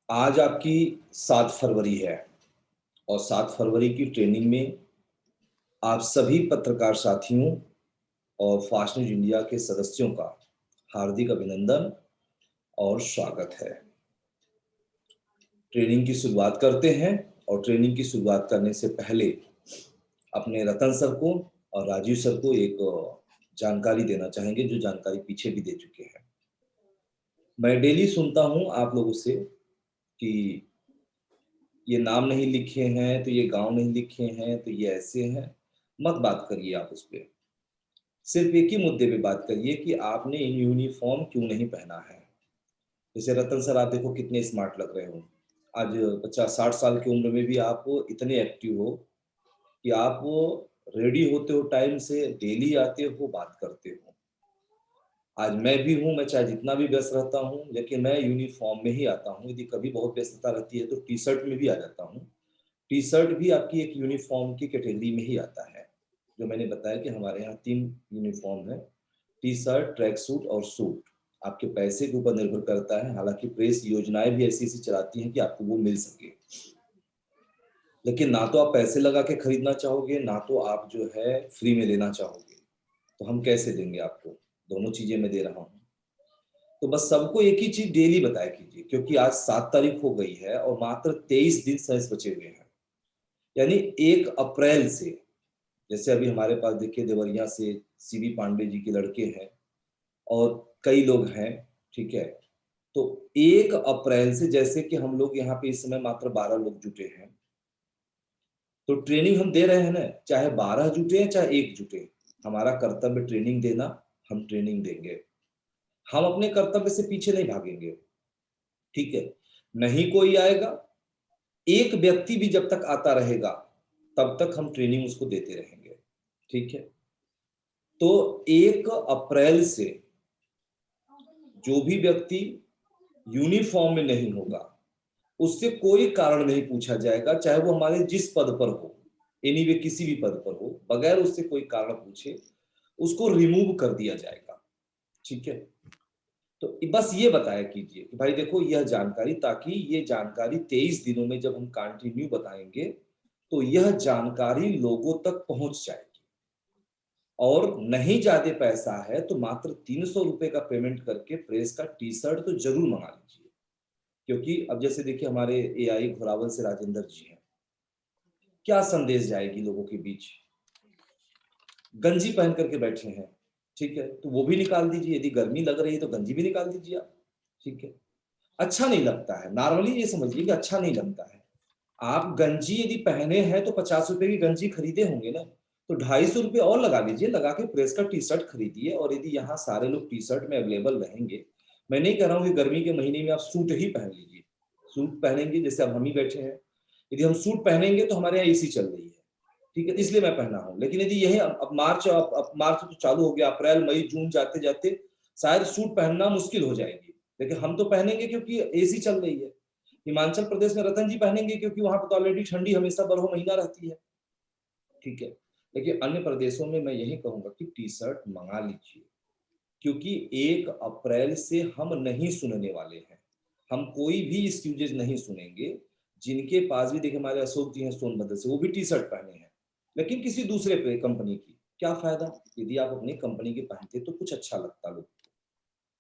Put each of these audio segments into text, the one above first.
आज आपकी 7 फरवरी है और 7 फरवरी की ट्रेनिंग में आप सभी पत्रकार साथियों और फास्ट न्यूज इंडिया के सदस्यों का हार्दिक अभिनंदन और स्वागत है। ट्रेनिंग की शुरुआत करते हैं और ट्रेनिंग की शुरुआत करने से पहले अपने रतन सर को और राजीव सर को एक जानकारी देना चाहेंगे, जो जानकारी पीछे भी दे चुके हैं। मैं डेली सुनता हूं आप लोगों से कि ये नाम नहीं लिखे हैं, तो ये गांव नहीं लिखे हैं, तो ये ऐसे हैं। मत बात करिए आप उस पे। सिर्फ एक ही मुद्दे पे बात करिए कि आपने इन यूनिफॉर्म क्यों नहीं पहना है। जैसे रतन सर, आप देखो कितने स्मार्ट लग रहे हो। आज 50-60 साल की उम्र में भी आप इतने एक्टिव हो कि आप रेडी होते हो, टाइम से डेली आते हो, बात करते हो। आज मैं भी हूँ, मैं चाहे जितना भी व्यस्त रहता हूँ, लेकिन मैं यूनिफॉर्म में ही आता हूँ। यदि कभी बहुत व्यस्तता रहती है तो टी शर्ट में भी आ जाता हूँ। टी शर्ट भी आपकी एक यूनिफॉर्म की कैटेगरी में ही आता है। जो मैंने बताया कि हमारे यहाँ 3 यूनिफॉर्म है, टी शर्ट, ट्रैक सूट और सूट। आपके पैसे के ऊपर निर्भर करता है, हालांकि प्रेस योजनाएं भी ऐसी ऐसी चलाती हैं कि आपको वो मिल सके, लेकिन ना तो आप पैसे लगा के खरीदना चाहोगे, ना तो आप जो है फ्री में लेना चाहोगे। तो हम कैसे देंगे आपको? दोनों चीजें मैं दे रहा हूँ। तो बस सबको एक ही चीज डेली बताया कीजिए, क्योंकि आज 7 तारीख हो गई है और मात्र 23 दिन शेष बचे हुए हैं। यानी 1 अप्रैल से, जैसे अभी हमारे पास देखिए देवरिया से सीबी पांडे जी के लड़के हैं और कई लोग हैं, ठीक है। तो 1 अप्रैल से, जैसे कि हम लोग यहाँ पे इस समय मात्र 12 लोग जुटे हैं, तो ट्रेनिंग हम दे रहे हैं ना, चाहे 12 जुटे हैं चाहे 1 जुटे, हमारा कर्तव्य ट्रेनिंग देना। हम ट्रेनिंग देंगे, हम अपने कर्तव्य से पीछे नहीं भागेंगे, ठीक है। नहीं कोई आएगा, एक व्यक्ति भी जब तक आता रहेगा तब तक हम ट्रेनिंग उसको देते रहेंगे, ठीक है। तो 1 अप्रैल से जो भी व्यक्ति यूनिफॉर्म में नहीं होगा, उससे कोई कारण नहीं पूछा जाएगा, चाहे वो हमारे जिस पद पर हो, एनीवे किसी भी पद पर हो, बगैर उससे कोई कारण पूछे उसको रिमूव कर दिया जाएगा, ठीक है। तो बस ये बताया कीजिए कि भाई देखो यह जानकारी, ताकि ये जानकारी 23 दिनों में जब हम कंटिन्यू बताएंगे तो यह जानकारी लोगों तक पहुंच जाएगी। और नहीं ज्यादा पैसा है तो मात्र 300 रुपए का पेमेंट करके प्रेस का टी शर्ट तो जरूर मंगा लीजिए। क्योंकि अब जैसे देखिए हमारे एआई घोरावल से राजेंद्र जी हैं, क्या संदेश जाएगी लोगों के बीच। गंजी पहन करके बैठे हैं, ठीक है, तो वो भी निकाल दीजिए। यदि गर्मी लग रही है तो गंजी भी निकाल दीजिए आप, ठीक है। अच्छा नहीं लगता है, नॉर्मली ये समझिए कि अच्छा नहीं लगता है। आप गंजी यदि पहने हैं तो 50 रुपए की गंजी खरीदे होंगे ना, तो 250 रुपए और लगा लीजिए, लगा के प्रेस का टी शर्ट खरीदिए। और यदि यहाँ सारे लोग टी शर्ट में अवेलेबल रहेंगे, मैं नहीं कह रहा हूँ कि गर्मी के महीने में आप सूट ही पहन लीजिए। सूट पहनेंगे, जैसे अब हम ही बैठे हैं, यदि हम सूट पहनेंगे तो हमारे यहाँ एसी चल रही है, ठीक है, इसलिए मैं पहना हूँ। लेकिन यदि यही अब मार्च, अब मार्च तो चालू हो गया, अप्रैल मई जून जाते जाते शायद सूट पहनना मुश्किल हो जाएगी, लेकिन हम तो पहनेंगे क्योंकि एसी चल रही है। हिमाचल प्रदेश में रतन जी पहनेंगे क्योंकि वहां पर तो ऑलरेडी ठंडी हमेशा बारह महीना रहती है, ठीक है। लेकिन अन्य प्रदेशों में मैं यही कहूंगा कि टी शर्ट मंगा लीजिए, क्योंकि 1 अप्रैल से हम नहीं सुनने वाले हैं। हम कोई भी एक्सक्यूजेज नहीं सुनेंगे। जिनके पास भी, देखिए हमारे अशोक जी हैं सोनभद्र से, वो भी टी शर्ट पहने हैं, लेकिन किसी दूसरे कंपनी की। क्या फायदा? यदि आप अपनी कंपनी की पहनते तो कुछ अच्छा लगता लोग,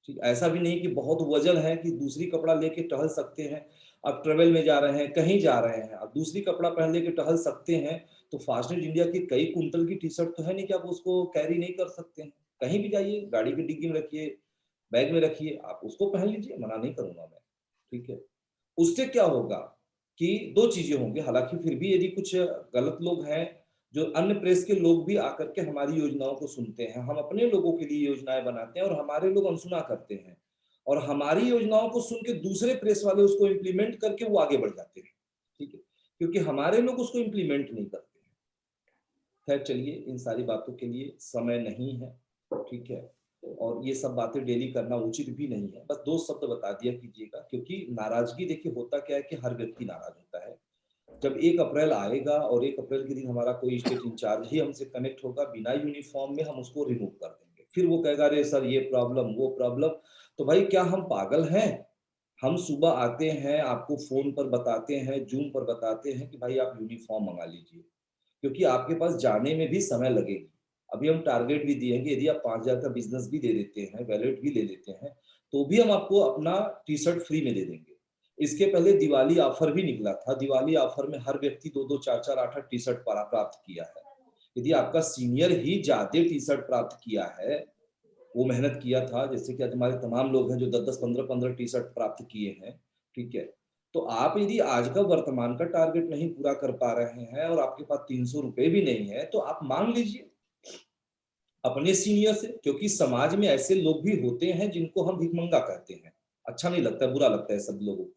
ठीक। ऐसा भी नहीं कि बहुत वजन है कि दूसरी कपड़ा लेके टहल सकते हैं। आप ट्रेवल में जा रहे हैं, कहीं जा रहे हैं, आप दूसरी कपड़ा पहन लेके टहल सकते हैं, तो फास्टनेट इंडिया की कई कुंटल की टी शर्ट तो है नहीं कि आप उसको कैरी नहीं कर सकते हैं। कहीं भी जाइए, गाड़ी की डिग्गी में रखिए, बैग में रखिए, आप उसको पहन लीजिए, मना नहीं करूंगा मैं, ठीक है। उससे क्या होगा कि दो चीजें होंगी। हालांकि फिर भी यदि कुछ गलत लोग हैं, जो अन्य प्रेस के लोग भी आकर के हमारी योजनाओं को सुनते हैं, हम अपने लोगों के लिए योजनाएं बनाते हैं और हमारे लोग अनसुना करते हैं, और हमारी योजनाओं को सुन के दूसरे प्रेस वाले उसको इम्प्लीमेंट करके वो आगे बढ़ जाते हैं, ठीक है, क्योंकि हमारे लोग उसको इम्प्लीमेंट नहीं करते हैं। खैर चलिए, इन सारी बातों के लिए समय नहीं है, ठीक है, और ये सब बातें डेली करना उचित भी नहीं है। बस दो शब्द बता दिया कीजिएगा, क्योंकि नाराजगी, देखिए होता क्या है कि हर व्यक्ति नाराज होता है। जब 1 अप्रैल आएगा और 1 अप्रैल के दिन हमारा कोई स्टेट इंचार्ज ही हमसे कनेक्ट होगा बिना यूनिफॉर्म में, हम उसको रिमूव कर देंगे। फिर वो कहेगा अरे सर ये प्रॉब्लम वो प्रॉब्लम। तो भाई क्या हम पागल हैं? हम सुबह आते हैं, आपको फोन पर बताते हैं, जूम पर बताते हैं कि भाई आप यूनिफॉर्म मंगा लीजिए, क्योंकि आपके पास जाने में भी समय लगेगी। अभी हम टारगेट भी दिएंगे, यदि आप 5,000 का बिजनेस भी दे देते हैं, वैलेट भी ले लेते हैं, तो भी हम आपको अपना टी शर्ट फ्री में दे देंगे। इसके पहले दिवाली ऑफर भी निकला था। दिवाली ऑफर में हर व्यक्ति 2-2, 4-4, 8-8 टी शर्ट प्राप्त किया है। यदि आपका सीनियर ही ज्यादा टी शर्ट प्राप्त किया है, वो मेहनत किया था, जैसे कि आज हमारे तमाम लोग हैं जो 10-10, 15-15 टी शर्ट प्राप्त किए हैं, ठीक है। तो आप यदि आज का वर्तमान का टारगेट नहीं पूरा कर पा रहे हैं और आपके पास 300 रुपए भी नहीं है, तो आप मांग लीजिए अपने सीनियर से, क्योंकि समाज में ऐसे लोग भी होते हैं जिनको हम भिखमंगा कहते हैं। अच्छा नहीं लगता, बुरा लगता है सब लोगों को।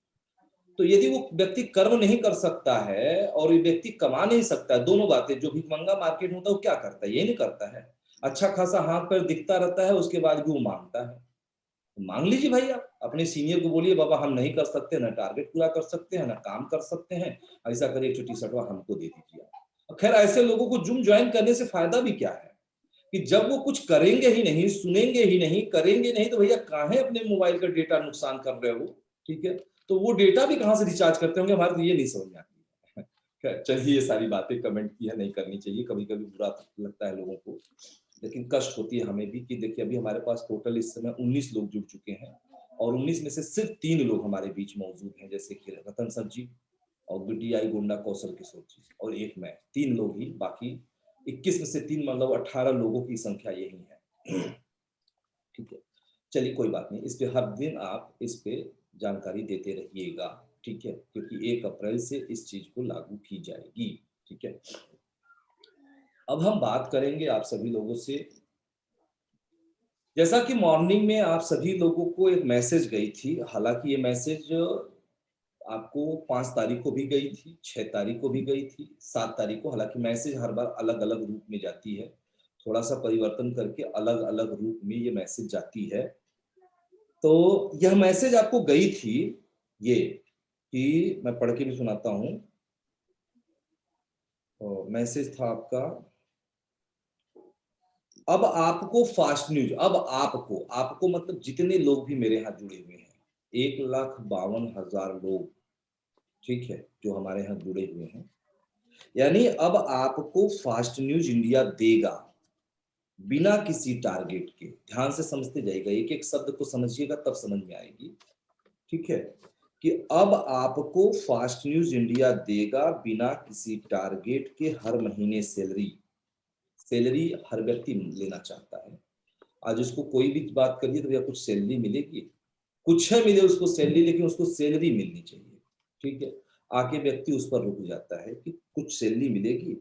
तो यदि वो व्यक्ति कर्म नहीं कर सकता है और ये व्यक्ति कमा नहीं सकता है, दोनों बातें, जो भिखमंगा मार्केट होता है वो क्या करता है, ये नहीं करता है। अच्छा खासा हाथ पैर दिखता रहता है, उसके बाद भी वो मांगता है। मांग लीजिए भाई, आप अपने सीनियर को बोलिए बाबा हम नहीं कर सकते, ना टारगेट पूरा कर सकते हैं, ना काम कर सकते हैं, ऐसा करिए एक टी शर्ट हमको दे दीजिए। खैर ऐसे लोगों को जुम ज्वाइन करने से फायदा भी क्या है, कि जब वो कुछ करेंगे ही नहीं, सुनेंगे ही नहीं, करेंगे नहीं, तो भैया काहे अपने मोबाइल का डेटा नुकसान कर रहे हो, ठीक है। तो वो डेटा भी कहां से रिचार्ज करते होंगे, हमारे तो ये नहीं समझ में आती है। खैर चलिए, ये सारी बातें कमेंट की है, नहीं करनी चाहिए, कभी कभी बुरा लगता है लोगों को, लेकिन कष्ट होती है हमें भी। कि देखिए अभी हमारे पास टोटल इस समय 19 लोग जुड़ चुके हैं, और 19 में से सिर्फ 3 लोग हमारे बीच मौजूद हैं, जैसे कि रतन सर जी और बीटीआई गोंडा कौशल किशोर जी और एक मैं, 3 लोग ही। बाकी 21 में से 3 मतलब 18 लोगों की संख्या यही है। ठीक है, चलिए कोई बात नहीं, इस पे हर दिन आप इस पे जानकारी देते रहिएगा, ठीक है, क्योंकि 1 अप्रैल से इस चीज को लागू की जाएगी, ठीक है। अब हम बात करेंगे आप सभी लोगों से, जैसा कि मॉर्निंग में आप सभी लोगों को एक मैसेज गई थी, हालांकि ये मैसेज आपको 5 तारीख को भी गई थी, 6 तारीख को भी गई थी, 7 तारीख को, हालांकि मैसेज हर बार अलग अलग रूप में जाती है, थोड़ा सा परिवर्तन करके अलग अलग रूप में ये मैसेज जाती है। तो यह मैसेज आपको गई थी, ये कि मैं पढ़ के भी सुनाता हूं। मैसेज था आपका, अब आपको फास्ट न्यूज, अब आपको, आपको मतलब जितने लोग भी मेरे यहाँ जुड़े हुए हैं, 1,52,000 लोग, ठीक है, जो हमारे यहाँ जुड़े हुए हैं, यानी अब आपको फास्ट न्यूज इंडिया देगा बिना किसी टारगेट के। ध्यान से समझते जाइएगा, एक एक शब्द को समझिएगा तब समझ में आएगी, ठीक है। कि अब आपको फास्ट न्यूज इंडिया देगा बिना किसी टारगेट के हर महीने सैलरी। सैलरी हर व्यक्ति लेना चाहता है। आज उसको कोई भी बात करिए तो भैया कुछ सैलरी मिलेगी, कुछ है मिले उसको सैलरी, लेकिन उसको सैलरी मिलनी चाहिए, ठीक है। आके व्यक्ति उस पर रुक जाता है कि कुछ सैलरी मिलेगी,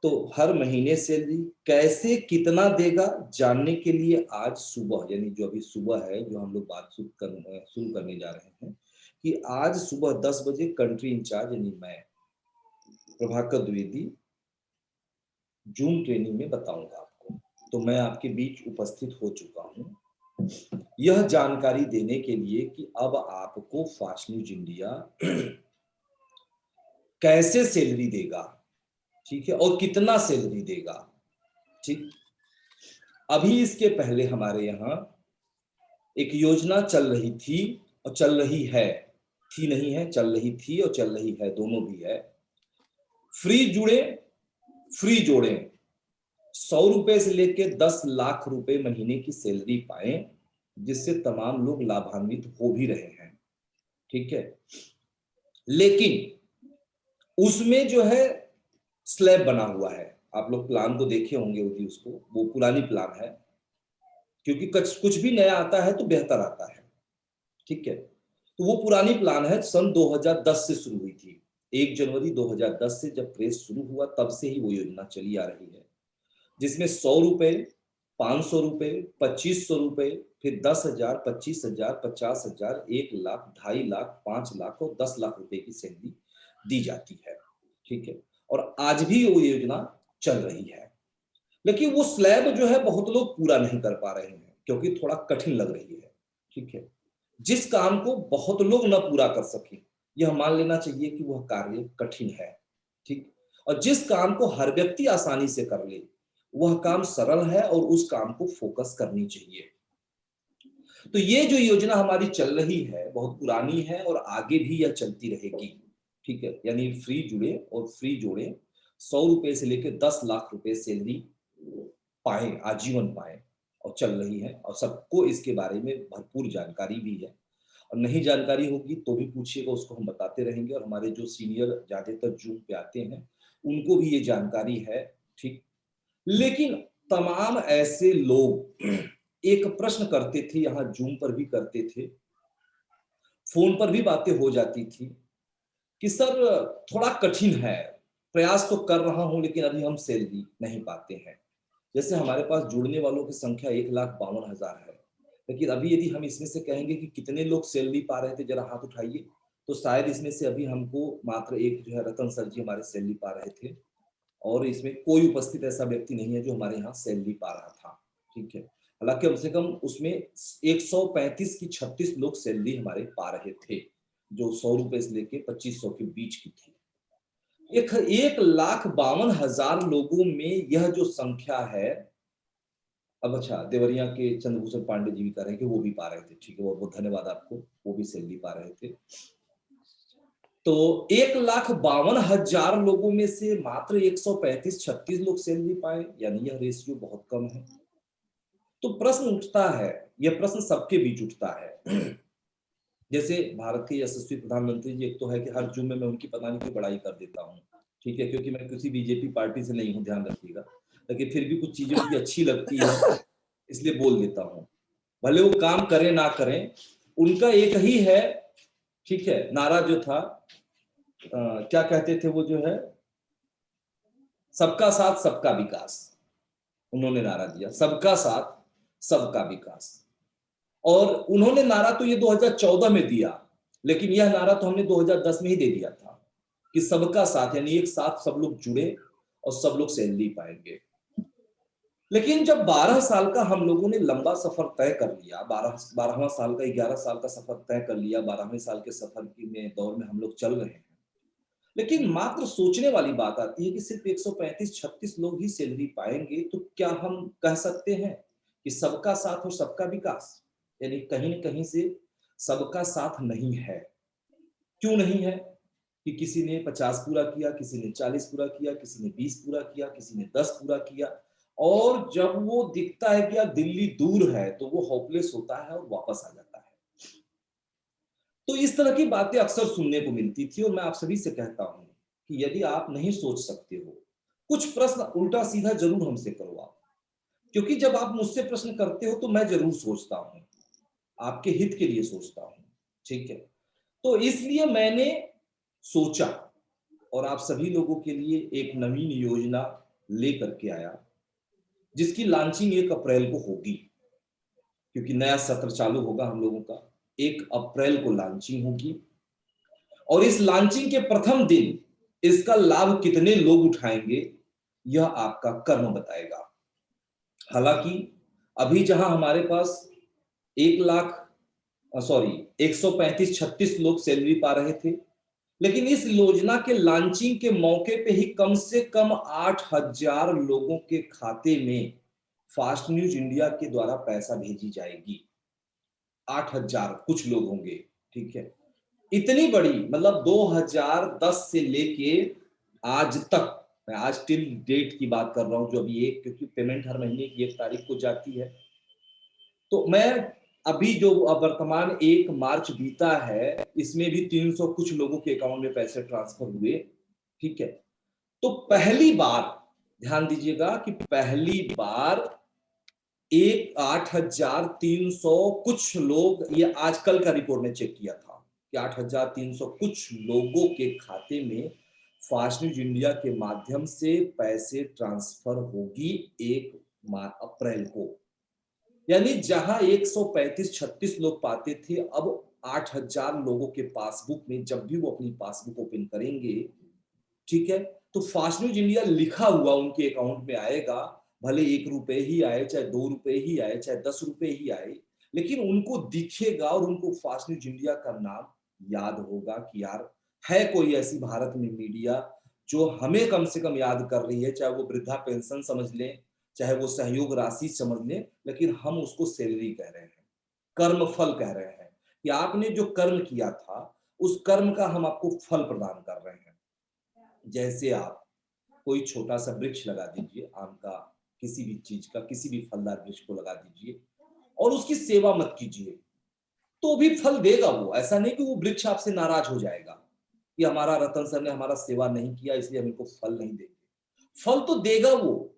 तो हर महीने सैलरी कैसे कितना देगा जानने के लिए आज सुबह, यानी जो अभी सुबह है, जो हम लोग बात शुरू करने जा रहे हैं, कि आज सुबह 10 बजे कंट्री इंचार्ज यानी मैं प्रभाकर द्विवेदी जूम ट्रेनिंग में बताऊंगा आपको। तो मैं आपके बीच उपस्थित हो चुका हूं यह जानकारी देने के लिए कि अब आपको फास्ट न्यूज इंडिया कैसे सैलरी देगा, ठीक है, और कितना सैलरी देगा, ठीक। अभी इसके पहले हमारे यहाँ एक योजना चल रही थी और चल रही है, थी नहीं है, चल रही थी और चल रही है, दोनों भी है। फ्री जुड़े फ्री जोड़े, 100 रुपए से लेके 10 लाख रुपए महीने की सैलरी पाए, जिससे तमाम लोग लाभान्वित हो भी रहे हैं, ठीक है। लेकिन उसमें जो है स्लैब बना हुआ है, आप लोग प्लान को देखे होंगे होगी उसको, वो पुरानी प्लान है, क्योंकि कुछ भी नया आता है तो बेहतर आता है, ठीक है। तो वो पुरानी प्लान है, सन 2010 से शुरू हुई थी। 1 जनवरी 2010 से जब प्रेस शुरू हुआ तब से ही वो योजना चली आ रही है, जिसमें 100 रुपए, 500 रुपए, 2500 रुपए, फिर 10,000, 25,000, 50,000, 1 लाख, 2.5 लाख, 5 लाख और 10 लाख रुपए की सैलरी दी जाती है, ठीक है। और आज भी वो योजना चल रही है, लेकिन वो स्लैब जो है बहुत लोग पूरा नहीं कर पा रहे हैं, क्योंकि थोड़ा कठिन लग रही है, ठीक है। जिस काम को बहुत लोग न पूरा कर सके, यह मान लेना चाहिए कि वह कार्य कठिन है, ठीक। और जिस काम को हर व्यक्ति आसानी से कर ले, वह काम सरल है और उस काम को फोकस करनी चाहिए। तो ये जो योजना हमारी चल रही है बहुत पुरानी है और आगे भी यह चलती रहेगी, ठीक है। यानी फ्री जुड़े और फ्री जोड़े, 100 रुपए से लेकर 10 लाख रुपए सैलरी पाए, आजीवन पाए, और चल रही है, और सबको इसके बारे में भरपूर जानकारी भी है। और नहीं जानकारी होगी तो भी पूछिएगा, उसको हम बताते रहेंगे। और हमारे जो सीनियर ज्यादातर जूम पे आते हैं उनको भी ये जानकारी है, ठीक। लेकिन तमाम ऐसे लोग एक प्रश्न करते थे, यहाँ जूम पर भी करते थे, फोन पर भी बातें हो जाती थी कि सर थोड़ा कठिन है, प्रयास तो कर रहा हूं लेकिन अभी हम सैलरी नहीं पाते हैं। जैसे हमारे पास जुड़ने वालों की संख्या 1,52,000 है, लेकिन अभी यदि हम इसमें से कहेंगे कि कितने लोग सैलरी पा रहे थे, जरा हाथ उठाइए, तो शायद इसमें से अभी हमको मात्र एक जो है रतन सर जी हमारे सैलरी पा रहे थे, और इसमें कोई उपस्थित ऐसा व्यक्ति नहीं है जो हमारे यहाँ सैलरी पा रहा था, ठीक है। हालांकि कम से कम उसमें 135 की 36 लोग सैलरी हमारे पा रहे थे, जो 100 रुपए से लेके 2500 के बीच की थी। 1,52,000 लोगों में यह जो संख्या है, अब अच्छा देवरिया के चंद्रभूषण पांडे जी भी कह रहे हैं कि वो भी पा रहे थे, ठीक है, बहुत बहुत धन्यवाद आपको, वो भी सैलरी पा रहे थे। तो 1,52,000 लोगों में से मात्र 135-36 लोग सैलरी पाए, यानी यह रेशियो बहुत कम है। तो प्रश्न उठता है, यह प्रश्न सबके बीच उठता है। जैसे भारत के यशस्वी प्रधानमंत्री जी, एक तो है कि हर जुम्मे में उनकी पता नहीं क्यों बड़ाई कर देता हूँ, ठीक है, क्योंकि मैं किसी बीजेपी पार्टी से नहीं हूँ, ध्यान रखिएगा, लेकिन फिर भी कुछ चीजें उनकी अच्छी लगती है इसलिए बोल देता हूँ। भले वो काम करें ना करें, उनका एक ही है, ठीक है, नारा जो था, क्या कहते थे वो जो है, सबका साथ सबका विकास। उन्होंने नारा दिया सबका साथ सबका विकास, और उन्होंने नारा तो ये 2014 में दिया, लेकिन यह नारा तो हमने 2010 में ही दे दिया था कि सबका साथ, यानी एक साथ सब लोग जुड़े और सब लोग सैलरी पाएंगे। लेकिन जब 12 साल का हम लोगों ने लंबा सफर तय कर लिया, 12वां साल का, 11 साल का सफर तय कर लिया, 12वें साल के सफर की में दौर में हम लोग चल रहे हैं, लेकिन मात्र सोचने वाली बात आती है कि सिर्फ 135-36 लोग ही सैलरी पाएंगे, तो क्या हम कह सकते हैं कि सबका साथ और सबका विकास? यानी कहीं न कहीं से सबका साथ नहीं है। क्यों नहीं है? कि किसी ने 50 पूरा किया, किसी ने 40 पूरा किया, किसी ने 20 पूरा किया, किसी ने 10 पूरा किया, और जब वो दिखता है कि यार दिल्ली दूर है, तो वो होपलेस होता है और वापस आ जाता है। तो इस तरह की बातें अक्सर सुनने को मिलती थी, और मैं आप सभी से कहता हूं कि यदि आप नहीं सोच सकते हो, कुछ प्रश्न उल्टा सीधा जरूर हमसे करो आप, क्योंकि जब आप मुझसे प्रश्न करते हो तो मैं जरूर सोचता हूं, आपके हित के लिए सोचता हूं, ठीक है। तो इसलिए मैंने सोचा और आप सभी लोगों के लिए एक नवीन योजना लेकर के आया, जिसकी लॉन्चिंग 1 अप्रैल को होगी, क्योंकि नया सत्र चालू होगा हम लोगों का। 1 अप्रैल को लॉन्चिंग होगी, और इस लॉन्चिंग के प्रथम दिन इसका लाभ कितने लोग उठाएंगे, यह आपका कर्म बताएगा। हालांकि अभी जहां हमारे पास 135-36 लोग सैलरी पा रहे थे, लेकिन इस योजना के लॉन्चिंग के मौके पे ही कम से कम 8,000 लोगों के खाते में फास्ट न्यूज इंडिया के द्वारा पैसा भेजी जाएगी। 8,000 कुछ लोग होंगे, ठीक है। इतनी बड़ी, मतलब 2010 से लेके आज तक, मैं आज टिल डेट की बात कर रहा हूं, जो अभी एक, क्योंकि पेमेंट हर महीने की 1 तारीख को जाती है, तो मैं अभी जो वर्तमान 1 मार्च बीता है, इसमें भी 300 कुछ लोगों के अकाउंट में पैसे ट्रांसफर हुए, ठीक है। तो पहली बार, ध्यान दीजिएगा कि पहली बार 8,300 कुछ लोग, ये आजकल का रिपोर्ट ने चेक किया था कि 8,300 कुछ लोगों के खाते में फास्ट न्यूज इंडिया के माध्यम से पैसे ट्रांसफर होगी 1 अप्रैल को। यानी जहां 135-36 लोग पाते थे, अब 8,000 लोगों के पासबुक में जब भी वो अपनी पासबुक ओपन करेंगे, ठीक है, तो फास्ट न्यूज इंडिया लिखा हुआ उनके अकाउंट में आएगा। भले 1 रुपए ही आए, चाहे 2 रुपए ही आए, चाहे 10 रुपए ही आए, लेकिन उनको दिखेगा और उनको फास्ट न्यूज इंडिया का नाम याद होगा कि यार है कोई ऐसी भारत में मीडिया जो हमें कम से कम याद कर रही है, चाहे वो वृद्धा पेंशन समझ लें, चाहे वो सहयोग राशि समझ लें, लेकिन हम उसको सैलरी कह रहे हैं। कर्म फल कह रहे हैं कि आपने जो कर्म किया था उस कर्म का हम आपको फल प्रदान कर रहे हैं। जैसे आप कोई छोटा सा वृक्ष लगा दीजिए, आम का, किसी भी चीज का, किसी भी फलदार वृक्ष को लगा दीजिए और उसकी सेवा मत कीजिए, तो भी फल देगा वो। ऐसा नहीं कि वो वृक्ष आपसे नाराज हो जाएगा कि हमारा रतन सर ने हमारा सेवा नहीं किया इसलिए हम इनको फल नहीं देंगे। फल तो देगा वो,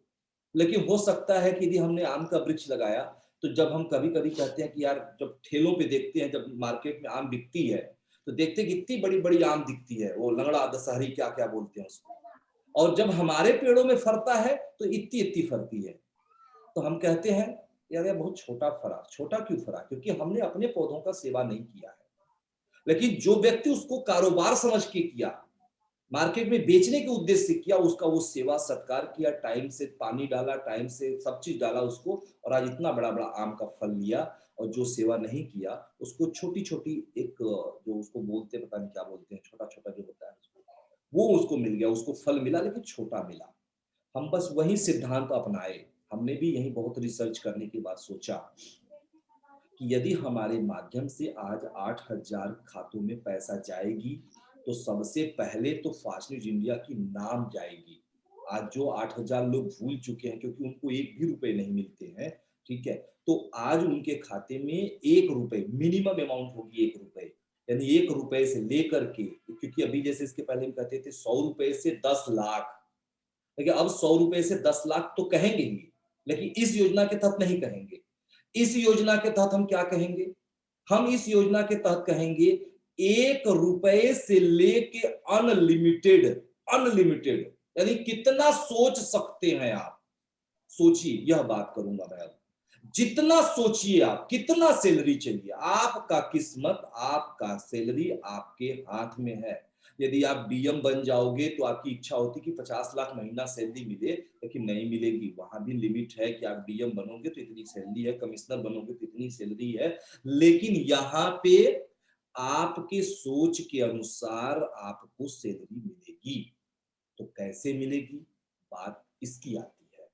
लेकिन हो सकता है कि यदि हमने आम का वृक्ष लगाया, तो जब हम कभी कभी कहते हैं कि यार, जब ठेलों पे देखते हैं, जब मार्केट में आम बिकती है, तो देखते हैं कि इतनी बड़ी बड़ी आम दिखती है, वो लंगड़ा दशहरी क्या क्या बोलते हैं उसको, और जब हमारे पेड़ों में फरता है तो इतनी इतनी फरती है। तो हम कहते हैं यार, ये बहुत छोटा फरा। छोटा क्यों फरा? क्योंकि हमने अपने पौधों का सेवा नहीं किया है। लेकिन जो व्यक्ति उसको कारोबार समझ के किया, मार्केट में बेचने के उद्देश्य से किया, उसका वो सेवा सत्कार किया, टाइम से पानी डाला, टाइम से सब चीज डाला उसको, और आज इतना बड़ा बड़ा आम का फल लिया। और जो सेवा नहीं किया, उसको छोटी छोटी एक, जो उसको बोलते, पता नहीं क्या बोलते हैं, छोटा छोटा जो होता है उसको, वो उसको मिल गया, उसको फल मिला, लेकिन छोटा मिला। हम बस वही सिद्धांत अपनाए। हमने भी यही बहुत रिसर्च करने के बाद सोचा कि यदि हमारे माध्यम से आज 8,000 खातों में पैसा जाएगी, तो सबसे पहले तो फास्ट न्यूज इंडिया की नाम जाएगी। आज जो 8,000 लोग भूल चुके हैं, क्योंकि उनको एक भी रुपए नहीं मिलते हैं, ठीक है, तो आज उनके खाते में 1 रुपए मिनिमम अमाउंट होगी, 1 रुपए, यानी 1 रुपए से लेकर के, क्योंकि अभी जैसे इसके पहले हम कहते थे 100 रुपए से 10 लाख, लेकिन अब 100 रुपए से 10 लाख तो कहेंगे ही, लेकिन इस योजना के तहत नहीं कहेंगे। इस योजना के तहत हम क्या कहेंगे? हम इस योजना के तहत कहेंगे 1 रुपए से लेके अनलिमिटेड। अनलिमिटेड यानी कितना सोच सकते हैं आप? सोचिए, यह बात करूंगा मैं अब। जितना सोचिए आप, कितना सैलरी चाहिए, आपका किस्मत, आपका सैलरी आपके हाथ में है। यदि आप डीएम बन जाओगे तो आपकी इच्छा होती कि 50 लाख महीना सैलरी मिले, लेकिन नहीं मिलेगी। वहां भी लिमिट है कि आप डीएम बनोगे तो इतनी सैलरी है, कमिश्नर बनोगे तो इतनी सैलरी है। लेकिन यहाँ पे आपके सोच के अनुसार आपको सैलरी मिलेगी। तो कैसे मिलेगी, बात इसकी आती है।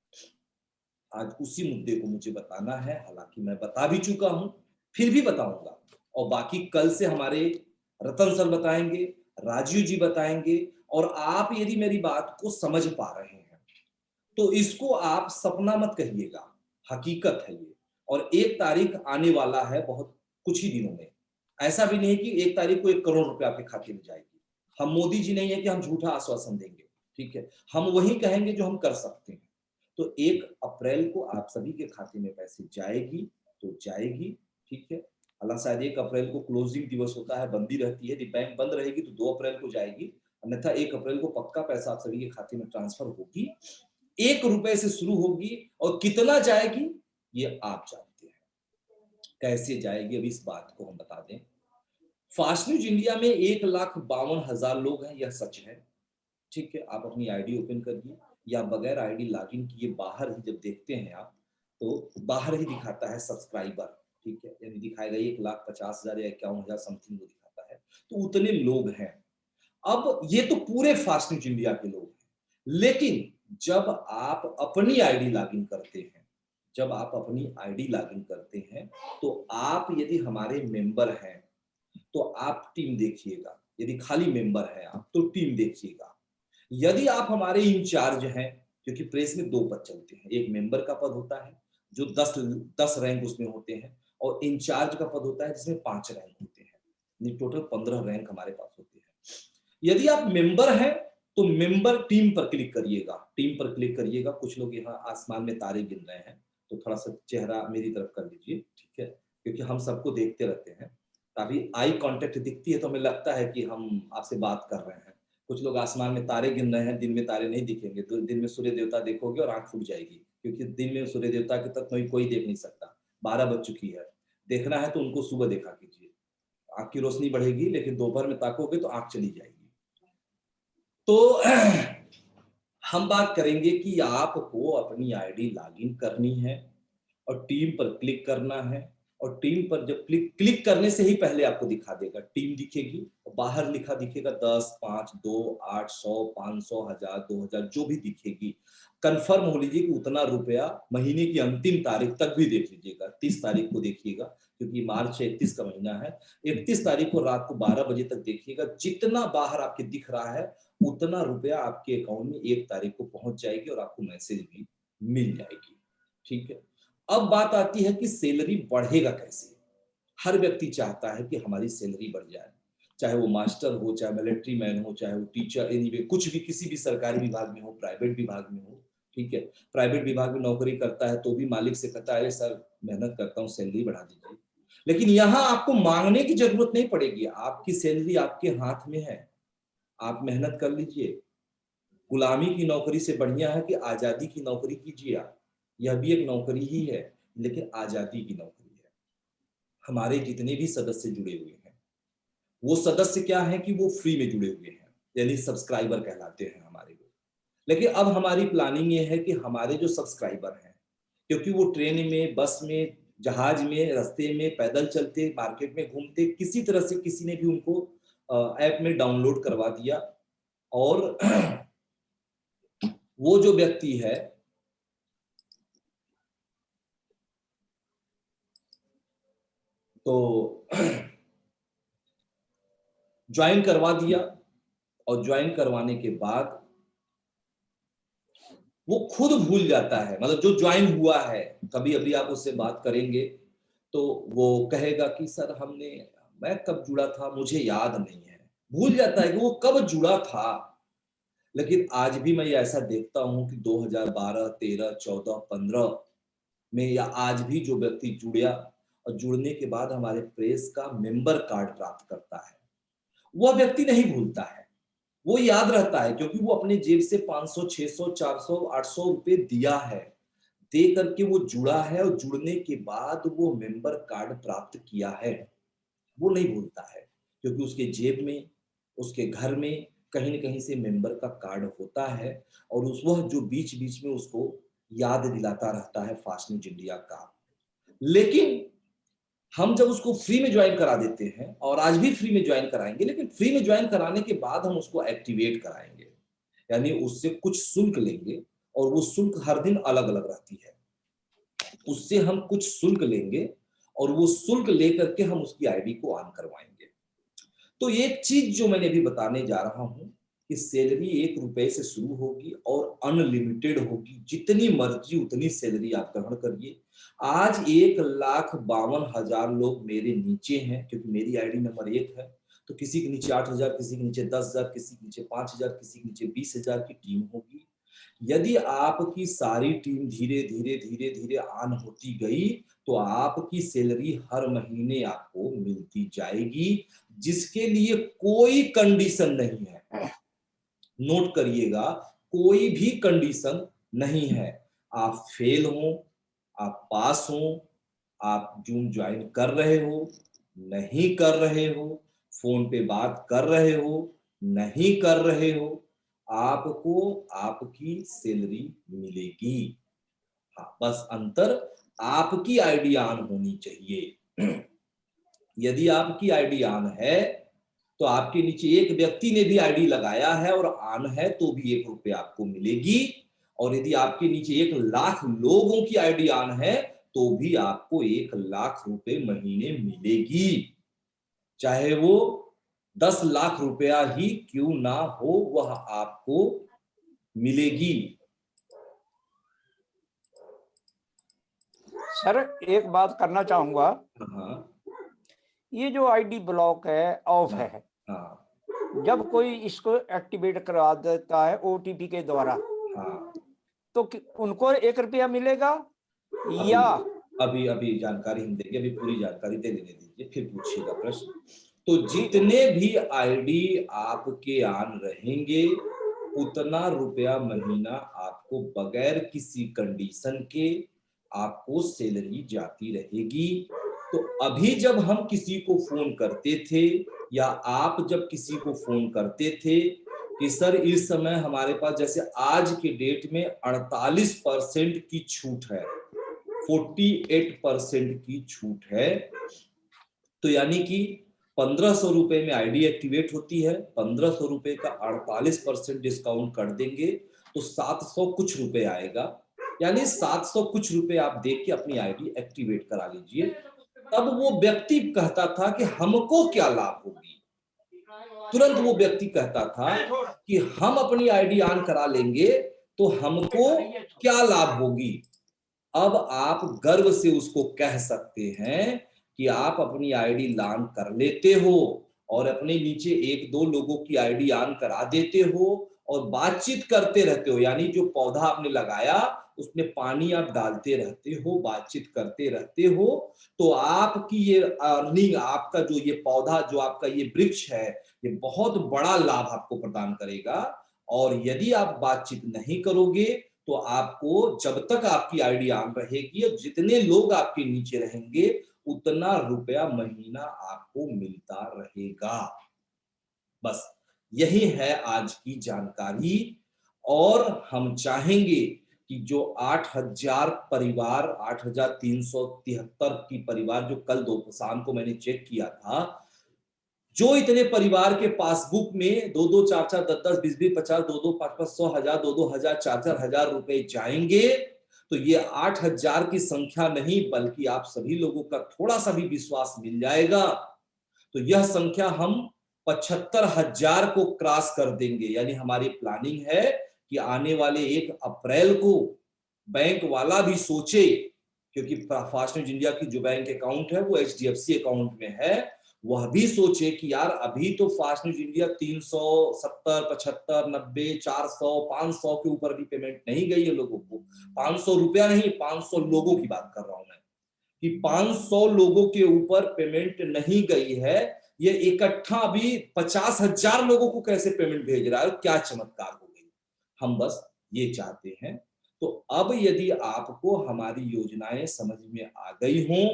आज उसी मुद्दे को मुझे बताना है, हालांकि मैं बता भी चुका हूं, फिर भी बताऊंगा। और बाकी कल से हमारे रतन सर बताएंगे, राजीव जी बताएंगे। और आप यदि मेरी बात को समझ पा रहे हैं, तो इसको आप सपना मत कहिएगा, हकीकत है ये। और 1 तारीख आने वाला है, बहुत कुछ ही दिनों में। ऐसा भी नहीं कि 1 तारीख को 1 करोड़ रुपए आपके खाते में जाएगी। हम मोदी जी नहीं है कि हम झूठा आश्वासन देंगे, ठीक है, हम वही कहेंगे जो हम कर सकते हैं। तो 1 अप्रैल को आप सभी के खाते में पैसे जाएगी तो जाएगी, ठीक है। अल्लाह, शायद 1 अप्रैल को क्लोजिंग दिवस होता है, बंदी रहती है, यदि बैंक बंद रहेगी तो 2 अप्रैल को जाएगी, अन्यथा 1 अप्रैल को पक्का पैसा आप सभी के खाते में ट्रांसफर होगी। 1 रुपए से शुरू होगी, और कितना जाएगी ये आप जानते हैं। कैसे जाएगी, अब इस बात को हम बता दें। फास्ट न्यूज इंडिया में 1,52,000 लोग हैं, यह सच है, ठीक है। आप अपनी आईडी ओपन करिए, या बगैर आईडी लॉगिन किए बाहर ही जब देखते हैं आप, तो बाहर ही दिखाता है सब्सक्राइबर, ठीक है, यानी दिखाएगा 1,50,000 या 51,000 समथिंग वो दिखाता है। तो उतने लोग हैं। अब ये तो पूरे फास्ट न्यूज इंडिया के लोग हैं। लेकिन जब आप अपनी आईडी लॉगिन करते हैं, जब आप अपनी आईडी लॉगिन करते हैं, तो आप यदि हमारे मेंबर हैं तो आप टीम देखिएगा, यदि खाली मेंबर हैं आप तो टीम देखिएगा। यदि आप हमारे इंचार्ज हैं, क्योंकि प्रेस में 2 पद चलते हैं, एक मेंबर का पद होता है जो 10 रैंक उसमें होते हैं, और इंचार्ज का पद होता है जिसमें 5 रैंक होते हैं। टोटल 15 रैंक हमारे पास होते हैं। यदि आप मेंबर हैं तो मेंबर टीम पर क्लिक करिएगा, टीम पर क्लिक करिएगा। कुछ लोग यहाँ आसमान में तारे गिन रहे हैं, तो थोड़ा सा चेहरा मेरी तरफ कर लीजिए, ठीक है, क्योंकि हम सबको देखते रहते हैं। काफी आई कांटेक्ट दिखती है तो हमें लगता है कि हम आपसे बात कर रहे हैं। कुछ लोग आसमान में तारे गिन रहे हैं, दिन में तारे नहीं दिखेंगे, तो दिन में सूर्य देवता देखोगे और आंख फूट जाएगी, क्योंकि दिन में सूर्य देवता के तक कोई देख नहीं सकता। 12 बज चुकी है, देखना है तो उनको सुबह देखा कीजिए, आंख की रोशनी बढ़ेगी, लेकिन दोपहर में ताकोगे तो आंख चली जाएगी। तो हम बात करेंगे कि आपको अपनी आईडी लॉगिन करनी है और टीम पर क्लिक करना है। और टीम पर जब क्लिक करने से ही पहले आपको दिखा देगा, टीम दिखेगी और बाहर लिखा दिखेगा 10, 5, 2, 8, 100, 500, 1000, 2000 जो भी दिखेगी, कंफर्म हो लीजिए कि उतना रुपया महीने की अंतिम तारीख तक भी देख लीजिएगा। 30 तारीख को देखिएगा, क्योंकि मार्च 31 का महीना है। 31 तारीख को रात को 12 बजे तक देखिएगा, जितना बाहर आपके दिख रहा है उतना रुपया आपके अकाउंट में 1 तारीख को पहुंच जाएगी और आपको मैसेज भी मिल जाएगी। ठीक है। अब बात आती है कि सैलरी बढ़ेगा कैसे। हर व्यक्ति चाहता है कि हमारी सैलरी बढ़ जाए, चाहे वो मास्टर हो, चाहे मिलिट्री मैन हो, चाहे वो टीचर, एनीवे कुछ भी, किसी भी सरकारी विभाग में हो, प्राइवेट विभाग में हो। ठीक है। प्राइवेट विभाग में नौकरी करता है तो भी मालिक से कहता है सर मेहनत करता हूँ सैलरी बढ़ा दीजिए। लेकिन यहाँ आपको मांगने की जरूरत नहीं पड़ेगी, आपकी सैलरी आपके हाथ में है, आप मेहनत कर लीजिए। गुलामी की नौकरी से बढ़िया है कि आजादी की नौकरी कीजिए आप। यह भी एक नौकरी ही है, लेकिन आजादी की नौकरी है। हमारे जितने भी सदस्य जुड़े हुए हैं, वो सदस्य क्या है कि वो फ्री में जुड़े हुए हैं, यानी सब्सक्राइबर कहलाते हैं हमारे लोग। लेकिन अब हमारी प्लानिंग ये है कि हमारे जो सब्सक्राइबर हैं, क्योंकि वो ट्रेन में, बस में, जहाज में, रास्ते में, पैदल चलते, मार्केट में घूमते, किसी तरह से किसी ने भी उनको ऐप में डाउनलोड करवा दिया, और वो जो व्यक्ति है तो ज्वाइन करवा दिया, और ज्वाइन करवाने के बाद वो खुद भूल जाता है, मतलब जो ज्वाइन हुआ है, कभी अभी आप उससे बात करेंगे तो वो कहेगा कि सर हमने, मैं कब जुड़ा था मुझे याद नहीं है, भूल जाता है कि वो कब जुड़ा था। लेकिन आज भी मैं ऐसा देखता हूं कि 2012, 13, 14, 15 में, या आज भी जो व्यक्ति जुड़ा और जुड़ने के बाद हमारे प्रेस का मेंबर कार्ड प्राप्त करता है, वह व्यक्ति नहीं भूलता है, वो याद रहता है, क्योंकि वो अपने जेब से 500, 600, 400, 800 रुपए दिया है, दे करके वो जुड़ा है, और जुड़ने के बाद वो मेंबर कार्ड प्राप्त किया है। वो नहीं भूलता है, क्योंकि उसके जेब में, उसके घर में कहीं न कहीं से मेंबर का कार्ड होता है, और उस वह जो बीच-बीच में उसको याद दिलाता रहता है फास्टनेज इंडिया का। लेकिन हम जब उसको फ्री में ज्वाइन करा देते हैं, और आज भी फ्री में ज्वाइन कराएंगे, लेकिन फ्री में ज्वाइन कराने के बाद हम उसको एक्टिवेट कराएंगे, यानी उससे कुछ शुल्क लेंगे, और वो शुल्क हर दिन अलग अलग रहती है। उससे हम कुछ शुल्क लेंगे, और वो शुल्क लेकर के हम उसकी आईडी को ऑन करवाएंगे। तो एक चीज जो मैंने अभी बताने जा रहा हूं कि सैलरी 1 रुपए से शुरू होगी और अनलिमिटेड होगी, जितनी मर्जी उतनी सैलरी आप ग्रहण करिए। आज 1,52,000 लोग मेरे नीचे हैं, क्योंकि मेरी आईडी नंबर 1 है। तो किसी के नीचे 8,000, किसी के नीचे 10,000, किसी के नीचे 5,000, किसी के नीचे 20,000 की टीम होगी। यदि आपकी सारी टीम धीरे धीरे धीरे धीरे ऑन होती गई, तो आपकी सैलरी हर महीने आपको मिलती जाएगी, जिसके लिए कोई कंडीशन नहीं है। नोट करिएगा, कोई भी कंडीशन नहीं है। आप फेल हो, आप पास हो, आप जूम ज्वाइन कर रहे हो, नहीं कर रहे हो, फोन पे बात कर रहे हो, नहीं कर रहे हो, आपको आपकी सैलरी मिलेगी। हाँ, बस अंतर आपकी आईडी ऑन होनी चाहिए। यदि आपकी आईडी ऑन है, तो आपके नीचे एक व्यक्ति ने भी आईडी लगाया है और ऑन है, तो भी 1 रुपए आपको मिलेगी। और यदि आपके नीचे 1,00,000 लोगों की आईडी ऑन है, तो भी आपको 1,00,000 रुपए महीने मिलेगी, चाहे वो 10 लाख रुपया ही क्यों ना हो, वह आपको मिलेगी। सर एक बात करना चाहूंगा, हाँ ये जो आईडी ब्लॉक है, ऑफ हाँ है, हाँ जब कोई इसको एक्टिवेट करा देता है ओटीपी के द्वारा, हाँ। तो उनको 1 रुपया मिलेगा अभी या? अभी अभी जानकारी हम देंगे, अभी पूरी जानकारी दे लेने दीजिए, फिर पूछिएगा प्रश्न। तो ठीक है। जितने भी आईडी आपके ऑन रहेंगे, उतना रुपया महीना आपको बगैर किसी कंडीशन के आपको सैलरी जाती रहेगी। तो अभी जब हम किसी को फोन करते थे, या आप जब किसी को फोन करते थे कि सर इस समय हमारे पास, जैसे आज के डेट में 48% की छूट है, 48% की छूट है, तो यानी कि 1500 रुपए में आईडी एक्टिवेट होती है, 1500 रुपए का 48% डिस्काउंट कर देंगे तो 700 कुछ रुपए आएगा, यानी 700 कुछ रुपए आप दे के अपनी आईडी एक्टिवेट करा लीजिए। तब वो व्यक्ति कहता था कि हमको क्या लाभ होगी, तुरंत वो व्यक्ति कहता था कि हम अपनी आईडी ऑन करा लेंगे तो हमको क्या लाभ होगी। अब आप गर्व से उसको कह सकते हैं कि आप अपनी आईडी लॉन्च कर लेते हो और अपने नीचे एक दो लोगों की आईडी ऑन करा देते हो और बातचीत करते रहते हो, यानी जो पौधा आपने लगाया उसमें पानी आप डालते रहते हो, बातचीत करते रहते हो, तो आपकी ये अर्निंग, आपका जो ये पौधा, जो आपका ये वृक्ष है, ये बहुत बड़ा लाभ आपको प्रदान करेगा। और यदि आप बातचीत नहीं करोगे तो आपको, जब तक आपकी आईडी ऑन रहेगी और जितने लोग आपके नीचे रहेंगे उतना रुपया महीना आपको मिलता रहेगा। बस यही है आज की जानकारी। और हम चाहेंगे कि जो 8000 परिवार, 8373 की परिवार जो कल दो शाम को मैंने चेक किया था, जो इतने परिवार के पासबुक में 2-2, 4-4, 10-10, 20-20, 50, 2-2, 5-5, 100,000, 2-2 हजार, 4-4 हजार रुपए जाएंगे, तो ये 8000 की संख्या नहीं बल्कि आप सभी लोगों का थोड़ा सा भी विश्वास मिल जाएगा तो यह संख्या हम 75,000 को क्रॉस कर देंगे। यानी हमारी प्लानिंग है कि आने वाले 1 अप्रैल को बैंक वाला भी सोचे, क्योंकि फास्ट न्यूज इंडिया की जो बैंक अकाउंट है वो HDFC अकाउंट में है, वह भी सोचे कि यार अभी तो फास्ट न्यूज इंडिया 370, 75, 90, 400, 500 के ऊपर भी पेमेंट नहीं गई है लोगों को। 500 रुपया नहीं, 500 लोगों की बात कर रहा हूं मैं, कि 500 लोगों के ऊपर पेमेंट नहीं गई है। ये इकट्ठा अभी 50,000 लोगों को कैसे पेमेंट भेज रहा है, क्या चमत्कार हो गई। हम बस ये चाहते हैं। तो अब यदि आपको हमारी योजनाएं समझ में आ गई हों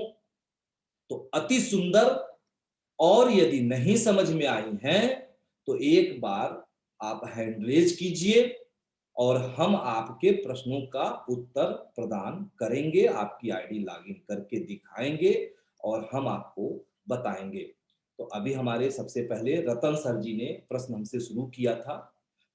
तो अति सुंदर, और यदि नहीं समझ में आई हैं तो एक बार आप हैंड रेज कीजिए और हम आपके प्रश्नों का उत्तर प्रदान करेंगे, आपकी आईडी लॉगिन करके दिखाएंगे और हम आपको बताएंगे। तो अभी हमारे सबसे पहले रतन सर जी ने प्रश्न हमसे शुरू किया था,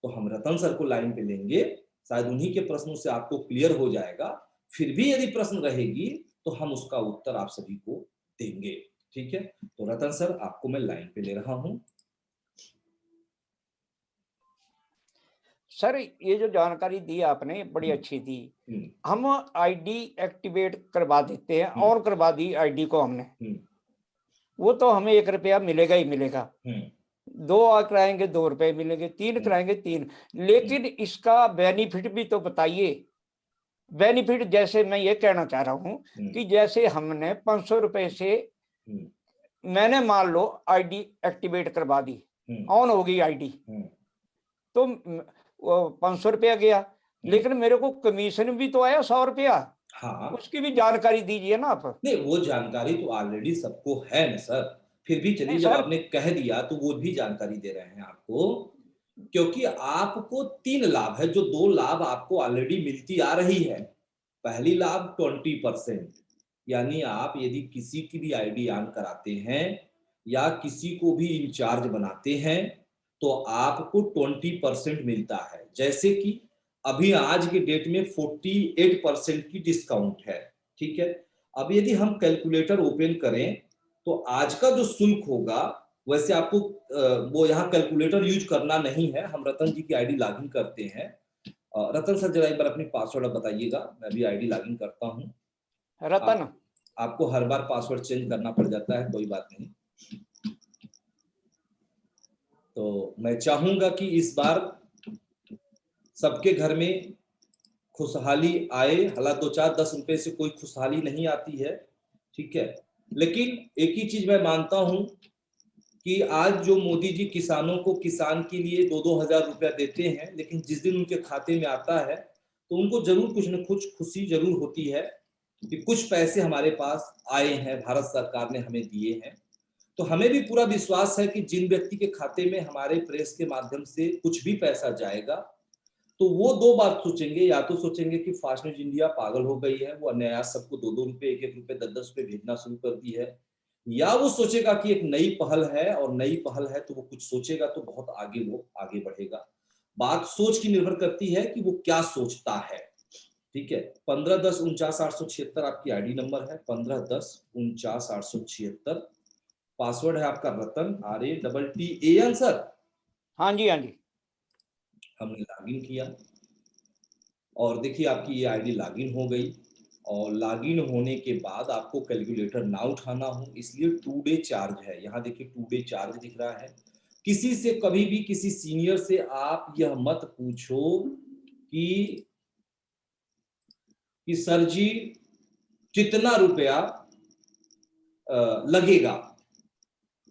तो हम रतन सर को लाइन पे लेंगे, शायद उन्हीं के प्रश्नों से आपको क्लियर हो जाएगा। फिर भी यदि प्रश्न रहेगी तो हम उसका उत्तर आप सभी को देंगे। ठीक है, तो रतन सर आपको मैं लाइन पे ले रहा हूं। सर ये जो जानकारी दी आपने बड़ी अच्छी दी। हम आईडी एक्टिवेट करवा देते हैं, और करवा दी आईडी को हमने, वो तो हमें 1 रुपया मिलेगा ही मिलेगा। 2 कराएंगे 2 रुपए मिलेंगे, 3 कराएंगे 3। लेकिन इसका बेनिफिट भी तो बताइए। बेनिफिट जैसे मैं ये कहना चाह रहा हूँ कि जैसे हमने 500 रुपए से मैंने मान लो आईडी एक्टिवेट करवा दी, ऑन हो गई आईडी, तो 500 रुपया गया, लेकिन मेरे को कमीशन भी तो आया 100 रुपया। हाँ, उसकी भी जानकारी दीजिए ना आप। नहीं, वो जानकारी तो ऑलरेडी सबको है ना सर। फिर भी चलिए, जब आपने कह दिया तो वो भी जानकारी दे रहे हैं आपको, क्योंकि आपको 3 लाभ है, जो 2 लाभ आपको ऑलरेडी मिलती आ रही है। पहली लाभ 20%, यानी आप यदि किसी की भी आईडी ऑन कराते हैं या किसी को भी इंचार्ज बनाते हैं तो आपको 20% मिलता है। जैसे कि अभी आज के डेट में 48% की डिस्काउंट है। ठीक है, अब यदि हम कैलकुलेटर ओपन करें तो आज का जो शुल्क होगा, वैसे आपको वो यहाँ कैलकुलेटर यूज करना नहीं है, हम रतन जी की आईडी लॉगिन करते हैं। रतन सर जरा एक बार अपनी पासवर्ड बताइएगा, मैं भी आईडी लॉगिन करता हूँ। रतन, आपको हर बार पासवर्ड चेंज करना पड़ जाता है, कोई बात नहीं। तो मैं चाहूंगा कि इस बार सबके घर में खुशहाली आए। हालांकि 2-4-10 रुपए से कोई खुशहाली नहीं आती है, ठीक है, लेकिन एक ही चीज मैं मानता हूं कि आज जो मोदी जी किसानों को किसान के लिए 2-2 हजार रुपया देते हैं, लेकिन जिस दिन उनके खाते में आता है तो उनको जरूर कुछ न कुछ खुशी जरूर होती है कि कुछ पैसे हमारे पास आए हैं, भारत सरकार ने हमें दिए हैं। तो हमें भी पूरा विश्वास है कि जिन व्यक्ति के खाते में हमारे प्रेस के माध्यम से कुछ भी पैसा जाएगा तो वो 2 बात सोचेंगे, या तो सोचेंगे कि फास्ट न्यूज इंडिया पागल हो गई है, वो अनायास सबको 2-2 रुपए, 1-1 रुपए, 10-10 रुपए भेजना शुरू कर दी है, या वो सोचेगा कि एक नई पहल है और नई पहल है तो वो कुछ सोचेगा तो बहुत आगे वो आगे बढ़ेगा। बात सोच की निर्भर करती है कि वो क्या सोचता है। ठीक है, 1510 49 876 आपकी आईडी नंबर है, 1510 49 876। पासवर्ड है आपका रतन, RATTAN सर। हाँ जी, हाँ जी। हमने लॉगिन किया और देखिए आपकी ये आईडी लॉगिन हो गई। और लॉगिन होने के बाद आपको कैलकुलेटर ना उठाना हो, इसलिए 2 डे चार्ज है। यहाँ देखिए 2 डे चार्ज दिख रहा है। किसी से कभी भी किसी सीनियर से आप यह मत पूछो कि सर जी कितना रुपया लगेगा।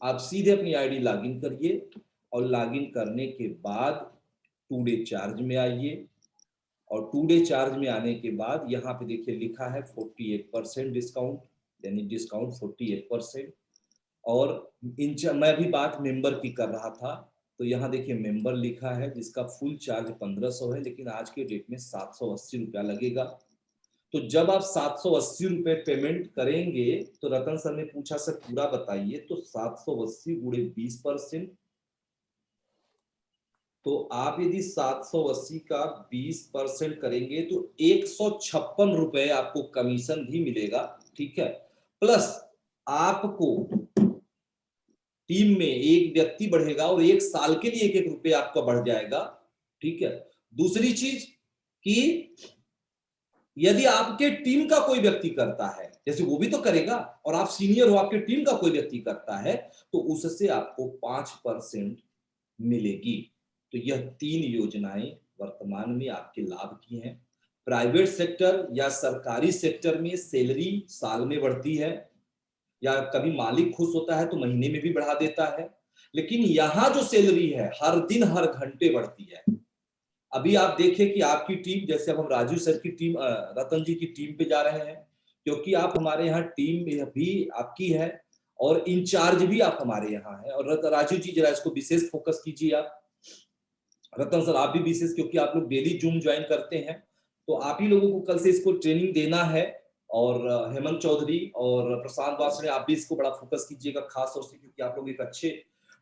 आप सीधे अपनी आईडी लॉगिन करिए और लॉगिन करने के बाद 2 डे चार्ज में आइए। और 2 डे चार्ज में आने के बाद यहाँ पे देखिए लिखा है 48% डिस्काउंट, यानी डिस्काउंट 48%। और मैं भी बात मेंबर की कर रहा था, तो यहाँ देखिए मेंबर लिखा है जिसका फुल चार्ज 1500 है, लेकिन आज के डेट में 780 रुपया लगेगा। तो जब आप 780 रुपए पेमेंट करेंगे तो रतन सर ने पूछा सर पूरा बताइए, तो 780 गुणे 20%, तो आप यदि 780 का 20% करेंगे तो 156 रुपए आपको कमीशन भी मिलेगा। ठीक है, प्लस आपको टीम में एक व्यक्ति बढ़ेगा और 1 साल के लिए 1-1 रुपए आपका बढ़ जाएगा। ठीक है, दूसरी चीज कि यदि आपके टीम का कोई व्यक्ति करता है, जैसे वो भी तो करेगा, और आप सीनियर हो, आपके टीम का कोई व्यक्ति करता है, तो उससे आपको 5% मिलेगी। तो यह 3 योजनाएं वर्तमान में आपके लाभ की हैं। प्राइवेट सेक्टर या सरकारी सेक्टर में सैलरी साल में बढ़ती है, या कभी मालिक खुश होता है तो महीने में भी बढ़ा देता है, लेकिन यहां जो सैलरी है हर दिन हर घंटे बढ़ती है। अभी आप देखें कि आपकी टीम, जैसे अब हम राजू सर की टीम, रतन जी की टीम पे जा रहे हैं, क्योंकि आप हमारे यहाँ टीम भी आपकी है और इंचार्ज भी आप हमारे यहाँ हैं। और राजू जी जरा इसको विशेष फोकस कीजिए आप। रतन सर आप भी विशेष, क्योंकि आप लोग डेली जूम ज्वाइन करते हैं, तो आप ही लोगों को कल से इसको ट्रेनिंग देना है। और हेमंत चौधरी और प्रशांत वासने आप भी इसको बड़ा फोकस कीजिएगा, खास तौर से, क्योंकि आप लोग एक अच्छे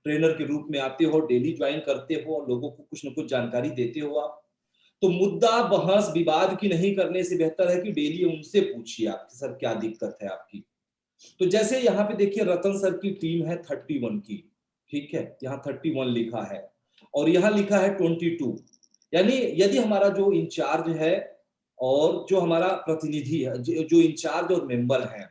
ट्रेनर के रूप में आते हो, डेली ज्वाइन करते हो और लोगों को कुछ न कुछ जानकारी देते हो आप। तो मुद्दा बहस विवाद की नहीं करने से बेहतर है कि डेली उनसे पूछिए आप सर क्या दिक्कत है आपकी। तो जैसे यहाँ पे देखिए रतन सर की टीम है 31 की। ठीक है, यहाँ 31 लिखा है और यहाँ लिखा है 22। यानी यदि हमारा जो इंचार्ज है और जो हमारा प्रतिनिधि है, जो इंचार्ज और मेंबर हैं,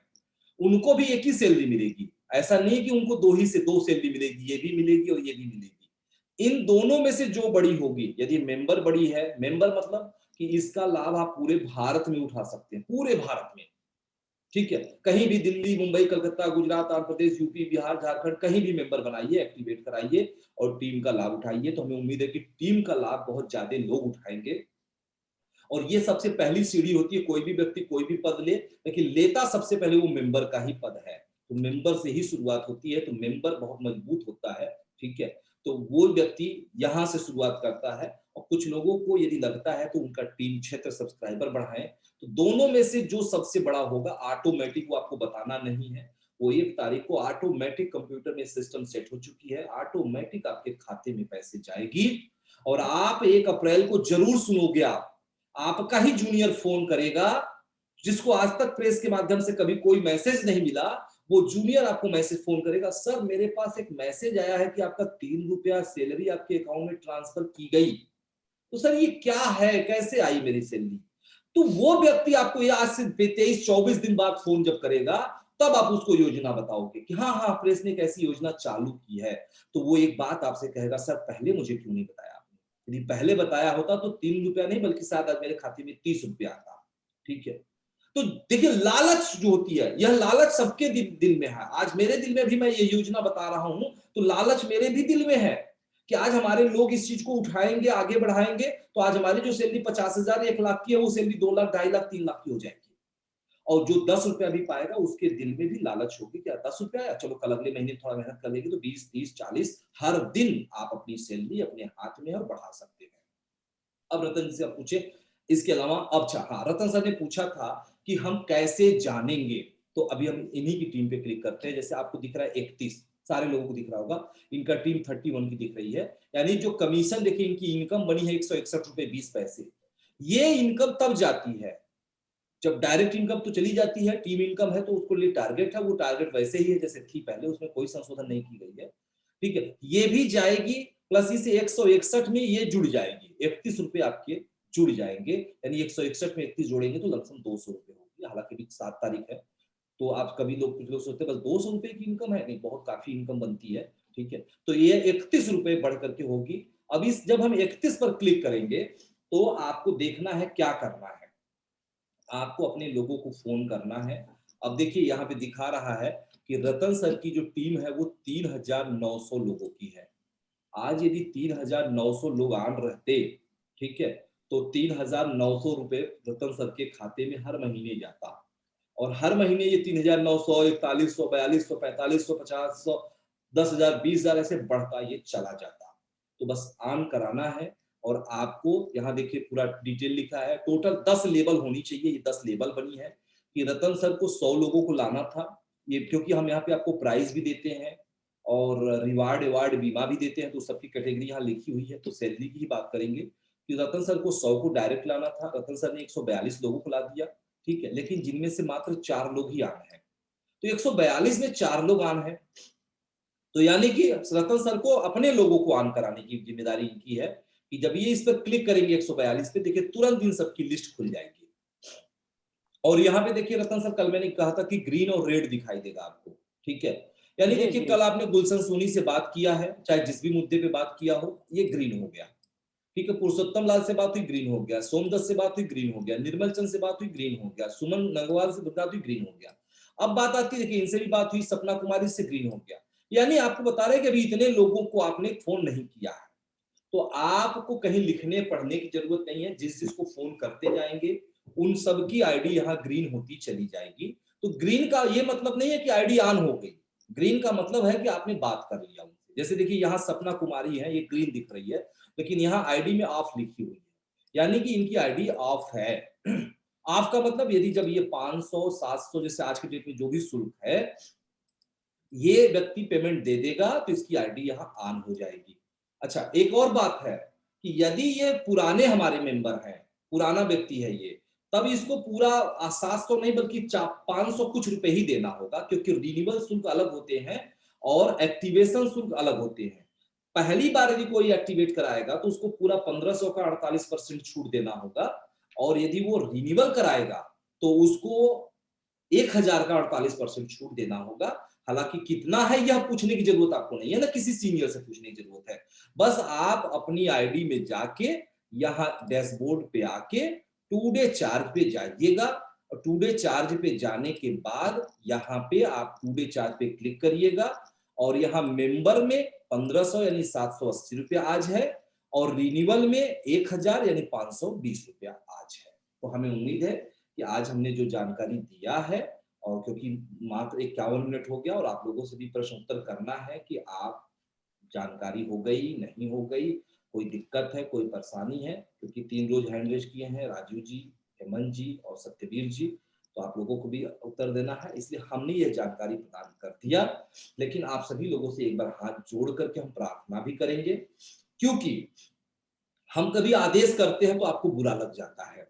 उनको भी एक ही सैलरी मिलेगी। ऐसा नहीं कि उनको दो सैलरी मिलेगी, ये भी मिलेगी और ये भी मिलेगी। इन दोनों में से जो बड़ी होगी, यदि मेंबर बड़ी है, मेंबर मतलब कि इसका लाभ आप पूरे भारत में उठा सकते हैं, पूरे भारत में। ठीक है, कहीं भी दिल्ली, मुंबई, कलकत्ता, गुजरात, आंध्र प्रदेश, यूपी, बिहार, झारखंड, कहीं भी मेंबर बनाइए, एक्टिवेट कराइए और टीम का लाभ उठाइए। तो हमें उम्मीद है कि टीम का लाभ बहुत ज्यादा लोग उठाएंगे। और ये सबसे पहली सीढ़ी होती है, कोई भी व्यक्ति कोई भी पद ले, लेकिन लेता सबसे पहले वो मेंबर का ही पद है। तो मेंबर से ही शुरुआत होती है, तो मेंबर बहुत मजबूत होता है। ठीक है, तो वो व्यक्ति यहां से शुरुआत करता है। और कुछ लोगों को यदि लगता है तो उनका टीम क्षेत्र सब्सक्राइबर बढ़ाएं। तो दोनों में से जो सबसे बड़ा होगा, ऑटोमेटिक, वो आपको बताना नहीं है, वो 1 तारीख को ऑटोमेटिक कंप्यूटर में सिस्टम सेट हो चुकी है, ऑटोमेटिक आपके खाते में पैसे जाएगी। और आप 1 अप्रैल को जरूर सुनोगे, आपका ही जूनियर फोन करेगा, जिसको आज तक प्रेस के माध्यम से कभी कोई मैसेज नहीं मिला, वो जूनियर आपको मैसेज फोन करेगा, सर मेरे पास एक मैसेज आया है कि आपका 3 रुपया सैलरी आपके अकाउंट में ट्रांसफर की गई। तो सर ये क्या है, कैसे आई मेरी सैलरी? तो वो व्यक्ति आपको ये आज से 23-24 दिन बाद फोन जब करेगा, तब आप उसको योजना बताओगे कि हाँ हाँ प्रेस ने एक ऐसी योजना चालू की है। तो वो एक बात आपसे कहेगा, सर पहले मुझे क्यों नहीं बताया आपने? यदि पहले बताया होता तो 3 रुपया नहीं बल्कि शायद आज मेरे खाते में 30 रुपया आता। ठीक है, तो देखिए लालच जो होती है, यह लालच सबके दिल में है। आज मेरे दिल में भी मैं ये योजना बता रहा हूं, तो लालच मेरे भी दिल में है कि आज हमारे लोग इस चीज को उठाएंगे, आगे बढ़ाएंगे, तो आज हमारी जो सैलरी 50,000 1 लाख की है, वो सैलरी 2 लाख, 2.5 लाख, 3 लाख की हो जाएगी। और जो 10 रुपया भी पाएगा उसके दिल में भी लालच होगी, क्या 10 रुपया या चलो कल अगले महीने थोड़ा मेहनत कर लेगी तो 20, 30, 40 हर दिन आप अपनी सैलरी अपने हाथ में और बढ़ा सकते हैं। अब रतन से आप पूछे इसके अलावा, अब हाँ, रतन सर ने पूछा था कि हम कैसे जानेंगे, तो अभी हम इन्हीं की टीम पे क्लिक करते हैं। जैसे आपको दिख रहा है 31, सारे लोगों को दिख रहा होगा, इनका टीम 31 की दिख रही है। यानी जो कमीशन देखिए इनकी इनकम बनी है 161 रुपए 20 पैसे। ये इनकम तब जाती है जब डायरेक्ट इनकम तो चली जाती है, टीम इनकम है तो उसको लिए टारगेट है, वो टारगेट वैसे ही है जैसे थी पहले, उसमें कोई संशोधन नहीं की गई है। ठीक है, ये भी जाएगी प्लस इस 161 में ये जुड़ जाएगी, 31 रुपए आपके जुड़ जाएंगे, यानी 161 में 31 जोड़ेंगे तो लमसम 200 रुपए होगी। हालांकि भी 7 तारीख है तो आप कभी लोग कुछ लोग सोचते हैं बस 200 रुपए की इनकम है, नहीं बहुत काफी इनकम बनती है। ठीक है, तो ये 31 रुपए बढ़ करके होगी। अब इस जब हम 31 पर क्लिक करेंगे तो आपको देखना है क्या करना है, आपको अपने लोगों को फोन करना है। अब देखिए यहाँ पे दिखा रहा है कि रतन सर की जो टीम है वो 3,900 लोगों की है। आज यदि 3,900 लोग आन रहते, ठीक है, तो 3,900 रुपए रतन सर के खाते में हर महीने जाता, और हर महीने ये 3,900, 4100, 4200, 4500, 5000, 10,000, 20,000 ऐसे बढ़ता ये चला जाता। तो बस ऑन कराना है। और आपको यहाँ देखिए पूरा डिटेल लिखा है, टोटल 10 लेबल होनी चाहिए, ये 10 लेबल बनी है कि रतन सर को 100 लोगों को लाना था। ये क्योंकि हम यहाँ पे आपको प्राइज भी देते हैं और रिवार्ड अवार्ड बीमा भी देते हैं, तो सबकी कैटेगरी यहाँ लिखी हुई है। तो सैलरी की ही बात करेंगे कि रतन सर को 100 को डायरेक्ट लाना था, रतन सर ने 142 लोगों को ला दिया। ठीक है, लेकिन जिनमें से मात्र 4 लोग ही आन हैं, तो 142 में 4 लोग आन हैं, तो यानी कि रतन सर को अपने लोगों को ऑन कराने की जिम्मेदारी इनकी है कि जब ये इस पर क्लिक करेंगे 142 पे, देखिए तुरंत इन सबकी लिस्ट खुल जाएगी। और यहाँ पे देखिए रतन सर, कल मैंने कहा था कि ग्रीन और रेड दिखाई देगा आपको। ठीक है, यानी देखिए कल आपने गुलशन सोनी से बात किया है, चाहे जिस भी मुद्दे पे बात किया हो, ये ग्रीन हो गया। ठीक है, पुरुषोत्तम लाल से बात हुई, ग्रीन हो गया, सोमदत्त से बात हुई, ग्रीन हो गया, निर्मल चंद से बात हुई, ग्रीन हो गया, सुमन नगवाल से बात हुई, ग्रीन हो गया। अब बात आती है, देखिए इनसे भी बात हुई, सपना कुमारी से, ग्रीन हो गया। यानी आपको बता रहे हैं कि अभी इतने लोगों को आपने फोन नहीं किया है, तो आपको कहीं लिखने पढ़ने की जरूरत नहीं है। जिस जिसको फोन करते जाएंगे उन सबकी आईडी यहाँ ग्रीन होती चली जाएगी। तो ग्रीन का ये मतलब नहीं है कि आईडी ऑन हो गई, ग्रीन का मतलब है कि आपने बात कर लिया उनसे। जैसे देखिए यहाँ सपना कुमारी है, ये ग्रीन दिख रही है, लेकिन यहाँ आईडी में ऑफ लिखी हुई है, यानी कि इनकी आईडी ऑफ है। ऑफ का मतलब यदि जब ये 500 700 जैसे आज के डेट में जो भी शुल्क है ये व्यक्ति पेमेंट दे देगा तो इसकी आईडी यहाँ ऑन हो जाएगी। अच्छा, एक और बात है कि यदि ये पुराने हमारे मेंबर हैं, पुराना व्यक्ति है ये, तब इसको पूरा 700 नहीं बल्कि 500 कुछ रुपए ही देना होगा, क्योंकि रिन्यूअल शुल्क अलग होते हैं और एक्टिवेशन शुल्क अलग होते हैं। पहली बार यदि कोई एक्टिवेट कराएगा तो उसको पूरा 1500 का 48% छूट देना होगा, और यदि वो रिन्यूअल कराएगा तो उसको 1000 का 48% छूट देना होगा। हालांकि कितना है यह पूछने की जरूरत आपको नहीं है ना, किसी सीनियर से पूछने की जरूरत है। बस आप अपनी आईडी में जाके यहाँ डैशबोर्ड पे आके टू डे चार्ज पे जाइएगा, और टू डे चार्ज पे जाने के बाद यहाँ पे आप टू डे चार्ज पे क्लिक करिएगा, और यहाँ मेंबर में 1500 यानी 780 रुपया आज है, और रिन्यूअल में 1000 यानी 520 रुपया आज है। तो हमें उम्मीद है कि आज हमने जो जानकारी दिया है, और क्योंकि मात्र 51 मिनट हो गया और आप लोगों से भी प्रश्न उत्तर करना है कि आप जानकारी हो गई नहीं हो गई, कोई दिक्कत है, कोई परेशानी है, क्योंकि 3 रोज हैंड रेज किए हैं राजू जी, हेमंत जी और सत्यवीर जी, तो आप लोगों को भी उत्तर देना है, इसलिए हमने यह जानकारी प्रदान कर दिया। लेकिन आप सभी लोगों से एक बार हाथ जोड़ करके हम प्रार्थना भी करेंगे, क्योंकि हम कभी आदेश करते हैं तो आपको बुरा लग जाता है,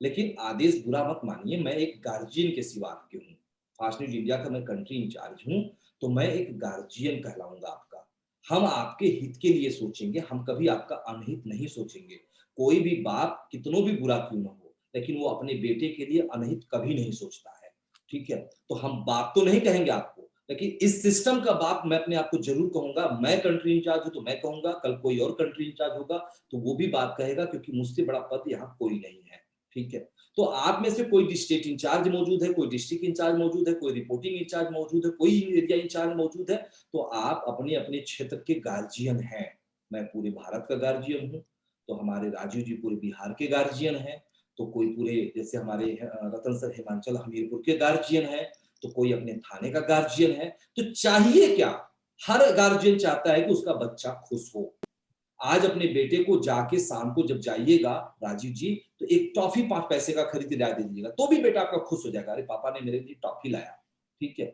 लेकिन आदेश बुरा मत मानिए। मैं एक गार्जियन के सिवा आपके हूँ, फास्ट न्यूज इंडिया का मैं कंट्री इंचार्ज हूँ, तो मैं एक गार्जियन कहलाऊंगा आपका। हम आपके हित के लिए सोचेंगे, हम कभी आपका अनहित नहीं सोचेंगे। कोई भी बाप कितनों भी बुरा क्यों ना हो, लेकिन वो अपने बेटे के लिए अनहित कभी नहीं सोचता है। ठीक है, तो हम बाप तो नहीं कहेंगे आपको, लेकिन इस सिस्टम का बाप मैं अपने आप को जरूर कहूंगा। मैं कंट्री इंचार्ज हूं तो मैं कहूंगा, कल कोई और कंट्री इंचार्ज होगा तो वो भी बात कहेगा, क्योंकि मुझसे बड़ा पद यहाँ कोई नहीं है। ठीक है, तो आप में से कोई स्टेट इंचार्ज मौजूद है, कोई डिस्ट्रिक्ट इंचार्ज मौजूद है, कोई रिपोर्टिंग इंचार्ज मौजूद है, कोई एरिया इंचार्ज मौजूद है, तो आप अपने अपने क्षेत्र के गार्जियन हैं। मैं पूरे भारत का गार्जियन हूँ, तो हमारे राजीव जी पूरे बिहार के गार्जियन हैं, तो कोई पूरे जैसे हमारे रतन सर हिमाचल हमीरपुर के गार्जियन है, तो कोई अपने थाने का गार्जियन है। तो चाहिए क्या, हर गार्जियन चाहता है कि उसका बच्चा खुश हो। आज अपने बेटे को जाके शाम को जब जाइएगा राजीव जी, तो एक टॉफी 5 पैसे का खरीद के ला दीजिएगा, तो भी बेटा आपका खुश हो जाएगा, अरे पापा ने मेरे लिए टॉफी लाया। ठीक है,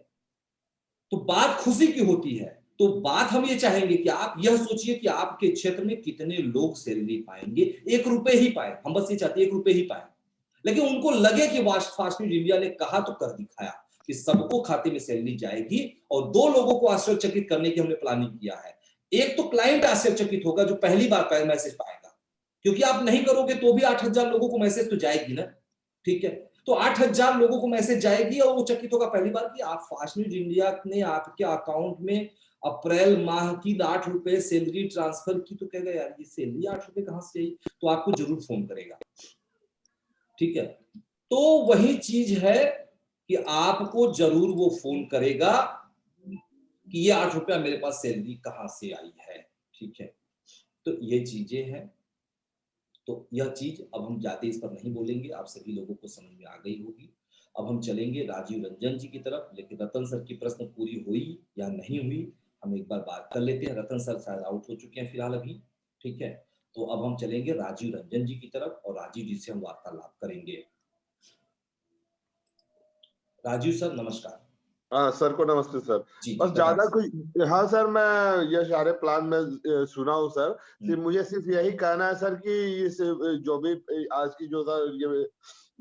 तो बात खुशी की होती है। तो बात हम ये चाहेंगे कि आप यह सोचिए कि आपके क्षेत्र में कितने लोग सैलरी पाएंगे, 1 रुपए ही पाए, हम बस ये चाहते हैं 1 रुपए ही पाए, लेकिन उनको लगे कि फास्ट न्यूज इंडिया ने कहा तो कर दिखाया कि सबको खाते में सैलरी जाएगी। और 2 लोगों को आश्चर्यचकित करने की हमने प्लानिंग किया है। एक तो क्लाइंट आश्चर्यचकित होगा जो पहली बार मैसेज पाएगा, क्योंकि आप नहीं करोगे तो भी 8,000 लोगों को मैसेज तो जाएगी ना, ठीक है। तो 8,000 लोगों को मैसेज जाएगी और वो चकित होगा पहली बार कि आप फास्ट न्यूज इंडिया ने आपके अकाउंट में अप्रैल माह की 8 रुपए सैलरी ट्रांसफर की। तो कहेगा यार ये सैलरी 8 रुपए कहां से आई, तो आपको जरूर फोन करेगा, ठीक है। तो वही चीज है कि आपको जरूर वो फोन करेगा कि ये 8 रुपया मेरे पास सैलरी कहां से आई है, ठीक है। तो ये चीजें हैं। तो यह चीज अब हम जाते इस पर नहीं बोलेंगे, आप सभी लोगों को समझ में आ गई होगी। अब हम चलेंगे राजीव रंजन जी की तरफ, लेकिन रतन सर की प्रश्न पूरी हुई या नहीं हुई हम एक बार बात कर लेते हैं। रतन सर शायद आउट हो चुके हैं फिलहाल अभी, ठीक है। तो अब हम चलेंगे राजीव रंजन जी की तरफ और राजीव जी से हम वार्तालाप करेंगे। राजीव सर नमस्कार। हाँ सर को नमस्ते सर। जी बस ज्यादा कुछ, हाँ सर मैं ये सारे प्लान में सुना हूँ सर। सिर्फ मुझे सिर्फ यही कहना है सर कि इस जो भी आज की जो सर ये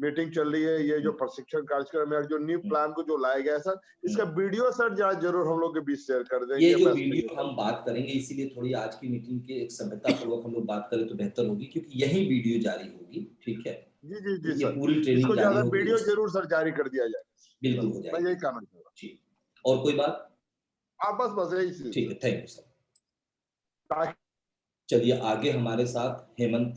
मीटिंग चल रही है, ये जो प्रशिक्षण कार्यक्रम है, जो न्यू प्लान को जो लाया गया है सर, इसका वीडियो सर जरूर हम लोग के बीच शेयर कर देंगे। ये जो वीडियो हम बात करेंगे, इसीलिए थोड़ी आज की मीटिंग के एक सभ्यता पूर्वक हम लोग बात करें तो बेहतर होगी, क्योंकि यही वीडियो जारी होगी, ठीक है। जी जी जी ये सर, पूरी ट्रेनिंग इसको जारी ज्यादा होगी, वीडियो जरूर सर जारी कर दिया जाए। बिल्कुल हो जाएगा, मैं यही कहना चाहूँगा जी। और कोई बात? हाँ बस यही, ठीक है, थैंक यू सर। चलिए आगे हमारे साथ हेमंत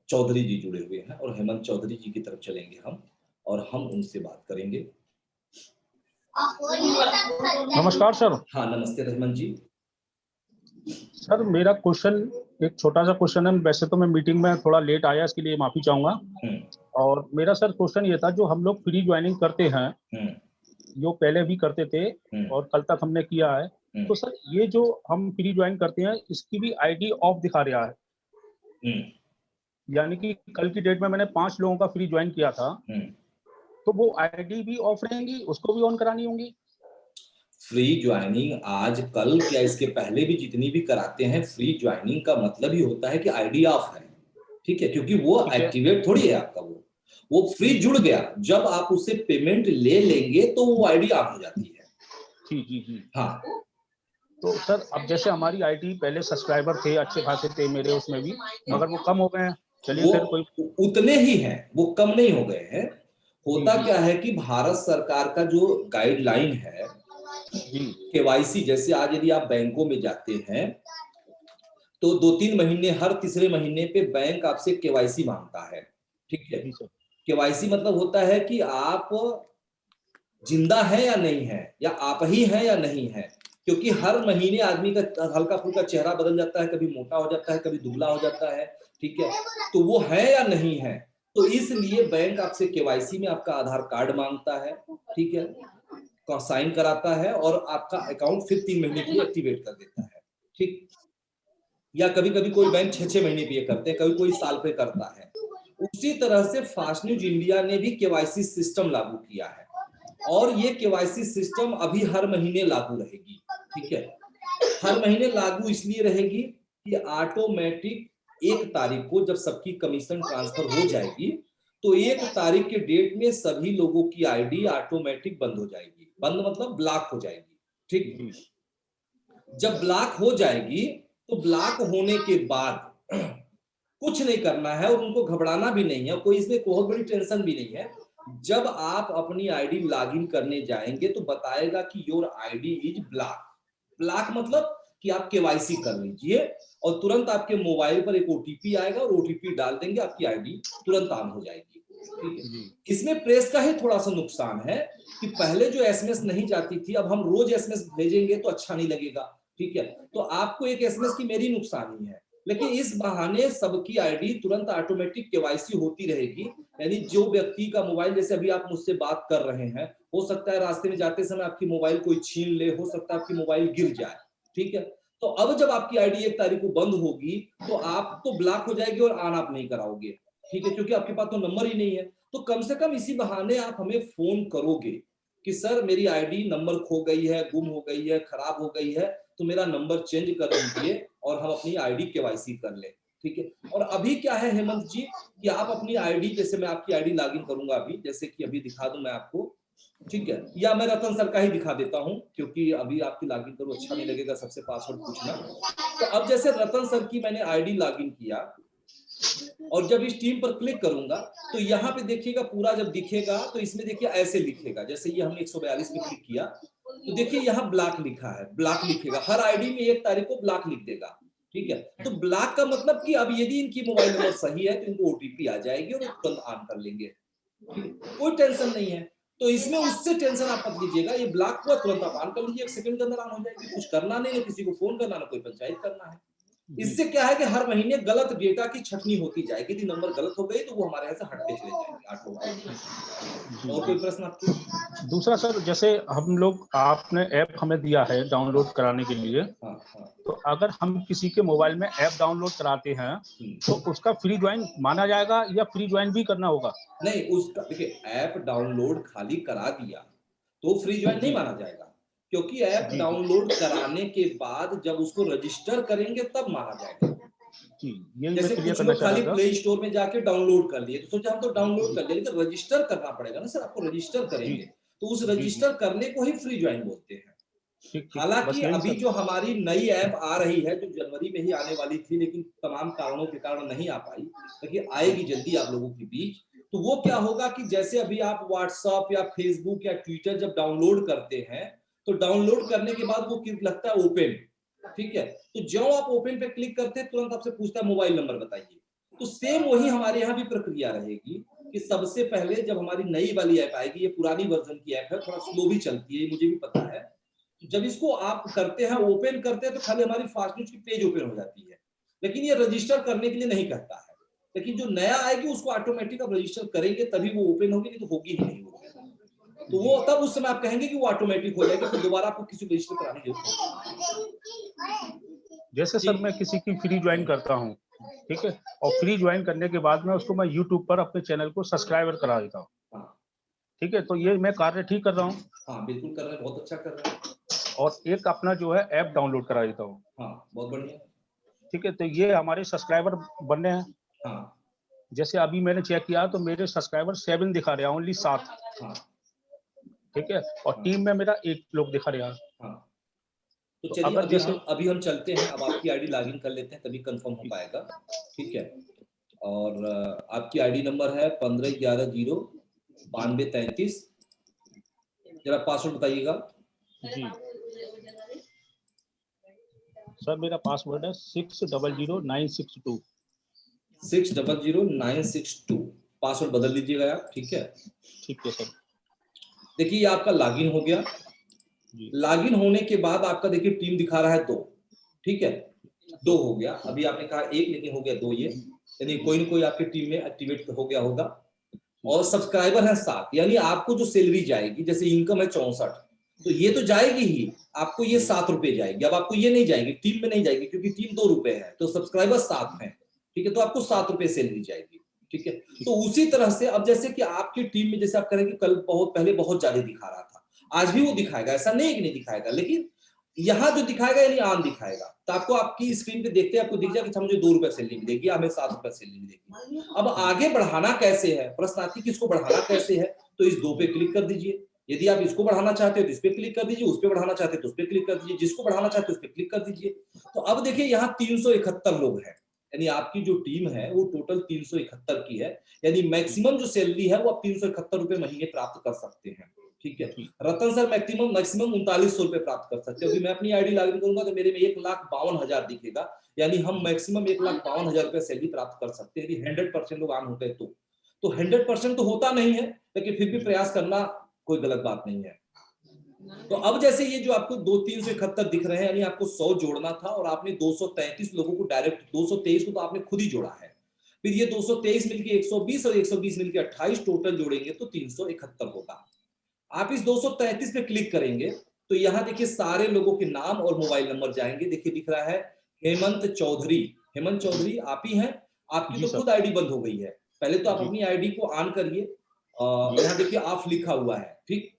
चौधरी जी जुड़े हुए हैं और हेमंत चौधरी जी की तरफ चलेंगे हम और हम उनसे बात करेंगे। नमस्कार सर। हाँ नमस्ते हेमंत जी। सर मेरा क्वेश्चन एक छोटा सा क्वेश्चन है, वैसे तो मैं मीटिंग में थोड़ा लेट आया, इसके लिए माफी चाहूंगा। और मेरा सर क्वेश्चन ये था, जो हम लोग फ्री ज्वाइनिंग करते हैं, जो पहले भी करते थे और कल तक हमने किया है, तो सर ये जो हम फ्री ज्वाइन करते हैं इसकी भी आईडी ऑफ दिखा रहा है। यानी कि कल की डेट में मैंने 5 लोगों का फ्री ज्वाइन किया था, तो वो आईडी भी ऑफ रहेंगी, उसको भी ऑन करानी होंगी? फ्री ज्वाइनिंग आज कल क्या इसके पहले भी जितनी भी कराते हैं, फ्री ज्वाइनिंग का मतलब ही होता है कि आईडी ऑफ है, ठीक है, क्योंकि वो एक्टिवेट थोड़ी है आपका, वो फ्री जुड़ गया। जब आप उससे पेमेंट ले लेंगे तो वो आईडी ऑफ हो जाती है। जी जी जी। हाँ तो सर अब जैसे हमारी आईडी पहले सब्सक्राइबर थे अच्छे खासे थे मेरे उसमें भी, मगर वो कम हो गए हैं। चलिए फिर कोई उतने ही हैं, वो कम नहीं हो गए हैं। होता क्या है कि भारत सरकार का जो गाइडलाइन है केवाईसी, जैसे आज यदि आप बैंकों में जाते हैं तो 2-3 महीने, हर तीसरे महीने पे बैंक आपसे केवाईसी मांगता है, ठीक है। केवाईसी मतलब होता है कि आप जिंदा है या नहीं है, या आप ही हैं या नहीं है, क्योंकि हर महीने आदमी का हल्का फुल्का चेहरा बदल जाता है, कभी मोटा हो जाता है, कभी दुबला हो जाता है, ठीक है। तो वो है या नहीं है, तो इसलिए बैंक आपसे केवाईसी में आपका आधार कार्ड मांगता है, ठीक है, का साइन कराता है और आपका अकाउंट फिर 3 महीने के लिए एक्टिवेट कर देता है, ठीक। या कभी कभी कोई बैंक 6-6 महीने पे करते हैं, कभी कोई साल पे करता है। उसी तरह से फास्ट न्यूज इंडिया ने भी केवाईसी सिस्टम लागू किया है और ये केवाईसी सिस्टम अभी हर महीने लागू रहेगी, ठीक है। हर महीने लागू इसलिए रहेगी कि ऑटोमेटिक 1 तारीख को जब सबकी कमीशन ट्रांसफर हो जाएगी तो 1 तारीख के डेट में सभी लोगों की आईडी ऑटोमेटिक बंद हो जाएगी। बंद मतलब ब्लॉक हो जाएगी, ठीक। जब ब्लॉक हो जाएगी तो ब्लॉक होने के बाद कुछ नहीं करना है और उनको घबराना भी नहीं है, कोई इसमें बहुत बड़ी टेंशन भी नहीं है। जब आप अपनी आईडी लॉगिन करने जाएंगे तो बताएगा कि your ID is block. Block मतलब कि आप केवाईसी कर लीजिए और तुरंत आपके मोबाइल पर एक ओटीपी आएगा और ओटीपी डाल देंगे, आपकी आईडी तुरंत ऑन हो जाएगी, ठीक है। इसमें प्रेस का ही थोड़ा सा नुकसान है कि पहले जो एसएमएस नहीं जाती थी, अब हम रोज एसएमएस भेजेंगे तो अच्छा नहीं लगेगा, ठीक है। तो आपको एक एसएमएस की मेरी नुकसान ही है, लेकिन इस बहाने सबकी आईडी तुरंत ऑटोमेटिक केवाईसी होती रहेगी। यानी जो व्यक्ति का मोबाइल, जैसे अभी आप मुझसे बात कर रहे हैं, हो सकता है रास्ते में जाते समय आपकी मोबाइल कोई छीन ले, हो सकता है आपकी मोबाइल गिर जाए, ठीक है। तो अब जब आपकी आईडी 1 तारीख को बंद होगी तो आप तो ब्लॉक हो जाएगी और ऑन आप नहीं कराओगे, ठीक है, क्योंकि आपके पास तो नंबर ही नहीं है। तो कम से कम इसी बहाने आप हमें फोन करोगे, कि सर मेरी आईडी नंबर खो गई है, गुम हो गई है, खराब हो गई है, तो मेरा नंबर चेंज कर दीजिए और हम अपनी आईडी केवाईसी कर लें, ठीक है। और अभी क्या है हेमंत जी कि आप अपनी आईडी, जैसे मैं आपकी आईडी लॉगिन करूंगा अभी, जैसे कि अभी दिखा दूं मैं आपको, ठीक है, या मैं रतन सर का ही दिखा देता हूं क्योंकि अभी आपकी लॉगिन करूं अच्छा नहीं लगेगा सबसे पासवर्ड पूछना। तो अब जैसे रतन सर की मैंने आईडी लॉगिन किया और जब इस टीम पर क्लिक करूंगा तो यहाँ पे देखिएगा पूरा जब दिखेगा तो इसमें देखिए ऐसे लिखेगा, जैसे ये हमने 142 पे क्लिक किया तो देखिए यहाँ ब्लॉक लिखा है, ब्लॉक लिखेगा, हर आईडी में 1 तारीख को ब्लॉक लिख देगा, ठीक है। तो ब्लॉक का मतलब कि अब यदि इनकी मोबाइल नंबर सही है तो इनको ओटीपी आ जाएगी और तुरंत ऑन कर लेंगे, कोई टेंशन नहीं है। तो इसमें उससे टेंशन आप मत लीजिएगा, ये ब्लॉक हुआ तुरंत आप ऑन कर लीजिए, 1 सेकंड के अंदर ऑन हो जाएगी, कुछ करना नहीं है, किसी को फोन करना ना कोई पंचायत करना है। इससे क्या है कि हर महीने गलत डेटा की छटनी होती जाएगी, यदि नंबर गलत हो गई तो वो हमारे यहाँ से हटते चले जाएंगे ऑटोमेटिक। और कोई प्रश्न आपके? दूसरा सर, जैसे हम लोग, आपने ऐप हमें दिया है डाउनलोड कराने के लिए, तो अगर हम किसी के मोबाइल में ऐप डाउनलोड कराते हैं तो उसका फ्री ज्वाइन माना जाएगा या फ्री ज्वाइन भी करना होगा? नहीं, उसका देखिए ऐप डाउनलोड खाली करा दिया तो फ्री ज्वाइन नहीं माना जाएगा, क्योंकि ऐप डाउनलोड कराने के बाद जब उसको रजिस्टर करेंगे तब माना जाएगा। जैसे कुछ लोग खाली प्ले स्टोर में जाके डाउनलोड कर लिए तो सोचा हम तो डाउनलोड कर लिए, लेकिन रजिस्टर करना पड़ेगा ना सर, आपको रजिस्टर करेंगे तो उस रजिस्टर करने को ही फ्री ज्वाइन बोलते हैं। हालांकि अभी जो हमारी नई ऐप आ रही है जो जनवरी में ही आने वाली थी लेकिन तमाम कारणों के कारण नहीं आ पाई, लेकिन आएगी जल्दी आप लोगों के बीच। तो वो क्या होगा कि जैसे अभी आप व्हाट्सएप या फेसबुक या ट्विटर जब डाउनलोड करते हैं तो डाउनलोड करने के बाद वो लगता है ओपन, ठीक है, तो जो आप ओपन पे क्लिक करते हैं तुरंत आपसे पूछता है मोबाइल नंबर बताइए। तो सेम वही हमारे यहाँ भी प्रक्रिया रहेगी कि सबसे पहले जब हमारी नई वाली ऐप आएगी, ये पुरानी वर्जन की ऐप है, थोड़ा स्लो भी चलती है, मुझे भी पता है, जब इसको आप करते हैं ओपन करते हैं तो खाली हमारी फास्ट न्यूज की पेज ओपन हो जाती है, लेकिन ये रजिस्टर करने के लिए नहीं कहता है। लेकिन जो नया आएगी उसको ऑटोमेटिक आप रजिस्टर करेंगे तभी वो ओपन होगी, नहीं तो होगी ही नहीं वो। तो वो तब उस समय आप कहेंगे कि वो ऑटोमेटिक हो जाएगा, फिर दोबारा आपको किसी को रजिस्टर कराने की जरूरत नहीं। जैसे सर मैं किसी की फ्री ज्वाइन करता हूँ, ठीक है, और फ्री ज्वाइन करने के बाद में उसको मैं यूट्यूब पर अपने चैनल को सब्सक्राइबर करा देता हूँ, ठीक है, तो ये मैं कार्य ठीक कर रहा हूँ? हाँ बिल्कुल कर रहे हैं, बहुत अच्छा कर रहे हैं। और एक अपना जो है ऐप डाउनलोड करा देता हूँ। हाँ बहुत बढ़िया, ठीक है, तो ये हमारे सब्सक्राइबर बनने हैं। हाँ। जैसे अभी मैंने चेक किया तो मेरे सब्सक्राइबर 7 दिखा रहे हैं, ओनली 7, हाँ। ठीक है, और टीम में मेरा 1 लोग दिखा रहा है। हाँ। तो चलिए अभी हम चलते हैं, अब आपकी आईडी लॉगिन कर लेते हैं तभी कंफर्म हो पाएगा, ठीक है। और आपकी आईडी नंबर है 1511 09233, जरा पासवर्ड बताइएगा। जी सर, मेरा पासवर्ड है 600962। 600962 पासवर्ड बदल लीजिएगा आप, ठीक है? ठीक है सर। देखिए ये आपका लॉगिन हो गया। लॉगिन होने के बाद आपका देखिए टीम दिखा रहा है 2, ठीक है, 2 हो गया। अभी आपने कहा 1 लेकिन हो गया 2, ये यानी कोई ना कोई आपके टीम में एक्टिवेट हो गया होगा। और सब्सक्राइबर है 7, यानी आपको जो सैलरी जाएगी, जैसे इनकम है 64, तो ये तो जाएगी ही, आपको ये 7 रुपए जाएगी। अब आपको ये नहीं जाएगी, टीम में नहीं जाएगी, क्योंकि टीम 2 रुपए है, तो सब्सक्राइबर 7 है, ठीक है, तो आपको 7 रुपए सैलरी जाएगी, ठीक है। तो उसी तरह से अब जैसे कि आपकी टीम में जैसे आप करेंगे, कल बहुत पहले बहुत ज्यादा दिखा रहा था, आज भी वो दिखाएगा, ऐसा नहीं है कि नहीं दिखाएगा, लेकिन यहाँ जो दिखाएगा यानी ऑन दिखाएगा, तो आपको आपकी स्क्रीन पे देखते आपको दिख जाएगा कि मुझे 2 रुपए सैलरी मिलेगी, हमें 7 रुपए सैलरी मिलेगी। अब आगे बढ़ाना कैसे है, प्रश्न आती है कि इसको बढ़ाना कैसे है, तो इस 2 पे क्लिक कर दीजिए। यदि आप इसको बढ़ाना चाहते हो तो इस पे क्लिक कर दीजिए, उस पे बढ़ाना चाहते हो तो उस पे क्लिक कर दीजिए, जिसको बढ़ाना चाहते हो उस पे क्लिक कर दीजिए। तो अब देखिए यहाँ 371 लोग हैं, यानी आपकी जो टीम है वो टोटल 371 की है, यानी मैक्सिमम जो सैलरी है वो आप 371 रुपए महीने प्राप्त कर सकते हैं, ठीक है। रतन सर मैक्सिमम 3900 रुपए प्राप्त कर सकते हैं। अभी मैं अपनी आईडी लॉगिन करूंगा तो मेरे में 1,52,000 दिखेगा, यानी हम मैक्सिमम 1,52,000 रुपए सैलरी प्राप्त कर सकते हैं, यदि 100% लोग ऑन होते हैं तो 100% तो होता नहीं है, लेकिन फिर भी प्रयास करना कोई गलत बात नहीं है। तो अब जैसे ये जो आपको 371 दिख रहे हैं, यानी आपको 100 जोड़ना था और आपने 233 लोगों को डायरेक्ट, 223 को तो आपने खुद ही जोड़ा है, फिर ये 223 मिलके 120 और 120 मिलके 28 टोटल जोड़ेंगे तो 371 होगा। आप इस 233 पे क्लिक करेंगे तो यहाँ देखिए सारे लोगों के नाम और मोबाइल नंबर जाएंगे। देखिए दिख रहा है हेमंत चौधरी, हेमंत चौधरी आप ही हैं, आपकी तो खुद आईडी बंद हो गई है। पहले तो आप अपनी आईडी को ऑन करिए, यहाँ देखिए ऑफ लिखा हुआ है, ठीक,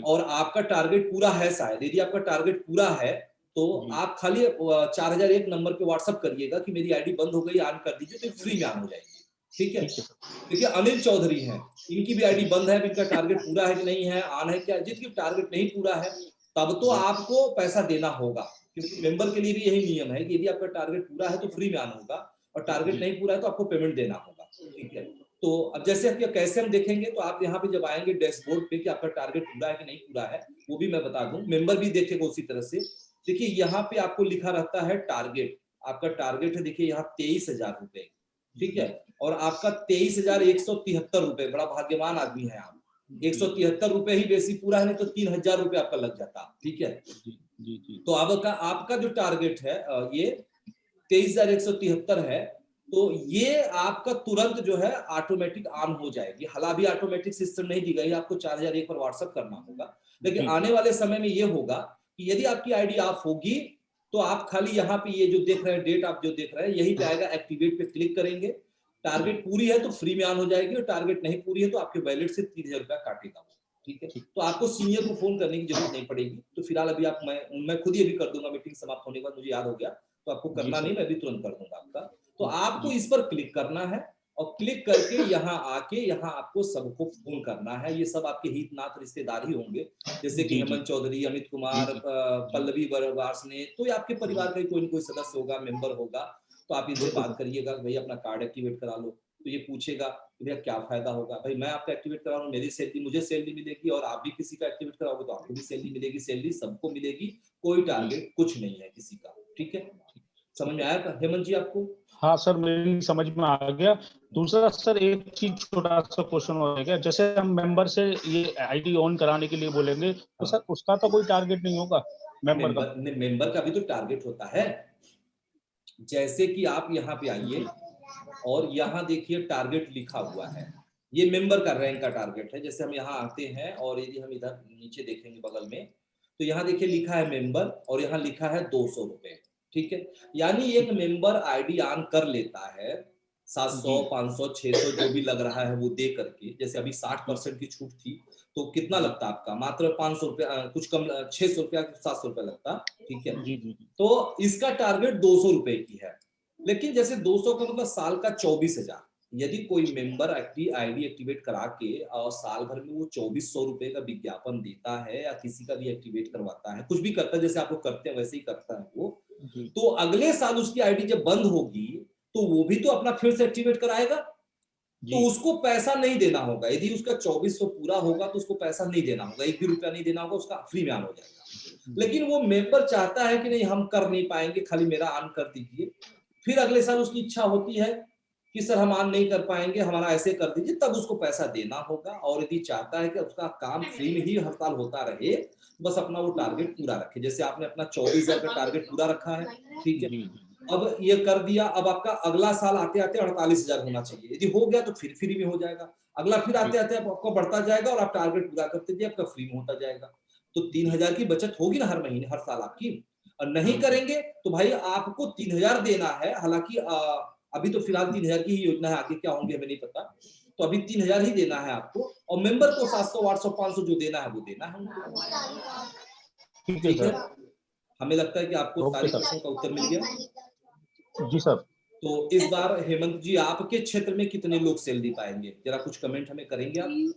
और आपका टारगेट पूरा है, शायद यदि आपका टारगेट पूरा है तो आप खाली 4001 नंबर पे व्हाट्सएप करिएगा कि मेरी आईडी बंद हो गई, ऑन कर दीजिए, तो फ्री में ऑन हो जाएगी। ठीक है। देखिए अनिल चौधरी हैं, इनकी भी आईडी बंद है, इनका टारगेट पूरा है कि नहीं है, ऑन है क्या, जिसकी टारगेट नहीं पूरा है तब तो आपको पैसा देना होगा, क्योंकि मेंबर के लिए भी यही नियम है कि यदि आपका टारगेट पूरा है तो फ्री में ऑन होगा, और टारगेट नहीं पूरा है तो आपको पेमेंट देना होगा। ठीक है। तो अब जैसे आप कैसे हम देखेंगे, तो आप यहाँ पे जब आएंगे डैशबोर्ड पे कि आपका टारगेट पूरा है कि नहीं पूरा है, वो भी मैं बता दूं, मेंबर भी देखेगा उसी तरह से। देखिए यहाँ पे आपको लिखा रहता है टारगेट, आपका टारगेट है, देखिए यहाँ 23,000 रुपए। ठीक है। और आपका 23,173 रुपए, बड़ा भाग्यवान आदमी है आप, 173 रुपए ही बेसी पूरा है, नहीं तो 3,000 रुपए आपका लग जाता। ठीक है। तो आपका जो टारगेट है ये 23,173 है, तो ये आपका तुरंत जो है ऑटोमेटिक ऑन हो जाएगी। हालांकि ऑटोमेटिक सिस्टम नहीं दी गई, आपको 4001 पर व्हाट्सएप करना होगा, लेकिन आने वाले समय में ये होगा कि यदि आपकी आईडी ऑफ होगी तो आप खाली यहाँ पे ये जो देख रहे हैं डेट, आप जो देख रहे हैं यही पे आएगा, एक्टिवेट पे क्लिक करेंगे, टारगेट पूरी है तो फ्री में ऑन हो जाएगी, और टारगेट नहीं पूरी है तो आपके वैलेट से 3,000 रुपया काटेगा। ठीक है। तो आपको सीनियर को फोन करने की जरूरत नहीं पड़ेगी। तो फिलहाल अभी आप मैं खुद ही अभी कर दूंगा, मीटिंग समाप्त होने के बाद मुझे याद हो गया, तो आपको करना नहीं, मैं भी तुरंत कर दूंगा आपका। तो आपको इस पर क्लिक करना है, और क्लिक करके यहाँ आके यहाँ आपको सबको फोन करना है। ये सब आपके हितनाथ रिश्तेदार ही होंगे, जैसे कि हेमंत चौधरी, अमित कुमार, पल्लवी वार्ष्णेय, तो आपके परिवार का कोई न कोई सदस्य होगा, मेंबर होगा, तो आप इनसे बात करिएगा कि भाई अपना कार्ड एक्टिवेट करा लो। तो ये पूछेगा कि भैया क्या फायदा होगा, भाई मैं आपका एक्टिवेट करा रहा हूँ, मेरी सैलरी, मुझे सैलरी मिलेगी, और आप भी किसी का एक्टिवेट कराओगे तो आपको भी सैलरी मिलेगी, सैलरी सबको मिलेगी, कोई टारगेट कुछ नहीं है किसी का। ठीक है। समझ में आया हेमंत जी आपको? हाँ सर, मेरी समझ में आ गया। दूसरा सर, एक चीज छोटा सा क्वेश्चन हो गया, जैसे हम मेंबर से ये आईडी ऑन कराने के लिए बोलेंगे तो सर उसका तो कोई टारगेट नहीं होगा? मेंबर का भी तो टारगेट होता है। जैसे कि आप यहाँ पे आइए और यहाँ देखिए टारगेट लिखा हुआ है, ये मेंबर का रैंक का टारगेट है। जैसे हम यहाँ आते हैं और यदि हम इधर नीचे देखेंगे बगल में, तो यहाँ देखिए लिखा है मेंबर, और यहाँ लिखा है 200 रुपए। ठीक है। यानी एक मेंबर आईडी ऑन कर लेता है 700, 500, 600 जो भी लग रहा है वो दे करके। जैसे अभी 60% की छूट थी, तो कितना लगता आपका? मात्र 500 रुपया, कुछ कम, 600 रुपया, 700 रुपया लगता। ठीक है। तो इसका टारगेट 200 रुपए की है। लेकिन जैसे 200 का मतलब साल का 24,000। यदि कोई मेंबर आईडी एक्टिवेट करा के और साल भर में वो 2400 रुपए का विज्ञापन देता है, या किसी का भी एक्टिवेट करवाता है, कुछ भी करता है, जैसे आप लोग करते हैं वैसे ही करता है वो, तो अगले साल उसकी आईडी जब बंद होगी तो वो भी तो अपना फिर से एक्टिवेट कराएगा, तो उसको पैसा नहीं देना होगा। यदि उसका 2400 पूरा होगा तो उसको पैसा नहीं देना होगा, 1 भी रुपया नहीं देना होगा, उसका फ्री में ऑन हो जाएगा। लेकिन वो मेंबर चाहता है कि नहीं हम कर नहीं पाएंगे, खाली मेरा ऑन कर दीजिए, फिर अगले साल उसकी इच्छा होती है कि सर हम ऑन नहीं कर पाएंगे, हमारा ऐसे कर दीजिए, तब उसको पैसा देना होगा। और यदि चाहता है कि उसका काम फ्री में ही हर साल होता रहे, बस अपना वो टारगेट पूरा रखे। जैसे आपने अपना 24,000 का टारगेट पूरा रखा है, ठीक है, अब ये कर दिया, अब आपका अगला साल आते आते 48,000 होना चाहिए। यदि हो गया तो फिर फ्री में हो जाएगा, अगला फिर आते आते आपको बढ़ता जाएगा, और आप टारगेट पूरा करते जाइए, आपका फ्री में होता जाएगा। तो 3,000 की बचत होगी ना हर महीने, हर साल आपकी। और नहीं करेंगे तो भाई आपको 3,000 देना है। हालांकि अभी तो फिलहाल 3,000 की ही योजना है, आगे क्या होंगे हमें नहीं पता, तो अभी 3,000 ही देना है आपको, और मेंबर को 700, 800, 500 जो देना है वो देना है। ठीक है। हमें लगता है कि आपको सारे प्रश्नों का उत्तर मिल गया। जी सर। तो इस बार हेमंत जी आपके क्षेत्र में कितने लोग सैलरी पाएंगे, जरा कुछ कमेंट हमें करेंगे आप?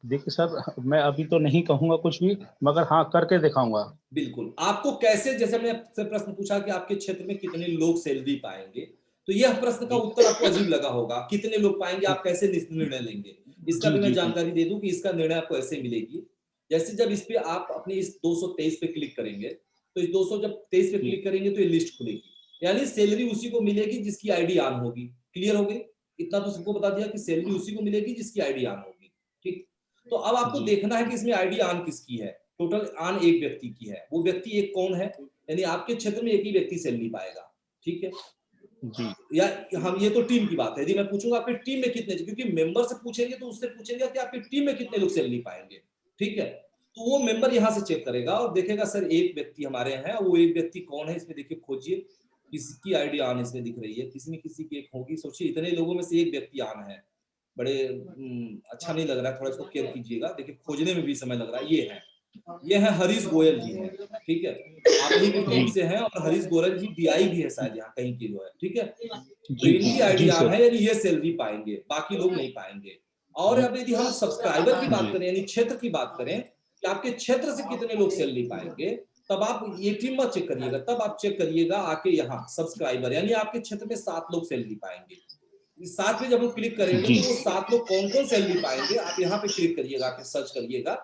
देखिए सर, मैं अभी तो नहीं कहूंगा कुछ भी, मगर हाँ करके दिखाऊंगा। बिल्कुल। आपको कैसे, जैसे मैंने आपसे प्रश्न पूछा कि आपके क्षेत्र में कितने लोग सैलरी पाएंगे, तो यह प्रश्न का उत्तर आपको अजीब लगा होगा, कितने लोग पाएंगे, आप कैसे निर्णय लेंगे? इसका भी मैं जानकारी दे दूं कि इसका निर्णय आपको ऐसे मिलेगी। जैसे जब इस पे आप अपनी इस 223 पे क्लिक करेंगे, तो इस 223 पे क्लिक करेंगे तो ये लिस्ट खुलेगी, यानी सैलरी उसी को मिलेगी जिसकी आईडी ऑन होगी। क्लियर हो गई? इतना तो सबको बता दिया कि सैलरी उसी को मिलेगी जिसकी आईडी ऑन होगी। ठीक। तो अब आपको देखना है कि इसमें आईडी ऑन किसकी है। टोटल ऑन एक व्यक्ति की है, वो व्यक्ति एक कौन है, यानी आपके क्षेत्र में एक ही व्यक्ति सैलरी पाएगा। ठीक है जी। या हम, ये तो टीम की बात है। यदि मैं पूछूंगा आपकी टीम में कितने, क्योंकि मेंबर से पूछेंगे तो उससे पूछेंगे कि आपकी टीम में कितने लोग सैलरी पाएंगे। ठीक है। तो वो मेंबर यहाँ से चेक करेगा और देखेगा सर एक व्यक्ति हमारे हैं, वो एक व्यक्ति कौन है, इसमें देखिए खोजिए, किसकी आईडी ऑन इसमें दिख रही है, किसी न किसी की एक होगी। सोचिए इतने लोगों में से एक व्यक्ति ऑन है, बड़े अच्छा नहीं लग रहा है, थोड़ा इसको केयर कीजिएगा। देखिए खोजने में भी समय लग रहा है। ये है हरीश गोयल जी हैं, ठीक है, आप ही के टीम से हैं, और हरीश गोयल जी DI भी है शायद यहाँ कहीं की जो है, ठीक है। तो इनकी ID ऑन है, यानी ये सैलरी पाएंगे, बाकी लोग नहीं पाएंगे। और अब यदि हम सब्सक्राइबर की बात करें, यानी क्षेत्र की बात करें कि आपके क्षेत्र से कितने लोग सैलरी पाएंगे, तब आप ये टीम मत चेक करिएगा, तब आप चेक करिएगा आके यहाँ सब्सक्राइबर, यानी आपके क्षेत्र में 7 लोग सैलरी पाएंगे। इस 7 पे जब हम क्लिक करेंगे तो वो 7 लोग कौन कौन सैलरी पाएंगे, आप यहाँ पे क्लिक करिएगा, आके सर्च करिएगा,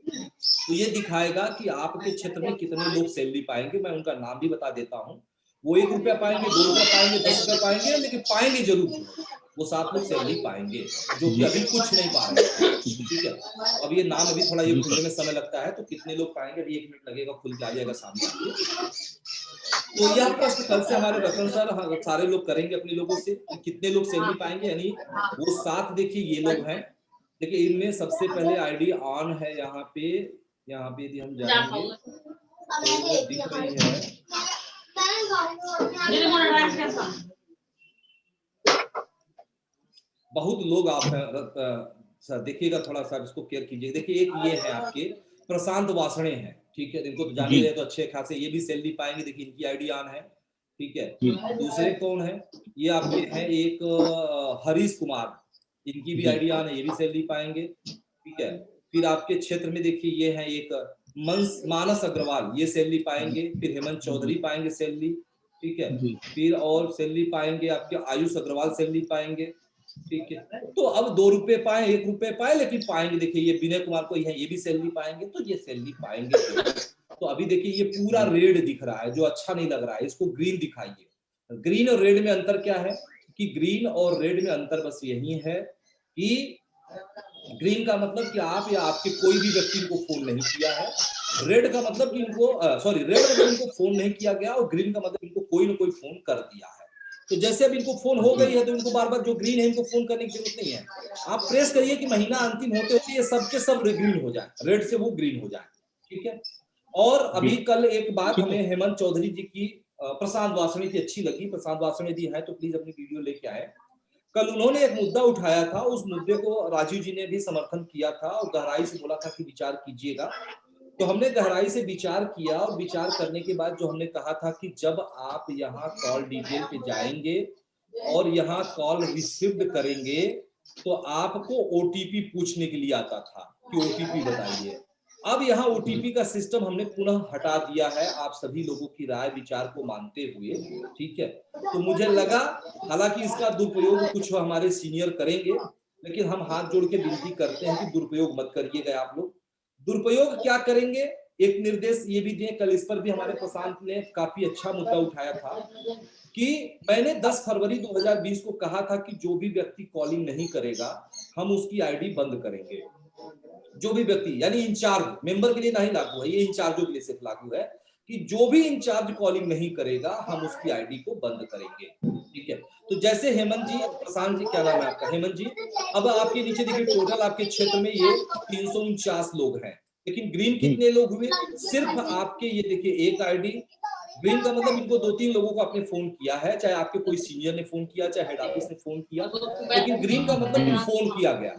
तो ये दिखाएगा कि आपके क्षेत्र में कितने लोग सैलरी पाएंगे। मैं उनका नाम भी बता देता हूँ। वो 1 रुपया पाएंगे, 2 रुपया पाएंगे, 10 रुपया पाएंगे, लेकिन पाएंगे जरूर। वो 7 लोग सैलरी पाएंगे जो कि अभी कुछ नहीं पा रहे हैं, ठीक है। अब ये नाम अभी थोड़ा ये खुलने में समय लगता है, तो कितने लोग पाएंगे अभी 1 मिनट लगेगा, खुल के आ जाएगा सामने। तो यह प्रश्न कल से हमारे रतन सर सारे लोग करेंगे अपने लोगों से, कितने लोग सैलरी पाएंगे, यानी वो 7 देखिए ये लोग हैं। देखिए इनमें सबसे पहले ID ऑन है यहाँ पे यदि हम जाएंगे तो दिख रही है, बहुत लोग आप सर देखिएगा, थोड़ा सा इसको केयर कीजिए। देखिए एक ये है आपके प्रशांत वासणे हैं, ठीक है, इनको तो जान ही रहे तो अच्छे खासे, ये भी सैलरी पाएंगे, देखिए इनकी ID ऑन है, ठीक है। दूसरे कौन है, ये आपके हैं एक हरीश कुमार, इनकी भी ID ऑन है, ये भी सैलरी पाएंगे, ठीक है। फिर आपके क्षेत्र में देखिए ये है एक मानस अग्रवाल, ये सैलरी पाएंगे। फिर हेमंत चौधरी पाएंगे सैलरी, ठीक है। फिर और सैलरी पाएंगे आपके आयुष अग्रवाल सैलरी पाएंगे, ठीक है। तो अब 2 रुपए पाए, 1 रुपए पाए, लेकिन पाएंगे। देखिए ये विनय कुमार को ये भी सैलरी पाएंगे, तो ये सैलरी पाएंगे। तो अभी देखिए ये पूरा रेड दिख रहा है, जो अच्छा नहीं लग रहा है, इसको ग्रीन दिखाइए। ग्रीन और रेड में अंतर क्या है कि ग्रीन और रेड में अंतर बस यही है कि ग्रीन का मतलब कि आप या आपके कोई भी व्यक्ति इनको फोन नहीं किया है, रेड का मतलब कि इनको रेड मतलब इनको फोन नहीं किया गया, और ग्रीन का मतलब इनको कोई ना कोई फोन कर दिया है। तो जैसे अब इनको फोन हो गई है, तो इनको बार बार जो ग्रीन है इनको फोन करने की जरूरत नहीं है। आप प्रेस करिए कि महीना अंतिम होते होते ये सबके सब ग्रीन हो जाए, रेड से वो ग्रीन हो जाए, ठीक है। और अभी कल एक बात हमें हेमंत चौधरी जी की प्रशांत वासणे की अच्छी लगी। प्रशांत वासणे जी है तो प्लीज अपनी वीडियो लेके आए। कल उन्होंने एक मुद्दा उठाया था, उस मुद्दे को राजीव जी ने भी समर्थन किया था और गहराई से बोला था कि विचार कीजिएगा। तो हमने गहराई से विचार किया, और विचार करने के बाद जो हमने कहा था कि जब आप यहाँ कॉल डिटेल पे जाएंगे और यहाँ कॉल रिसीव्ड करेंगे, तो आपको OTP पूछने के लिए आता था कि OTP बताइए। अब यहाँ OTP का सिस्टम हमने पुनः हटा दिया है, आप सभी लोगों की राय विचार को मानते हुए, ठीक है। तो मुझे लगा, हालांकि इसका दुरुपयोग कुछ हमारे सीनियर करेंगे, लेकिन हम हाथ जोड़ के विनती करते हैं कि दुरुपयोग मत करिएगा आप लोग। दुरुपयोग क्या करेंगे, एक निर्देश ये भी दें, कल इस पर भी हमारे प्रशांत ने काफी अच्छा मुद्दा उठाया था कि मैंने 10 फरवरी 2020 को कहा था कि जो भी व्यक्ति कॉलिंग नहीं करेगा हम उसकी ID बंद करेंगे। जो भी व्यक्ति, यानी इंचार्ज, मेंबर के लिए नहीं लागू है, ये इंचार्जों के लिए सिर्फ लागू है कि जो भी इंचार्ज कॉलिंग नहीं करेगा हम उसकी ID को बंद करेंगे, ठीक है। तो जैसे हेमंत जी, प्रशांत जी, क्या नाम है आपका, हेमंत जी, अब आपके नीचे देखिए टोटल आपके क्षेत्र में ये 349 लोग हैं, लेकिन ग्रीन कितने लोग हुए, सिर्फ आपके ये देखिए एक ID। ग्रीन का मतलब इनको 2-3 लोगों को आपने फोन किया है, चाहे आपके कोई सीनियर ने फोन किया, चाहे हेड ऑफिस ने फोन किया, लेकिन ग्रीन का मतलब फोन किया गया।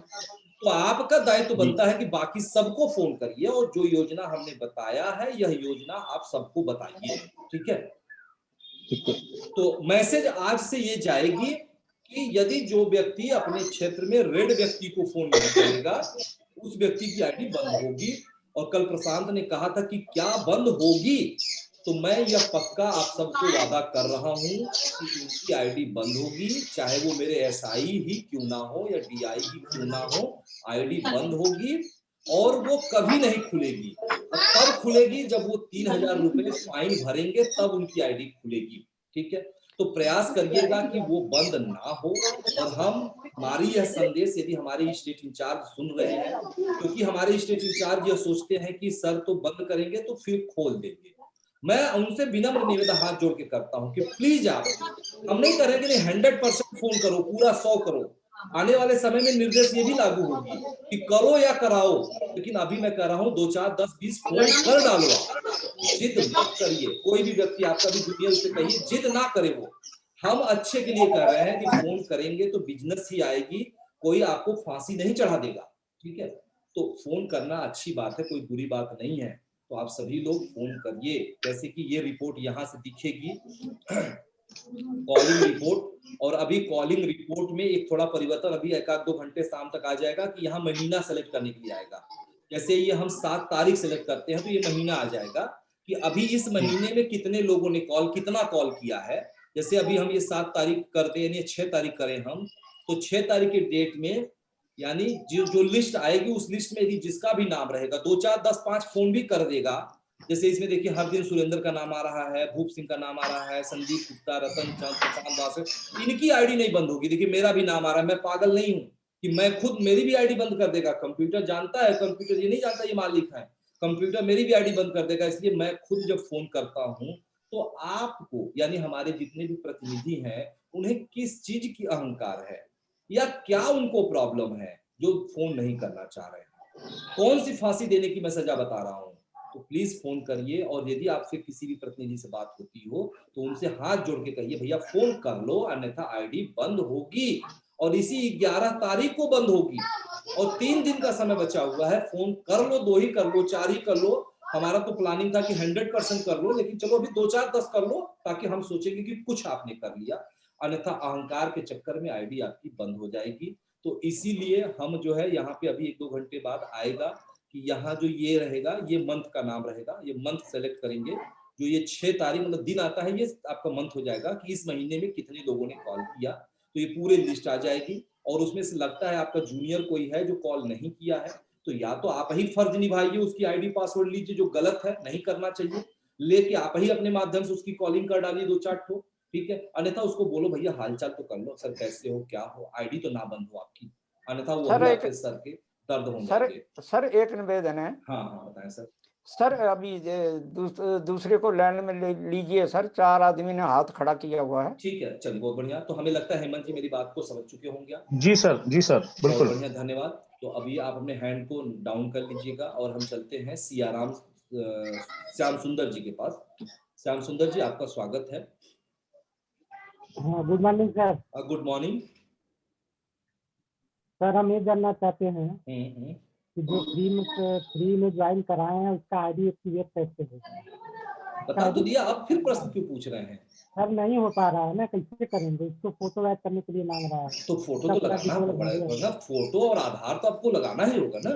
तो आपका दायित्व बनता है कि बाकी सबको फोन करिए, और जो योजना हमने बताया है यह योजना आप सबको बताइए, ठीक है। तो मैसेज आज से ये जाएगी कि यदि जो व्यक्ति अपने क्षेत्र में रेड व्यक्ति को फोन नहीं करेगा, उस व्यक्ति की ID बंद होगी। और कल प्रशांत ने कहा था कि क्या बंद होगी, तो मैं यह पक्का आप सबको वादा कर रहा हूं कि उनकी ID बंद होगी, चाहे वो मेरे SI ही क्यों ना हो या DI ही क्यों ना हो, ID बंद होगी और वो कभी नहीं खुलेगी। तब खुलेगी जब वो 3000 रुपए फाइन भरेंगे, तब उनकी ID खुलेगी, ठीक है। तो प्रयास करिएगा कि वो बंद ना हो। और हमारी यह संदेश यदि हमारे स्टेट इंचार्ज सुन रहे हैं, क्योंकि हमारे स्टेट इंचार्ज यह सोचते हैं कि सर तो बंद करेंगे तो फिर खोल देंगे, मैं उनसे विनम्र निवेदन हाथ जोड़ के करता हूं कि प्लीज आप, हम नहीं कह रहे कि 100% फोन करो, पूरा 100 करो। आने वाले समय में निर्देश ये भी लागू होगी कि करो या कराओ, लेकिन अभी मैं कह रहा हूं 2, 4, 10, 20 फोन कर डालो। जिद मत करिए, कोई भी व्यक्ति आपका भी जूनियर से कहिए जिद ना करे। वो हम अच्छे के लिए कर रहे हैं कि फोन करेंगे तो बिजनेस ही आएगी, कोई आपको फांसी नहीं चढ़ा देगा, ठीक है। तो फोन करना अच्छी बात है, कोई बुरी बात नहीं है। तो आप सभी लोग फोन करिए, जैसे कि ये रिपोर्ट यहाँ से दिखेगी कॉलिंग रिपोर्ट, और अभी कॉलिंग रिपोर्ट में एक थोड़ा परिवर्तन अभी 1-2 घंटे शाम तक आ जाएगा कि यहाँ महीना सेलेक्ट करने के लिए आएगा। जैसे ये हम 7 तारीख सेलेक्ट करते हैं तो ये महीना आ जाएगा कि अभी इस महीने में कितने लोगों ने कितना कॉल किया है। जैसे अभी हम ये 7 तारीख करते हैं यानी 6 तारीख करें हम, तो 6 तारीख के डेट में यानी जो लिस्ट आएगी उस लिस्ट में यदि जिसका भी नाम रहेगा 2, 4, 10, 5 फोन भी कर देगा। जैसे इसमें देखिए हर दिन सुरेंद्र का नाम आ रहा है, भूप सिंह का नाम आ रहा है, संदीप गुप्ता, रतन चंद, प्रशांत वासे, इनकी आईडी नहीं बंद होगी। देखिए मेरा भी नाम आ रहा है, मैं पागल नहीं हूं कि मैं खुद मेरी भी आईडी बंद कर देगा। कंप्यूटर जानता है, कंप्यूटर ये नहीं जानता ये मालिक है, कंप्यूटर मेरी भी आईडी बंद कर देगा। इसलिए मैं खुद जब फोन करता हूं तो आपको यानी हमारे जितने भी प्रतिनिधि हैं उन्हें किस चीज की अहंकार है या क्या उनको प्रॉब्लम है जो फोन नहीं करना चाह रहे हैं, कौन सी फांसी देने की मैं सजा बता रहा हूं। तो प्लीज फोन करिए, और यदि आपसे किसी भी प्रतिनिधि से बात होती हो तो उनसे हाथ जोड़ के कहिए भैया फोन कर लो, अन्यथा आईडी बंद होगी, और इसी 11 तारीख को बंद होगी, और 3 दिन का समय बचा हुआ है। फोन कर लो, 2 ही कर लो, 4 ही कर लो। हमारा तो प्लानिंग था कि 100% कर लो, लेकिन चलो अभी 2, 4, 10 कर लो ताकि हम सोचेंगे कि कुछ आपने कर लिया, अन्यथा अहंकार के चक्कर में आईडी आपकी बंद हो जाएगी। तो इसीलिए हम जो है यहाँ पे अभी 1-2 घंटे बाद आएगा कि यहाँ जो ये रहेगा ये मंथ का नाम रहेगा, ये मंथ सेलेक्ट करेंगे। जो ये 6 तारीख मतलब दिन आता है, ये आपका मंथ हो जाएगा कि इस महीने में कितने लोगों ने कॉल किया, तो ये पूरे लिस्ट आ जाएगी। और उसमें से लगता है आपका जूनियर कोई है जो कॉल नहीं किया है, तो या तो आप ही फर्ज निभाइए, उसकी आईडी पासवर्ड लीजिए जो गलत है, नहीं करना चाहिए, लेके आप ही अपने माध्यम से उसकी कॉलिंग कर डालिए 2-4 ठो, ठीक है। अन्यथा उसको बोलो भैया हालचाल तो कर लो सर, कैसे हो, क्या हो, आईडी तो ना बंद हो आपकी, अन्यथा वो सर भी एक आपके सर के दर्द होंगे। सर एक निवेदन है। हाँ हाँ बताएं सर। सर अभी दूसरे को लाइन में लीजिए सर, 4 आदमी ने हाथ खड़ा किया हुआ है। ठीक है, चलिए बहुत बढ़िया। तो हमें लगता है हेमंत जी मेरी बात को समझ चुके होंगे आप। जी सर, जी सर, बिल्कुल बढ़िया, धन्यवाद। तो अभी आप अपने हैंड को डाउन कर लीजिएगा और हम चलते हैं सियाराम श्याम सुंदर जी के पास। श्याम सुंदर जी आपका स्वागत है। हाँ, good morning sir. Good morning sir, हम ये जानना चाहते हैं कि जो फ्री में ज्वाइन कराए हैं उसका आईडी एक्टिवेट कैसे हो। बता तो दिया, अब फिर प्रश्न क्यों पूछ रहे हैं। सर नहीं हो पा रहा है ना, कैसे करेंगे, इसको फोटो ऐड करने के लिए मांग रहा है। तो फोटो तो लगाना पड़ेगा, फोटो और आधार तो आपको लगाना ही होगा ना।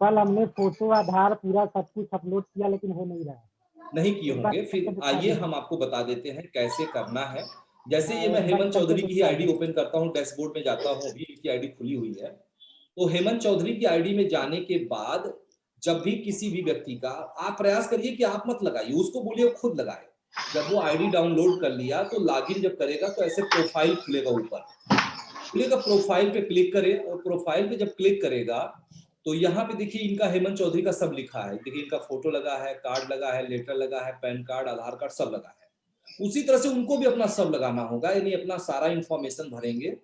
कल हमने फोटो आधार पूरा सब कुछ अपलोड किया लेकिन हो नहीं रहा, नहीं किए होंगे। फिर आइए हम आपको बता देते हैं कैसे करना है। जैसे ये मैं हेमंत चौधरी की ही आईडी ओपन करता हूँ, डैशबोर्ड में जाता हूँ, अभी इनकी आईडी खुली हुई है। तो हेमंत चौधरी की आईडी में जाने के बाद जब भी किसी भी व्यक्ति का आप प्रयास करिए कि आप मत लगाइए, उसको बोलिए खुद लगाए। जब वो आईडी डाउनलोड कर लिया तो लॉगिन जब करेगा तो ऐसे प्रोफाइल खुलेगा, ऊपर खुलेगा, प्रोफाइल पे क्लिक करे, और प्रोफाइल पे जब क्लिक करेगा तो यहाँ पे देखिए इनका हेमंत चौधरी का सब लिखा है। देखिए इनका फोटो लगा है, कार्ड लगा है, लेटर लगा है, पैन कार्ड, आधार कार्ड सब लगा है। उसी तरह से उनको भी अपना सब लगाना होगा, यानी अपना सारा इंफॉर्मेशन भरेंगे।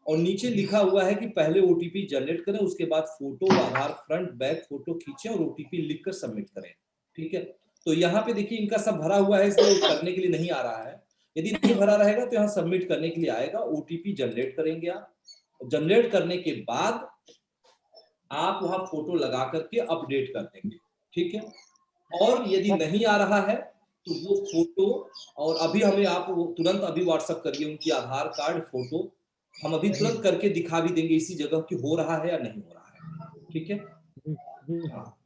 और नीचे लिखा हुआ है कि पहले ओटीपी जनरेट करें, उसके बाद फोटो, आधार फ्रंट बैक फोटो खींचें और ओटीपी लिखकर सबमिट करें, ठीक है। तो यहाँ पे देखिए इनका सब भरा हुआ है, इसलिए करने के लिए नहीं आ रहा है। यदि नहीं भरा रहेगा तो यहाँ सबमिट करने के लिए आएगा, ओटीपी जनरेट करेंगे आप। जनरेट करने के बाद आप वहां फोटो लगा करके अपडेट कर देंगे, ठीक है। और यदि नहीं आ रहा है तो वो फोटो, और अभी हमें आप तुरंत अभी व्हाट्सएप करिए उनकी आधार कार्ड फोटो, हम अभी तुरंत करके दिखा भी देंगे इसी जगह कि हो रहा है या नहीं हो रहा है, ठीक है। हाँ,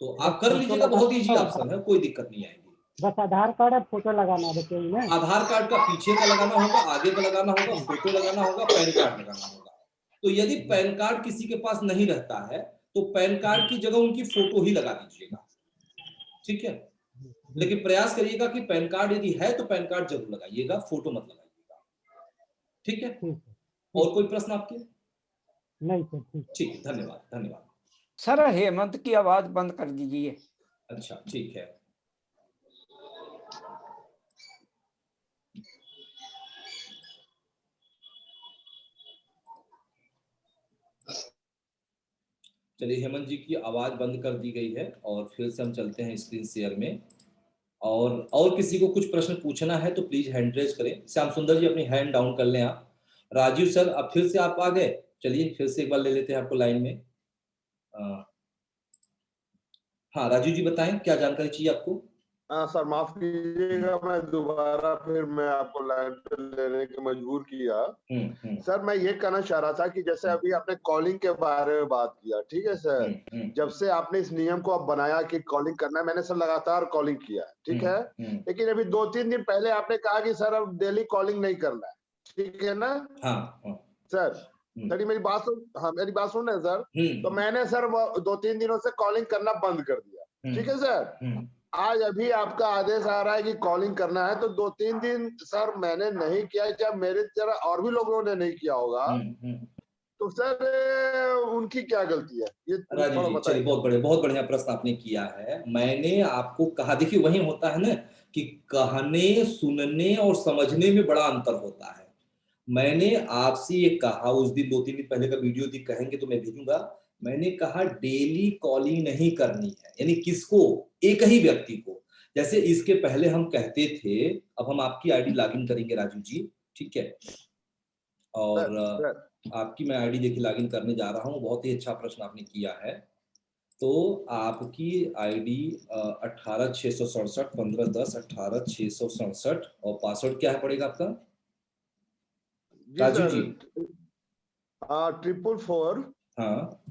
तो आप कर लीजिएगा, बहुत इजी ऑप्शन है, कोई दिक्कत नहीं आएगी। बस आधार कार्ड और फोटो लगाना है। आधार कार्ड का पीछे का लगाना होगा, आगे का लगाना होगा, फोटो लगाना होगा, पैन कार्ड लगाना होगा। तो यदि पैन कार्ड किसी के पास नहीं रहता है तो पैन कार्ड की जगह उनकी फोटो ही लगा दीजिएगा, ठीक है। लेकिन प्रयास करिएगा कि पैन कार्ड यदि है तो पैन कार्ड जरूर लगाइएगा, फोटो मत लगाइएगा, ठीक है। और कोई प्रश्न आपके? नहीं सर, ठीक है, धन्यवाद धन्यवाद। सर हेमंत की आवाज बंद कर दीजिए। अच्छा ठीक है। चलिए हेमंत जी की आवाज बंद कर दी गई है और फिर से हम चलते हैं स्क्रीन शेयर में। और किसी को कुछ प्रश्न पूछना है तो प्लीज हैंड रेज करें। श्याम सुंदर जी अपनी हैंड डाउन कर लें आप। राजीव सर अब फिर से आप आ गए, चलिए फिर से एक बार ले लेते हैं आपको लाइन में। हाँ राजू जी बताएं, क्या जानकारी चाहिए आपको? हाँ सर, माफ कीजिएगा, मैं दोबारा फिर मैं आपको लाइन पे लेने के मजबूर किया। सर मैं ये कहना चाह रहा था कि जैसे अभी आपने कॉलिंग के बारे में बात किया, ठीक है सर, जब से आपने इस नियम को अब बनाया कि कॉलिंग करना है, मैंने सर लगातार कॉलिंग किया, ठीक है, लेकिन अभी 2-3 दिन पहले आपने कहा कि सर अब डेली कॉलिंग नहीं करना है, ठीक है ना? हाँ सर, सर मेरी बात सुन, हाँ मेरी बात सुन रहे हैं सर? तो मैंने सर 2-3 दिनों से कॉलिंग करना बंद कर दिया, ठीक है सर। आज अभी आपका आदेश आ रहा है कि कॉलिंग करना है, तो 2-3 दिन सर मैंने नहीं किया, जब मेरे तरह और भी लोगों ने नहीं किया होगा, तो सर उनकी क्या गलती है? ये राजू जी चलिए, बहुत बढ़िया प्रश्न आपने किया है। मैंने आपको कहा, देखिए वही होता है ना कि कहने, सुनने और समझने में बड़ा अंतर होता है। मैंने आपसे ये कहा उस दिन, 2-3 दिन पहले का वीडियो दी, कहेंगे तो मैं भेजूंगा। मैंने कहा डेली कॉलिंग नहीं करनी है, यानी किसको? एक ही व्यक्ति को। जैसे इसके पहले हम कहते थे, अब हम आपकी आईडी लॉगिन करेंगे राजू जी, ठीक है, और आपकी मैं आईडी देखिए लॉगिन करने जा रहा हूँ। बहुत ही अच्छा प्रश्न आपने किया है। तो आपकी आईडी 18,667 1510 18,667 और पासवर्ड क्या है पड़ेगा आपका राजू जी? 444 हाँ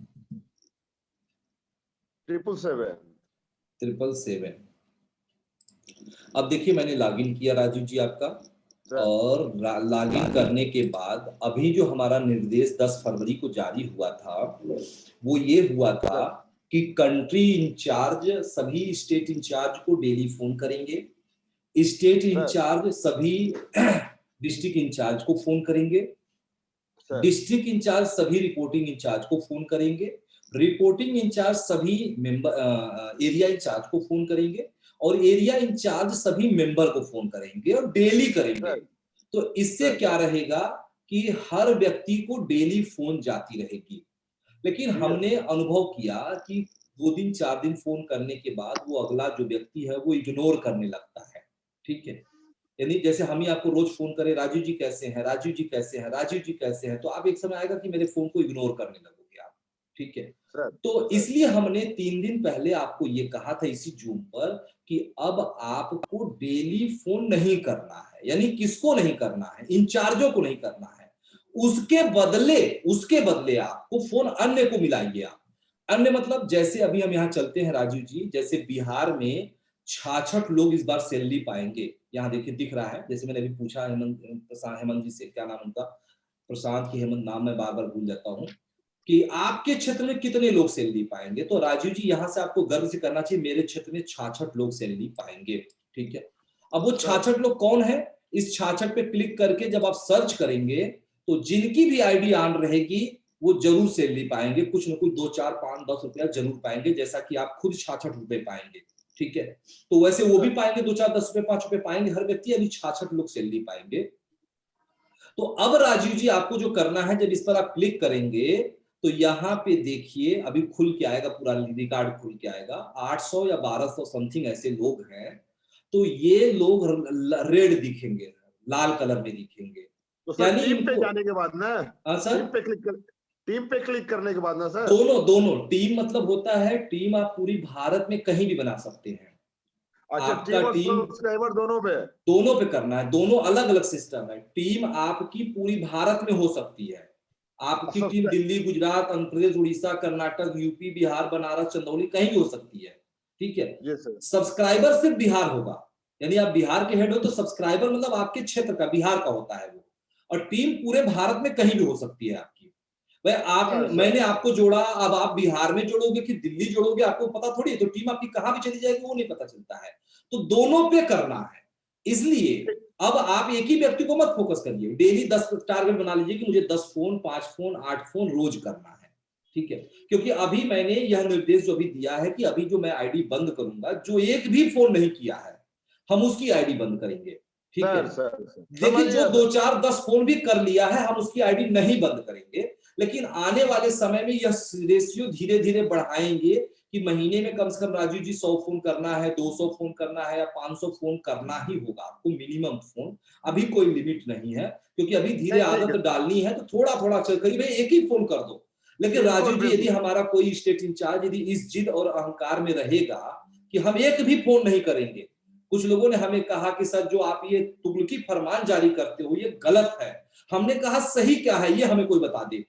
777। अब देखिए मैंने लॉगिन किया राजू जी आपका, और लॉगिन करने के बाद अभी जो हमारा निर्देश 10 फरवरी को जारी हुआ था, वो ये हुआ था कि कंट्री इंचार्ज सभी स्टेट इंचार्ज को डेली फोन करेंगे, स्टेट इंचार्ज सभी डिस्ट्रिक्ट इंचार्ज को फोन करेंगे, डिस्ट्रिक्ट इंचार्ज सभी रिपोर्टिंग इंचार्ज को फोन करेंगे, रिपोर्टिंग इंचार्ज सभी मेंबर एरिया इंचार्ज को फोन करेंगे, और एरिया इंचार्ज सभी मेंबर को फोन करेंगे, और डेली करेंगे। तो इससे क्या रहेगा कि हर व्यक्ति को डेली फोन जाती रहेगी। लेकिन हमने अनुभव किया कि 2 दिन 4 दिन फोन करने के बाद वो अगला जो व्यक्ति है वो इग्नोर करने लगता है, ठीक है। यानी जैसे हम ही आपको रोज फोन करें, राजू जी कैसे हैं, राजू जी कैसे हैं, राजू जी कैसे हैं, तो आप एक समय आएगा कि मेरे फोन को इग्नोर करने लगोगे आप, ठीक है। तो इसलिए हमने 3 दिन पहले आपको ये कहा था इसी जूम पर कि अब आपको डेली फोन नहीं करना है। यानी किसको नहीं करना है? इंचार्जों को नहीं करना है। उसके बदले आपको फोन अन्य को मिलाइए आप। अन्य मतलब जैसे अभी हम यहाँ चलते हैं राजू जी, जैसे बिहार में 66 लोग इस बार सैलरी पाएंगे। यहाँ देखिए दिख रहा है, जैसे मैंने अभी पूछा हेमंत जी से, क्या नाम उनका, प्रशांत की हेमंत नाम मैं बार बार भूल जाता हूँ, कि आपके क्षेत्र में कितने लोग सैलरी पाएंगे। तो राजू जी यहाँ से आपको गर्व से करना चाहिए, मेरे क्षेत्र में 66 लोग सैलरी पाएंगे, ठीक है। अब वो 66 लोग कौन है? इस 66 पे क्लिक करके जब आप सर्च करेंगे तो जिनकी भी आईडी ऑन रहेगी वो जरूर सैलरी पाएंगे, कुछ न कुछ 2, 4, 5, 10 रुपया जरूर पाएंगे, जैसा कि आप खुद 66 रुपए पाएंगे, ठीक है। तो वैसे वो भी पाएंगे 2, 4, 10 रुपए, 5 रुपए पाएंगे हर व्यक्ति, यानी 66 लोग सैलरी पाएंगे। तो अब राजीव जी आपको जो करना है, जब इस पर आप क्लिक करेंगे तो यहाँ पे देखिए अभी खुल के आएगा, पूरा रिकॉर्ड खुल के आएगा। 800 या 1200 समथिंग ऐसे लोग हैं। तो ये लोग रेड दिखेंगे, लाल कलर में दिखेंगे। तो यानी टीम पे जाने के बाद ना, टीम पे क्लिक करने के बाद ना सर, दोनों टीम मतलब होता है, टीम आप पूरी भारत में कहीं भी बना सकते हैं। अच्छा, आपका टीम सब्सक्राइबर दोनों पे करना है, दोनों अलग अलग सिस्टम है। टीम आपकी पूरी भारत में हो सकती है। आपकी टीम दिल्ली, गुजरात, आंध्र प्रदेश, उड़ीसा, कर्नाटक, यूपी, बिहार, बनारस, चंदौली कहीं भी हो सकती है, ठीक है। सब्सक्राइबर सिर्फ बिहार होगा, यानी आप बिहार के हेड हो तो सब्सक्राइबर मतलब आपके क्षेत्र का, बिहार का होता है वो। और टीम पूरे भारत में कहीं भी हो सकती है आपकी। भाई मैंने आपको जोड़ा, अब आप बिहार में जोड़ोगे कि दिल्ली जोड़ोगे आपको पता थोड़ी है, तो टीम आपकी कहां भी चली जाएगी वो नहीं पता चलता है। तो दोनों पे करना है। इसलिए अब आप एक ही व्यक्ति को मत फोकस करिए, डेली 10 टारगेट बना लीजिए कि मुझे 10 फोन, 5 फोन, 8 फोन रोज करना है, ठीक है। क्योंकि अभी मैंने यह निर्देश जो अभी दिया है कि अभी जो मैं आईडी बंद करूंगा, जो एक भी फोन नहीं किया है हम उसकी आईडी बंद करेंगे, ठीक है। देखिए जो 2, 4, 10 फोन भी कर लिया है हम उसकी आईडी नहीं बंद करेंगे, लेकिन आने वाले समय में यह रेशियो धीरे धीरे बढ़ाएंगे कि महीने में कम से कम राजू जी 100 फोन करना है, 200 फोन करना है या 500 फोन करना ही होगा आपको मिनिमम फोन। अभी कोई लिमिट नहीं है, क्योंकि अभी धीरे आदत डालनी है तो थोड़ा थोड़ा चल करीब एक ही फोन कर दो। लेकिन राजू जी यदि हमारा कोई स्टेट इंचार्ज यदि इस जिद और अहंकार में रहेगा कि हम एक भी फोन नहीं करेंगे, कुछ लोगों ने हमें कहा कि सर जो आप ये तुगलकी फरमान जारी करते हो ये गलत है। हमने कहा सही क्या है ये हमें कोई बता दे।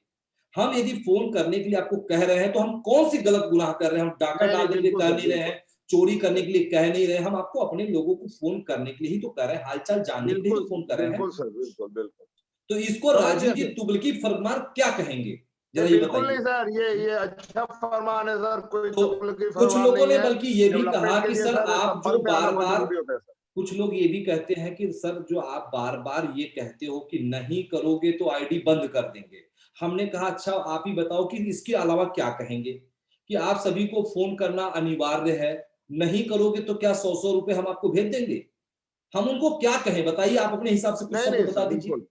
हम यदि फोन करने के लिए आपको कह रहे हैं तो हम कौन सी गलत गुनाह कर रहे हैं? हम डाका डालने के लिए कह नहीं रहे हैं, चोरी करने के लिए कह नहीं रहे, हम आपको अपने लोगों को फोन करने के लिए ही तो कर रहे हैं, हालचाल जानने के लिए तो फोन कर रहे हैं। बिल्कुल सर, बिल्कुल बिल्कुल। तो इसको राजीव जी तुगलकी फरमान क्या कहेंगे जरा ये बिल्कुल बताइए। नहीं सर, ये अच्छा फरमान है सर, कोई तो तुगलकी कुछ फरमान लोगों नहीं ने है। बल्कि ये भी कहा डेवलपमेंट के कि लिए सर आप जो संपर्क में आना बार बहुत बार, जरूरी होता है सर। कुछ लोग ये भी कहते हैं कि सर जो आप बार बार ये कहते हो कि नहीं करोगे तो आईडी बंद कर देंगे। हमने कहा अच्छा आप ही बताओ कि इसके अलावा क्या कहेंगे, कि आप सभी को फोन करना अनिवार्य है, नहीं करोगे तो क्या 100 रुपए हम आपको भेज देंगे? हम उनको क्या कहें बताइए, आप अपने हिसाब से कुछ नहीं शब्द नहीं बता सर, दीजिए। बिल्कुल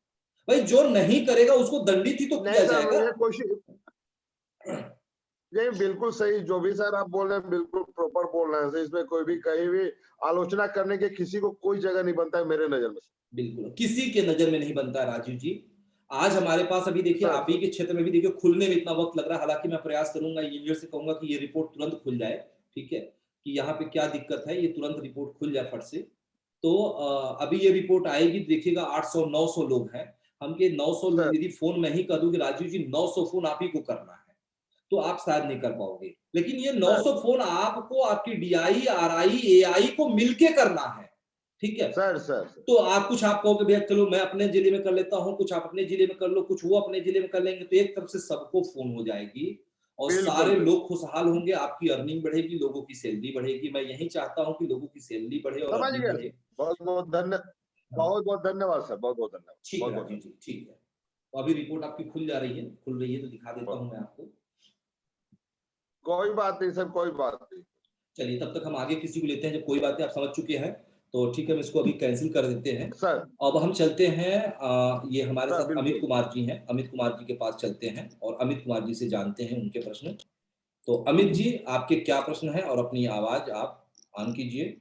भाई जो नहीं करेगा उसको दंडित ही तो नहीं किया सर, जाएगा। ये कोशिश नहीं, बिल्कुल सही जो भी सर आप बोल रहे हैं, बिल्कुल प्रॉपर बोल रहे हैं सर। इसमें कोई भी कहीं भी आलोचना करने के किसी को कोई जगह नहीं बनता है मेरे नजर में। बिल्कुल किसी के नजर में नहीं बनता राजीव जी। आज हमारे पास अभी देखिए आप ही के क्षेत्र में भी देखिए खुलने में इतना वक्त लग रहा है, हालांकि मैं प्रयास करूंगा इंजीनियर से कहूंगा कि ये रिपोर्ट तुरंत खुल जाए, ठीक है, कि यहाँ पे क्या दिक्कत है, ये तुरंत रिपोर्ट खुल जाए फट से। तो अभी ये रिपोर्ट आएगी, देखिएगा 800-900 लोग हैं, हम के 900 यदि फोन मैं ही कर दूं कि राजीव जी 900 फोन आप ही को करना है तो आप शायद नहीं कर पाओगे, लेकिन ये 900 फोन आपको आपकी डीआई आरआई एआई को मिलके करना है, ठीक है सर। तो आप कुछ आप कहोगे भैया चलो मैं अपने जिले में कर लेता हूं, कुछ आप अपने जिले में कर लो, कुछ वो अपने जिले में कर लेंगे, तो एक तरफ से सबको फोन हो जाएगी और सारे लोग खुशहाल होंगे, आपकी अर्निंग बढ़ेगी, लोगों की सैलरी बढ़ेगी। मैं यही चाहता हूं कि लोगों की सैलरी बढ़े और समझ अर्निंग गया। बढ़े। बहुत बहुत धन्यवाद सर, बहुत बहुत धन्यवाद। ठीक है राजीव जी, ठीक है। तो अभी रिपोर्ट आपकी खुल रही है तो दिखा देता हूँ मैं आपको। कोई बात नहीं सर, कोई बात नहीं। चलिए तब तक हम आगे किसी को लेते हैं, जब कोई बातें आप समझ चुके हैं तो ठीक है, हम इसको अभी कैंसिल कर देते हैं सर। अब हम चलते हैं ये हमारे साथ अमित कुमार जी हैं, अमित कुमार जी के पास चलते हैं और अमित कुमार जी से जानते हैं उनके प्रश्न। तो अमित जी आपके क्या प्रश्न है और अपनी आवाज आप ऑन कीजिए।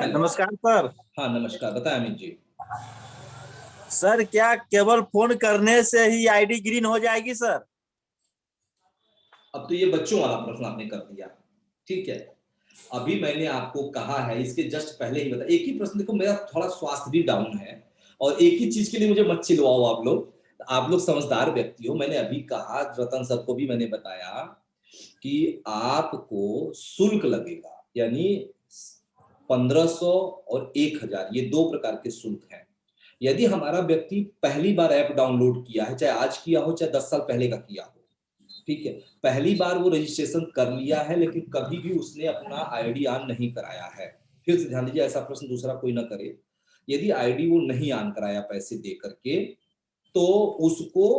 नमस्कार सर। हाँ नमस्कार, बताएं अमित जी। सर क्या केवल फोन करने से ही आईडी ग्रीन हो जाएगी सर? अब तो ये बच्चों वाला प्रश्न आपने कर दिया, ठीक है। अभी मैंने आपको कहा है, इसके जस्ट पहले ही बता, एक ही प्रश्न, देखो मेरा थोड़ा स्वास्थ्य भी डाउन है और एक ही चीज के लिए मुझे मत चिल्लाओ आप लोग समझदार व्यक्ति हो। मैंने अभी कहा, रतन सर को भी मैंने बताया कि आपको शुल्क लगेगा, यानी 1500 और 1000 ये 2 प्रकार के शुल्क हैं। यदि हमारा व्यक्ति पहली बार ऐप डाउनलोड किया है, चाहे आज किया हो चाहे 10 साल पहले का किया हो, ठीक है, पहली बार वो रजिस्ट्रेशन कर लिया है लेकिन कभी भी उसने अपना आईडी ऑन नहीं कराया है, फिर से ध्यान दीजिए ऐसा प्रश्न दूसरा कोई ना करे। यदि आईडी वो नहीं ऑन कराया पैसे दे करके तो उसको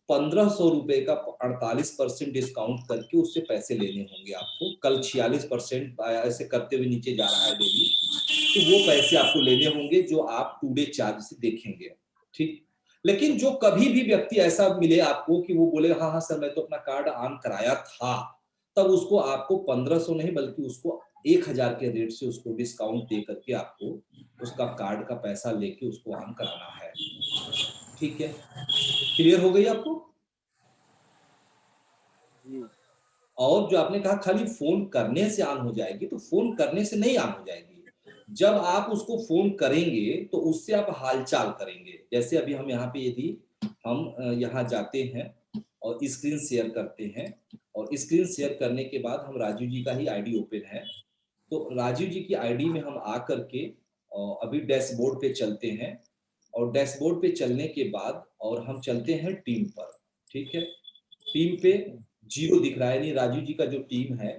1500 रुपए का 48% डिस्काउंट करके उससे पैसे लेने होंगे आपको। कल 46% ऐसे करते हुए नीचे जा रहा है डेली, तो वो पैसे आपको लेने होंगे जो आप टुडे चार्ज से देखेंगे, ठीक। लेकिन जो कभी भी व्यक्ति ऐसा मिले आपको कि वो बोले हाँ हाँ सर मैं तो अपना कार्ड ऑन कराया था, तब उसको आपको 1500 नहीं बल्कि उसको 1000 के रेट से उसको डिस्काउंट दे करके आपको उसका कार्ड का पैसा लेके उसको ऑन कराना है, ठीक है। क्लियर हो गई आपको? और जो आपने कहा खाली फोन करने से ऑन हो जाएगी, तो फोन करने से नहीं ऑन हो जाएगी। जब आप उसको फोन करेंगे तो उससे आप हालचाल करेंगे। जैसे अभी हम यहाँ पे यदि हम यहाँ जाते हैं और स्क्रीन शेयर करते हैं और स्क्रीन शेयर करने के बाद हम राजीव जी का ही आईडी ओपन है, तो राजीव जी की आईडी में हम आ करके अभी डैशबोर्ड पे चलते हैं और डैशबोर्ड पे चलने के बाद और हम चलते हैं टीम पर, ठीक है। टीम पे 0 दिख रहा है, यानी राजीव जी का जो टीम है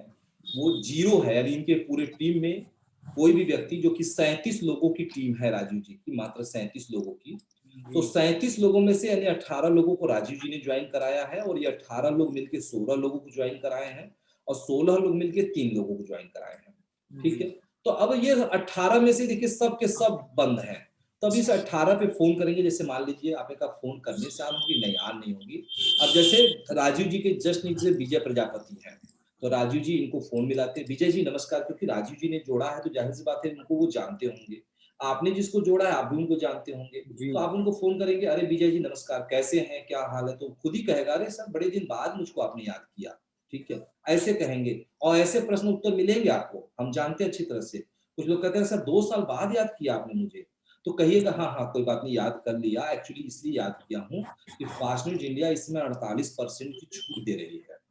वो 0 है, यानी इनके पूरे टीम में कोई भी व्यक्ति, जो कि 37 लोगों की टीम है राजीव जी की, मात्र 37 लोगों की, तो 37 लोगों में से यानी 18 लोगों को राजीव जी ने ज्वाइन कराया है और ये 18 लोग मिलकर 16 लोगों को ज्वाइन कराए हैं और 16 लोग मिलकर 3 लोगों को ज्वाइन कराए हैं, ठीक है। तो अब ये 18 में से देखिए सब के सब बंद हैं, तब इस 18 पे फोन करेंगे। जैसे मान लीजिए आपने कहा फोन करने से आन होगी, नहीं आन नहीं होगी। अब जैसे राजीव जी के जस्ट नीचे विजय प्रजापति हैं, तो राजीव जी इनको फोन मिलाते हैं, विजय जी नमस्कार, क्योंकि राजीव जी ने जोड़ा है तो जाहिर सी बात है उनको वो जानते होंगे, आपने जिसको जोड़ा है आप भी उनको जानते होंगे, तो आप उनको फोन करेंगे, अरे विजय जी नमस्कार, कैसे हैं, क्या हाल है, तो खुद ही कहेगा अरे सर बड़े दिन बाद मुझको आपने याद किया, ठीक है, ऐसे कहेंगे। और ऐसे प्रश्न उत्तर मिलेंगे आपको, हम जानते हैं अच्छी तरह से। कुछ लोग कहते हैं सर 2 साल बाद याद किया आपने मुझे, तो कहिएगा हाँ हाँ कोई बात नहीं, याद कर लिया, एक्चुअली इसलिए याद किया हूँ कि फास्ट न्यूज इंडिया इसमें 48% की छूट दे रही है।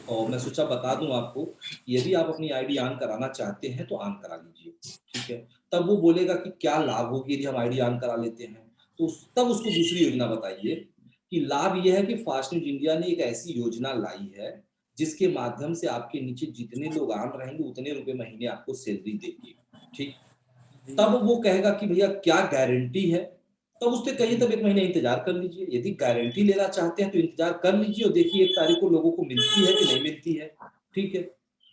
और मैं सोचा बता दूं आपको, यदि आप अपनी आईडी ऑन कराना चाहते हैं तो ऑन करा लीजिए, ठीक है। तब वो बोलेगा कि क्या लाभ होगी यदि हम आईडी ऑन करा लेते हैं, तो तब उसको दूसरी योजना बताइए कि लाभ यह है कि फास्ट न्यूज इंडिया ने एक ऐसी योजना लाई है जिसके माध्यम से आपके नीचे जितने लोग ऑन रहेंगे उतने रुपए महीने आपको सैलरी देगी, ठीक। तब वो कहेगा कि भैया क्या गारंटी है, तब उससे कहिए तब 1 महीने इंतजार कर लीजिए। यदि गारंटी लेना चाहते हैं तो इंतजार कर लीजिए और देखिए 1 तारीख को लोगों को मिलती है कि नहीं मिलती है, ठीक है।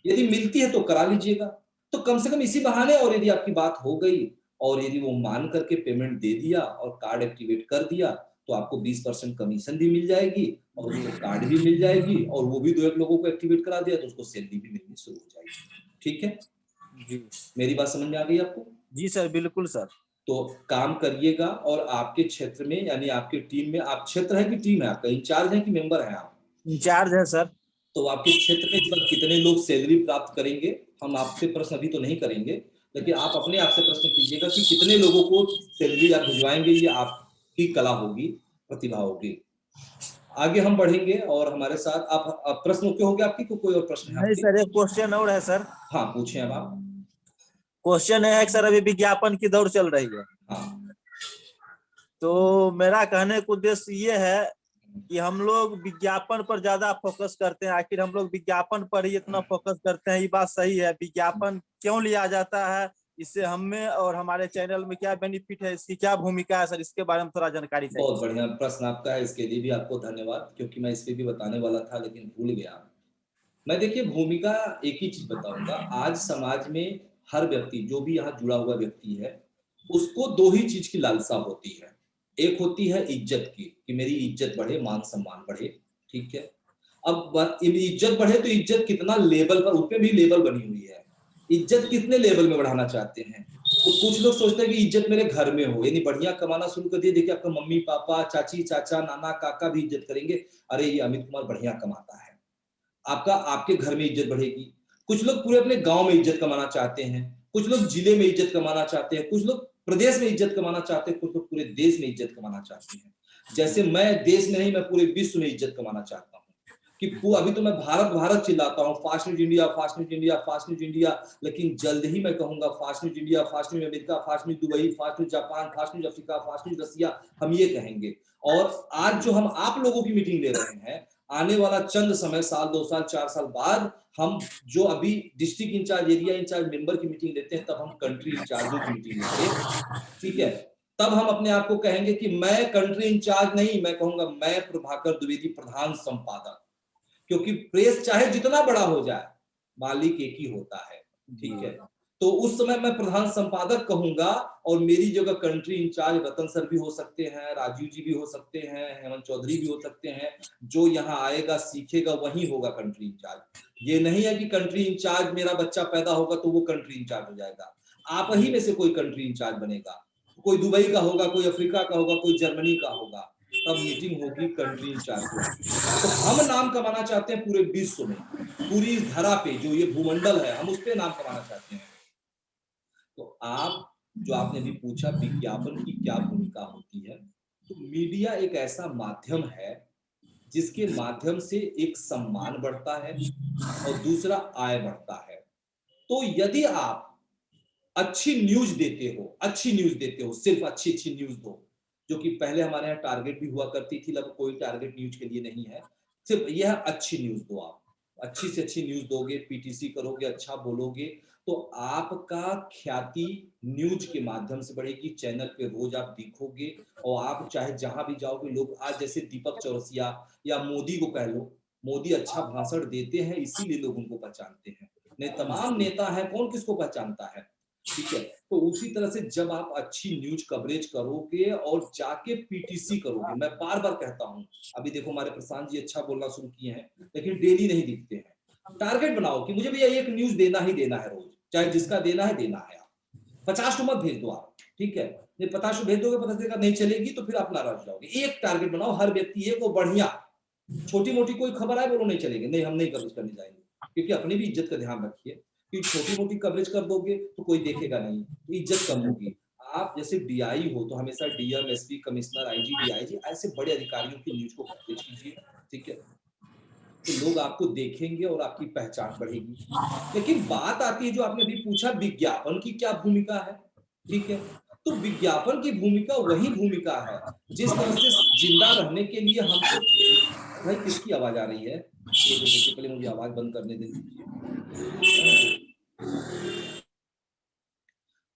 यदि मिलती है तो करा लीजिएगा, तो कम से कम इसी बहाने, और यदि आपकी बात हो गई और यदि वो मान करके पेमेंट दे दिया और कार्ड एक्टिवेट कर दिया तो आपको 20% कमीशन भी मिल जाएगी और उसको कार्ड भी मिल जाएगी, और वो भी 2-1 लोगों को एक्टिवेट करा दिया तो उसको सैलरी भी मिलनी शुरू हो जाएगी, ठीक है जी। मेरी बात समझ में आ गई आपको? जी सर, बिल्कुल सर। तो काम करिएगा, और आपके क्षेत्र में यानी आपके टीम में, आप क्षेत्र है कि टीम है आपका, इंचार्ज है कि मेंबर है आप? इंचार्ज है सर। तो आपके क्षेत्र में इस बार कितने लोग सैलरी प्राप्त करेंगे, हम आपसे प्रश्न अभी तो नहीं करेंगे, लेकिन आप अपने आप से प्रश्न कीजिएगा कि कितने लोगों को सैलरी आप भिजवाएंगे, ये आपकी कला होगी, प्रतिभा होगी। आगे हम बढ़ेंगे और हमारे साथ आप प्रश्न ओके हो गया आपकी, कोई और प्रश्न है नहीं आपकी? सर, एक क्वेश्चन और है सर। हाँ पूछे अब आप। क्वेश्चन है कि सर अभी विज्ञापन की दौड़ चल रही है, हाँ तो मेरा कहने का उद्देश्य ये है कि हम लोग विज्ञापन पर ज्यादा फोकस करते हैं। आखिर हम लोग विज्ञापन पर ही इतना फोकस करते हैं, ये बात सही है? विज्ञापन क्यों लिया जाता है, इससे हमें और हमारे चैनल में क्या बेनिफिट है, इसकी क्या भूमिका है सर, इसके बारे में थोड़ा जानकारी चाहिए। बहुत बढ़िया प्रश्न आपका है, इसके लिए भी आपको धन्यवाद, क्योंकि मैं इस पे भी बताने वाला था लेकिन भूल गया। मैं देखिए भूमिका एक ही चीज बताऊंगा, आज समाज में हर व्यक्ति जो भी यहाँ जुड़ा हुआ व्यक्ति है उसको 2 ही चीज की लालसा होती है। एक होती है इज्जत की, कि मेरी इज्जत बढ़े, मान सम्मान बढ़े, ठीक है। अब इज्जत बढ़े तो इज्जत कितना लेवल पर, उसपे भी लेवल बनी हुई है, इज्जत कितने लेवल में बढ़ाना चाहते हैं। तो कुछ लोग सोचते हैं कि इज्जत मेरे घर में हो, यानी बढ़िया कमाना शुरू कर दिए, देखिए आपका मम्मी पापा चाची चाचा नाना काका भी इज्जत करेंगे, अरे ये अमित कुमार बढ़िया कमाता है, आपका आपके घर में इज्जत बढ़ेगी। कुछ लोग पूरे अपने गांव में इज्जत कमाना चाहते हैं, कुछ लोग जिले में इज्जत कमाना चाहते हैं, कुछ लोग प्रदेश में इज्जत कमाना चाहते हैं, कुछ लोग पूरे देश में इज्जत कमाना चाहते हैं। जैसे मैं देश में नहीं, मैं पूरे विश्व में इज्जत कमाना चाहता हूँ कि अभी तो मैं भारत भारत चिल्लाता हूँ, fast news India fast news India fast news India, लेकिन जल्द ही मैं कहूंगा fast news India, fast news America, fast news Dubai, fast news Japan, fast news Africa, fast news Russia, हम ये कहेंगे। और आज जो हम आप लोगों की मीटिंग ले रहे हैं, आने वाला चंद समय, साल 2 साल 4 साल बाद, हम जो अभी district in-charge area in-charge member की मीटिंग लेते हैं, तब हम कंट्री इंचार्जों की मीटिंग लेंगे, ठीक है। तब हम अपने आप को कहेंगे कि मैं कंट्री इंचार्ज नहीं, मैं कहूंगा मैं प्रभाकर द्विवेदी प्रधान संपादक, क्योंकि प्रेस चाहे जितना बड़ा हो जाए मालिक एक ही होता है, ठीक है। तो उस समय मैं प्रधान संपादक कहूंगा, और मेरी जगह कंट्री इंचार्ज रतन सर भी हो सकते हैं, राजीव जी भी हो सकते हैं, हेमंत चौधरी भी हो सकते हैं, जो यहाँ आएगा सीखेगा वही होगा कंट्री इंचार्ज। ये नहीं है कि कंट्री इंचार्ज मेरा बच्चा पैदा होगा तो वो कंट्री इंचार्ज हो जाएगा, आप ही में से कोई कंट्री इंचार्ज बनेगा, कोई दुबई का होगा, कोई अफ्रीका का होगा, कोई जर्मनी का होगा, तब मीटिंग होगी कंट्री इंचार्ज की। तो हम नाम कमाना चाहते हैं पूरे विश्व में, पूरी इस धरा पे जो ये भूमंडल है, हम उस पे नाम कमाना चाहते हैं। तो आप जो आपने भी पूछा विज्ञापन की क्या भूमिका होती है, तो मीडिया एक ऐसा माध्यम है जिसके माध्यम से एक सम्मान बढ़ता है और दूसरा आय बढ़ता है। तो यदि आप अच्छी न्यूज देते हो, सिर्फ अच्छी न्यूज दो, जो कि पहले हमारे यहाँ टारगेट भी हुआ करती थी, अब कोई टारगेट न्यूज के लिए नहीं है, सिर्फ यह अच्छी न्यूज दो। आप अच्छी से अच्छी न्यूज दोगे, पीटीसी करोगे, अच्छा बोलोगे, तो आपका ख्याति न्यूज के माध्यम से बढ़ेगी, चैनल पे रोज आप दिखोगे, और आप चाहे जहां भी जाओगे, लोग आज जैसे दीपक चौरसिया या मोदी को कह लो, मोदी अच्छा भाषण देते हैं इसीलिए लोग उनको पहचानते हैं, नहीं तमाम नेता है कौन किसको पहचानता है। ठीक है। तो उसी तरह से जब आप अच्छी न्यूज कवरेज करोगे और जाके पीटीसी करोगे, मैं बार बार कहता हूं, अभी देखो हमारे प्रशांत जी अच्छा बोलना शुरू किए हैं, लेकिन डेली नहीं दिखते हैं। टारगेट बनाओ कि मुझे भैया एक न्यूज देना ही देना है रोज, चाहे जिसका देना है देना है। आप 50 मत भेज दो आप, ठीक है, नहीं 50 भेज दोगे, पता चलेगा नहीं चलेगी तो फिर आप नाराज जाओगे। एक टारगेट बनाओ, हर व्यक्ति एक वो बढ़िया, छोटी मोटी कोई खबर आए बोलो नहीं चलेगी, नहीं हम नहीं कवरेज करने जाएंगे, क्योंकि अपनी भी इज्जत का ध्यान रखिए। कि छोटी मोटी कवरेज कर दोगे तो कोई देखेगा नहीं, तो इज्जत कम होगी। आप जैसे डीआई हो तो हमेशा DM, SP, commissioner, IG, DIG ऐसे बड़े अधिकारियों की न्यूज को कवरेज कीजिए, ठीक है, तो लोग आपको देखेंगे और आपकी पहचान बढ़ेगी। लेकिन बात आती है जो आपने भी पूछा, विज्ञापन की क्या भूमिका है, ठीक है, तो विज्ञापन की भूमिका वही भूमिका है जिस तरह से जिंदा रहने के लिए हमको, भाई किसकी आवाज आ रही है, पहले मुझे आवाज बंद करने दे दीजिए।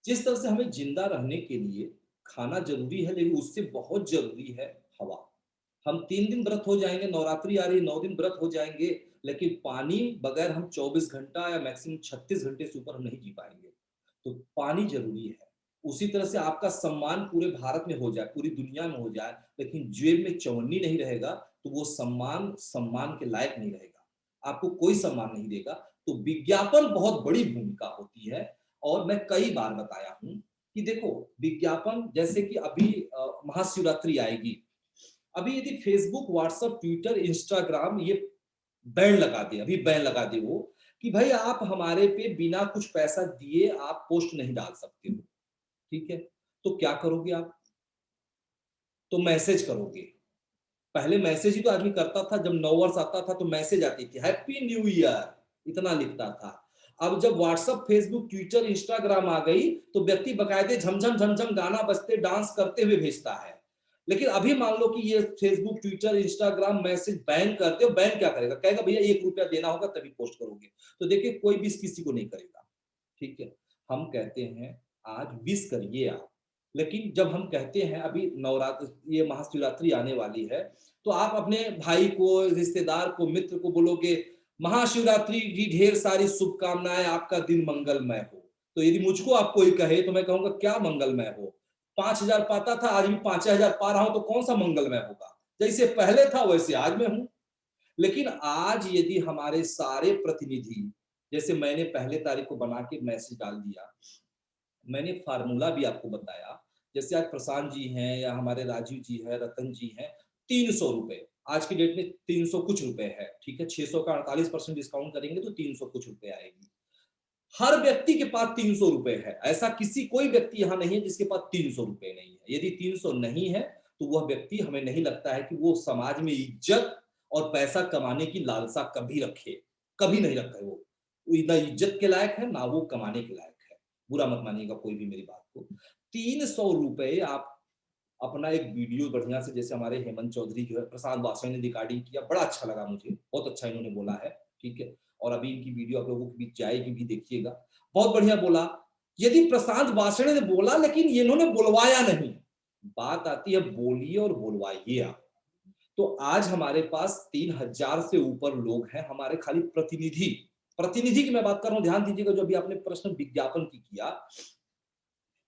जिस तरह से हमें जिंदा रहने के लिए खाना जरूरी है, लेकिन उससे बहुत जरूरी है हवा। हम 3 दिन व्रत हो जाएंगे, नवरात्रि आ रही, 9 दिन व्रत हो जाएंगे, लेकिन पानी बगैर हम 24 घंटा या मैक्सिमम 36 घंटे से ऊपर हम नहीं जी पाएंगे। तो पानी जरूरी है। उसी तरह से आपका सम्मान पूरे भारत में हो जाए, पूरी दुनिया में हो जाए, लेकिन जेब में चवन्नी नहीं रहेगा तो वो सम्मान के लायक नहीं रहेगा, आपको कोई सम्मान नहीं देगा। तो विज्ञापन बहुत बड़ी भूमिका होती है। और मैं कई बार बताया हूं कि देखो विज्ञापन, जैसे कि अभी महाशिवरात्रि आएगी, अभी यदि फेसबुक, व्हाट्सएप, ट्विटर, इंस्टाग्राम ये बैन लगा दे, अभी बैन लगा दे वो कि भाई आप हमारे पे बिना कुछ पैसा दिए आप पोस्ट नहीं डाल सकते हो, ठीक है, तो क्या करोगे आप, तो मैसेज करोगे। पहले मैसेज ही तो आदमी करता था, जब नव वर्ष आता था तो मैसेज आती थी हैप्पी न्यू ईयर, इतना लिखता था। अब जब व्हाट्सएप, फेसबुक, ट्विटर, इंस्टाग्राम आ गई तो व्यक्ति बकायदे झमझम झमझम गाना बजते डांस करते हुए भेजता है। लेकिन अभी मान लो कि ये Facebook, Twitter, Instagram message ban करते हो, बैन क्या करेगा, कहेगा भैया 1 रुपया देना होगा तभी पोस्ट करोगे। तो देखिए कोई भी किसी को नहीं करेगा, ठीक है। हम कहते हैं आज विश करिए आप, लेकिन जब हम कहते हैं अभी नवरात्र, ये महाशिवरात्रि आने वाली है, तो आप अपने भाई को, रिश्तेदार को, मित्र को बोलोगे महाशिवरात्रि की ढेर सारी शुभकामनाएं, आपका दिन मंगलमय हो। तो यदि मुझको आप कोई कहे तो मैं कहूंगा क्या मंगलमय हो, 5000 पाता था आज भी 5000 पा रहा हूं तो कौन सा मंगलमय होगा, जैसे पहले था वैसे आज मैं हूं। लेकिन आज यदि हमारे सारे प्रतिनिधि, जैसे मैंने पहले तारीख को बना के मैसेज डाल दिया, मैंने फार्मूला भी आपको बताया, जैसे आज प्रशांत जी हैं या हमारे राजीव जी है, रतन जी हैं, 300 रुपए आज की डेट में 300 कुछ रुपए है, ठीक है, 600 का 48% डिस्काउंट करेंगे तो 300 कुछ रुपए आएगी। हर व्यक्ति के पास 300 रुपए है, ऐसा किसी कोई व्यक्ति यहाँ नहीं है जिसके पास 300 रुपए नहीं है। यदि 300 नहीं है तो वह व्यक्ति, हमें नहीं लगता है कि वो समाज में इज्जत और पैसा कमाने की लालसा कभी रखे, कभी नहीं रखा है। वो ना इज्जत के लायक है ना वो कमाने के लायक है, बुरा मत मानिएगा कोई भी मेरी बात को। 300 रुपए आप अपना एक वीडियो बढ़िया से, जैसे हमारे हेमंत चौधरी जो है, प्रशांत वासवानी ने रिकॉर्डिंग किया, बड़ा अच्छा लगा मुझे, बहुत अच्छा इन्होंने बोला है, ठीक है, और अभी इनकी वीडियो आप लोगों के बीच जाएगी भी, देखिएगा, बहुत बढ़िया बोला। यदि प्रशांत वासवानी ने बोला लेकिन इन्होंने बुलवाया नहीं, बात आती है बोलिए और बुलवाइए आप। तो आज हमारे पास 3000 से ऊपर लोग हैं हमारे, खाली प्रतिनिधि की मैं बात कर रहा हूं, ध्यान दीजिएगा। जो अभी आपने प्रश्न विज्ञापन की किया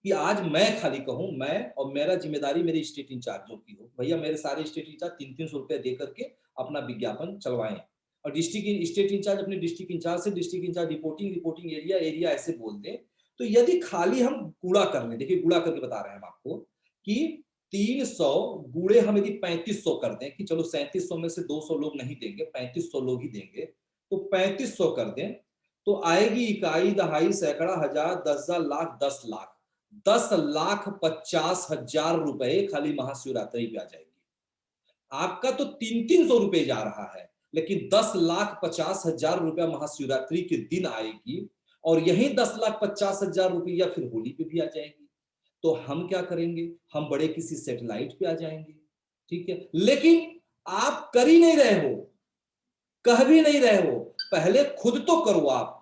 कि आज मैं खाली कहूं, मैं और मेरा जिम्मेदारी मेरे स्टेट इंचार्जों की हो, भैया मेरे सारे स्टेट इंचार्ज 300 रुपया दे करके अपना विज्ञापन चलवाएं, और डिस्ट्रिक्ट स्टेट इंचार्ज अपने डिस्ट्रिक्ट इंचार्ज से डिस्ट्रिक्ट इंचार्ज रिपोर्टिंग एरिया ऐसे बोल दें। तो यदि खाली हम कूड़ा कर लें, देखिए कूड़ा करके बता रहे हैं हम आपको कि 300 गुड़े हम यदि 3500 कर दें, कि चलो 3700 में से 200 लोग नहीं देंगे, 3500 लोग ही देंगे, तो 3500 कर दें तो आएगी इकाई, दहाई, सैकड़ा, हजार, 10,000, लाख, 10 लाख, 10,50,000 रुपए खाली महाशिवरात्रि पे आ जाएगी। आपका तो 300 रुपए जा रहा है, लेकिन 10,50,000 रुपया महाशिवरात्रि के दिन आएगी, और यही 10,50,000 रुपया फिर होली पे भी आ जाएगी। तो हम क्या करेंगे, हम बड़े किसी सैटेलाइट पे आ जाएंगे, ठीक है। लेकिन आप कर ही नहीं रहे हो, कह भी नहीं रहे हो, पहले खुद तो करो आप।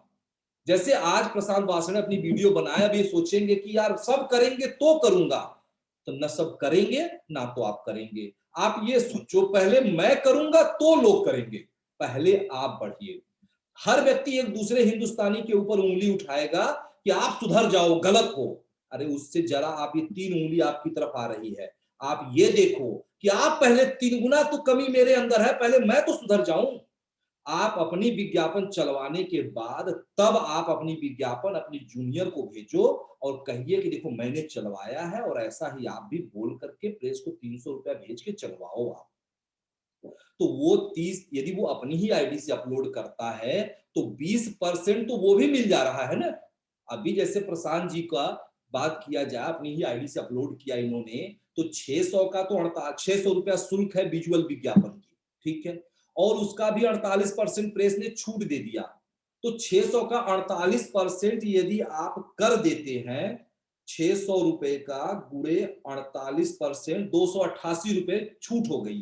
जैसे आज प्रशांत वासवानी ने अपनी वीडियो बनाया, भी सोचेंगे कि यार सब करेंगे तो करूंगा, तो न सब करेंगे ना तो आप करेंगे। आप ये सोचो पहले मैं करूंगा तो लोग करेंगे, पहले आप बढ़िए। हर व्यक्ति एक दूसरे हिंदुस्तानी के ऊपर उंगली उठाएगा कि आप सुधर जाओ, गलत हो। अरे उससे जरा आप ये 3 उंगली आपकी तरफ आ रही है, आप ये देखो कि आप पहले 3 गुना तो कमी मेरे अंदर है, पहले मैं तो सुधर जाऊं। आप अपनी विज्ञापन चलवाने के बाद तब आप अपनी विज्ञापन अपनी जूनियर को भेजो और कहिए कि देखो मैंने चलवाया है, और ऐसा ही आप भी बोल करके प्रेस को 300 रुपया भेज के चलवाओ आप। तो वो 30 यदि वो अपनी ही आईडी से अपलोड करता है तो 20% तो वो भी मिल जा रहा है ना। अभी जैसे प्रशांत जी का बात किया जाए, अपनी ही आईडी से अपलोड किया इन्होंने, तो 600 का तो 600 रुपया शुल्क है विजुअल विज्ञापन की, ठीक है, और उसका भी 48% प्रेस ने छूट दे दिया। तो 600 का 48% यदि आप कर देते हैं, 600 रुपए का गुणे 48%, 288 रुपए छूट हो गई।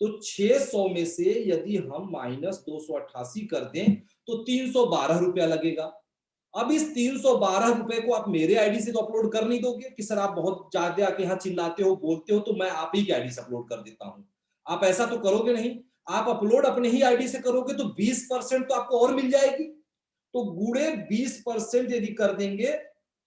तो 600 में से यदि हम माइनस 288 कर दें तो 312 रुपया लगेगा। अब इस 312 रुपए को आप मेरे आईडी से तो अपलोड कर नहीं दोगे कि सर आप बहुत ज्यादा आके यहाँ चिल्लाते हो, बोलते हो, तो मैं आप ही की आईडी से अपलोड कर देता हूं। आप ऐसा तो करोगे नहीं, आप अपलोड अपने ही आईडी से करोगे तो 20% तो आपको और मिल जाएगी। तो गुणे 20% यदि कर देंगे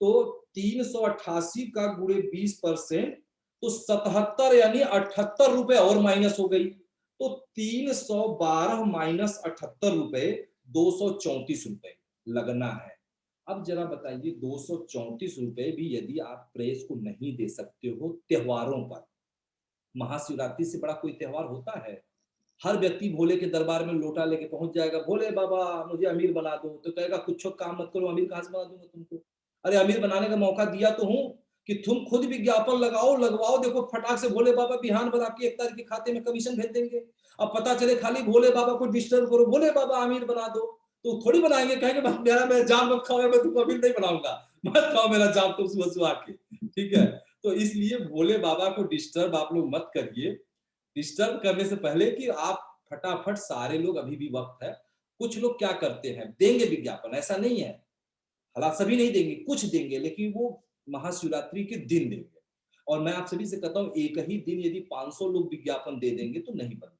तो 388 का गुणे 20% तो 77 यानी 78 रुपए और माइनस हो गई। तो 312 माइनस 78 रुपए 234 रुपए लगना है। अब जरा बताइए 234 रुपए भी यदि आप प्रेस को नहीं दे सकते हो त्योहारों पर, महाशिवरात्रि से बड़ा कोई त्योहार होता है? हर व्यक्ति भोले के दरबार में लोटा लेके पहुंच जाएगा, भोले बाबा मुझे अमीर बना दो, तो कहेगा कुछ काम मत करो, अमीर कहां से बना दूंगा तुमको। अरे अमीर बनाने का मौका दिया तो हूं कि तुम खुद विज्ञापन लगाओ, लगवाओ, देखो फटाक से भोले बाबा बिहान बना के 1 तारीख के खाते में कमीशन भेज देंगे। अब पता चले खाली भोले बाबा को डिस्टर्ब करो, भोले बाबा अमीर बना दो, तो थोड़ी बनाएंगे, कहेंगे मेरा मैं जान मत खाओ, मैं तुमको अमीर नहीं बनाऊंगा, मत खाओ मेरा जान तुम सुबह सुबह के, ठीक है। तो इसलिए भोले बाबा को डिस्टर्ब आप लोग मत करिए। डिस्टर्ब करने से पहले कि आप फटाफट, सारे लोग अभी भी वक्त है। कुछ लोग क्या करते हैं, देंगे विज्ञापन, ऐसा नहीं है, हालांकि सभी नहीं देंगे, कुछ देंगे, लेकिन वो महाशिवरात्रि के दिन देंगे। और मैं आप सभी से कहता हूं एक ही दिन यदि 500 लोग विज्ञापन दे देंगे तो नहीं बन पाएगी।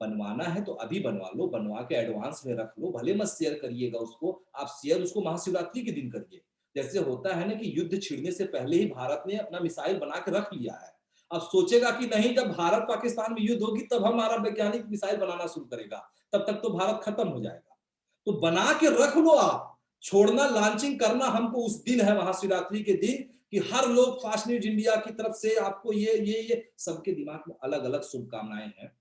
बनवाना है तो अभी बनवा लो, बनवा के एडवांस में रख लो, भले मत शेयर करिएगा उसको, आप शेयर उसको महाशिवरात्रि के दिन करिए। जैसे होता है ना कि युद्ध छिड़ने से पहले ही भारत ने अपना मिसाइल बना के रख लिया है। अब सोचेगा कि नहीं, जब भारत पाकिस्तान में युद्ध होगी तब हमारा वैज्ञानिक मिसाइल बनाना शुरू करेगा, तब तक तो भारत खत्म हो जाएगा। तो बना के रख लो आप, छोड़ना, लॉन्चिंग करना हमको उस दिन है महाशिवरात्रि के दिन, कि हर लोग फास्ट न्यूज इंडिया की तरफ से आपको ये सबके दिमाग में अलग अलग शुभकामनाएं हैं।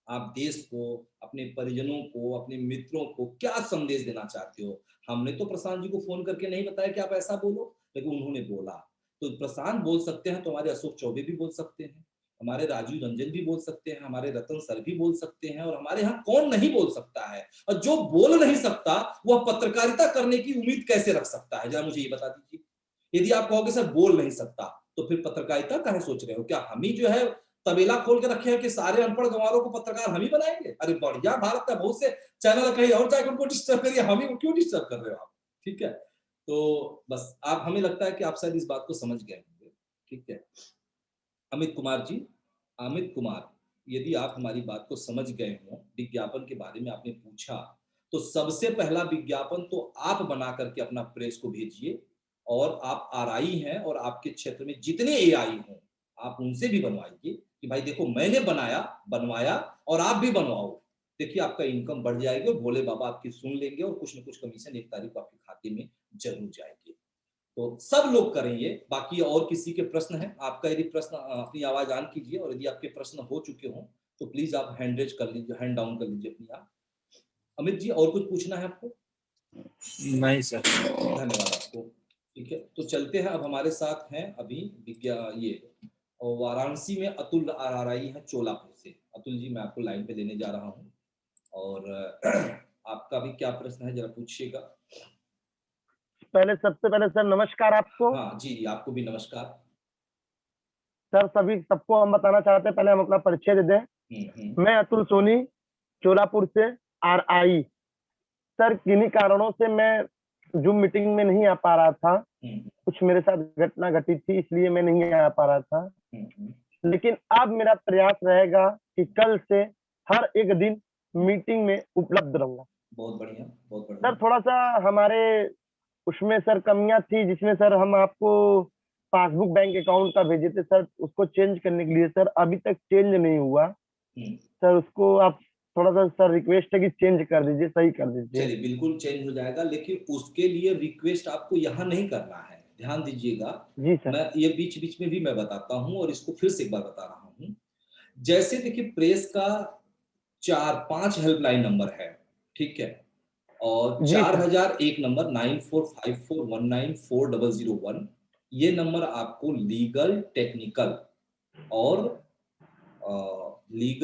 आप देश को, अपने परिजनों को, अपने मित्रों को क्या संदेश देना चाहते हो? हमने तो प्रशांत जी को फोन करके नहीं बताया कि आप ऐसा बोलो, लेकिन उन्होंने बोला। तो प्रशांत बोल सकते हैं तो हमारे अशोक चौबे भी बोल सकते हैं, हमारे राजीव रंजन भी बोल सकते हैं, हमारे रतन सर भी बोल सकते हैं, और हमारे यहाँ कौन नहीं बोल सकता है? और जो बोल नहीं सकता वह पत्रकारिता करने की उम्मीद कैसे रख सकता है? जरा मुझे ये बता दीजिए। यदि आप कहोगे सर बोल नहीं सकता, तो फिर पत्रकारिता काहे सोच रहे हो? क्या हम ही जो है तबेला खोल के रखे हैं कि सारे अनपढ़ गंवारों को पत्रकार हम ही बनाएंगे? अरे बढ़िया, भारत का बहुत से चैनल कहीं और जाकर उनको डिस्टर्ब करिए, हम ही को क्यों डिस्टर्ब कर रहे हो आप? ठीक है, तो बस आप, हमें लगता है कि आप शायद इस बात को समझ गए होंगे, ठीक है। अमित कुमार जी, अमित कुमार, यदि आप हमारी बात को समझ गए हो, विज्ञापन के बारे में आपने पूछा, तो सबसे पहला विज्ञापन तो आप बना करके अपना प्रेस को भेजिए, और आप आरआई हैं और आपके क्षेत्र में जितने एआई हों आप उनसे भी बनवाइए कि भाई देखो मैंने बनवाया और आप भी बनवाओ। देखिए आपका इनकम बढ़ जाएगी और भोले बाबा आपकी सुन लेंगे, और कुछ न कुछ कमीशन 1 तारीख को आपके खाते में जरूर जाएगी। तो सब लोग करेंगे। बाकी और किसी के प्रश्न है? आपका यदि प्रश्न, अपनी आवाज ऑन कीजिए, और यदि आपके प्रश्न हो चुके हों तो प्लीज आप हैंड रेज कर लीजिए, हैंड डाउन कर लीजिए अपनी आप। अमित जी, और कुछ पूछना है आपको? नहीं सर, धन्यवाद आपको। ठीक है, तो चलते हैं। अब हमारे साथ हैं अभी ये और वाराणसी में अतुल आरआरआई है चोलापुर से। अतुल जी, मैं आपको लाइन पे लेने जा रहा हूँ, और आपका भी क्या प्रश्न है जरा पूछिएगा। पहले, सबसे पहले सर नमस्कार आपको। हाँ जी, आपको भी नमस्कार सर। सबको हम बताना चाहते हैं, पहले हम अपना परिचय दे दें। मैं अतुल सोनी, चोलापुर से आरआई। सर किन्हीं कारणों से मैं जूम मीटिंग में नहीं आ पा रहा था, कुछ मेरे साथ घटना घटी थी, इसलिए मैं नहीं आ पा रहा था। लेकिन अब मेरा प्रयास रहेगा कि कल से हर एक दिन मीटिंग में उपलब्ध रहूंगा। बहुत बढ़िया, बहुत बढ़िया। सर थोड़ा सा हमारे उसमें सर कमियां थी, जिसमें सर हम आपको पासबुक बैंक अकाउंट का भेजे थे सर, उसको चेंज करने के लिए सर अभी तक चेंज नहीं हुआ सर। उसको आप थोड़ा सा सर रिक्वेस्ट है कि चेंज कर दीजिए, सही कर दीजिए। चलिए बिल्कुल चेंज हो जाएगा, लेकिन उसके लिए रिक्वेस्ट आपको यहाँ नहीं करना है, ध्यान दीजिएगा। जी सर। मैं ये बीच बीच में भी मैं बताता हूँ और इसको फिर से एक बार बता रहा हूँ। जैसे देखिए प्रेस का 4-5 हेल्पलाइन नंबर है, ठीक है, और 4001 नंबर 9454194001, ये नंबर आपको लीगल, टेक्निकल और लीगल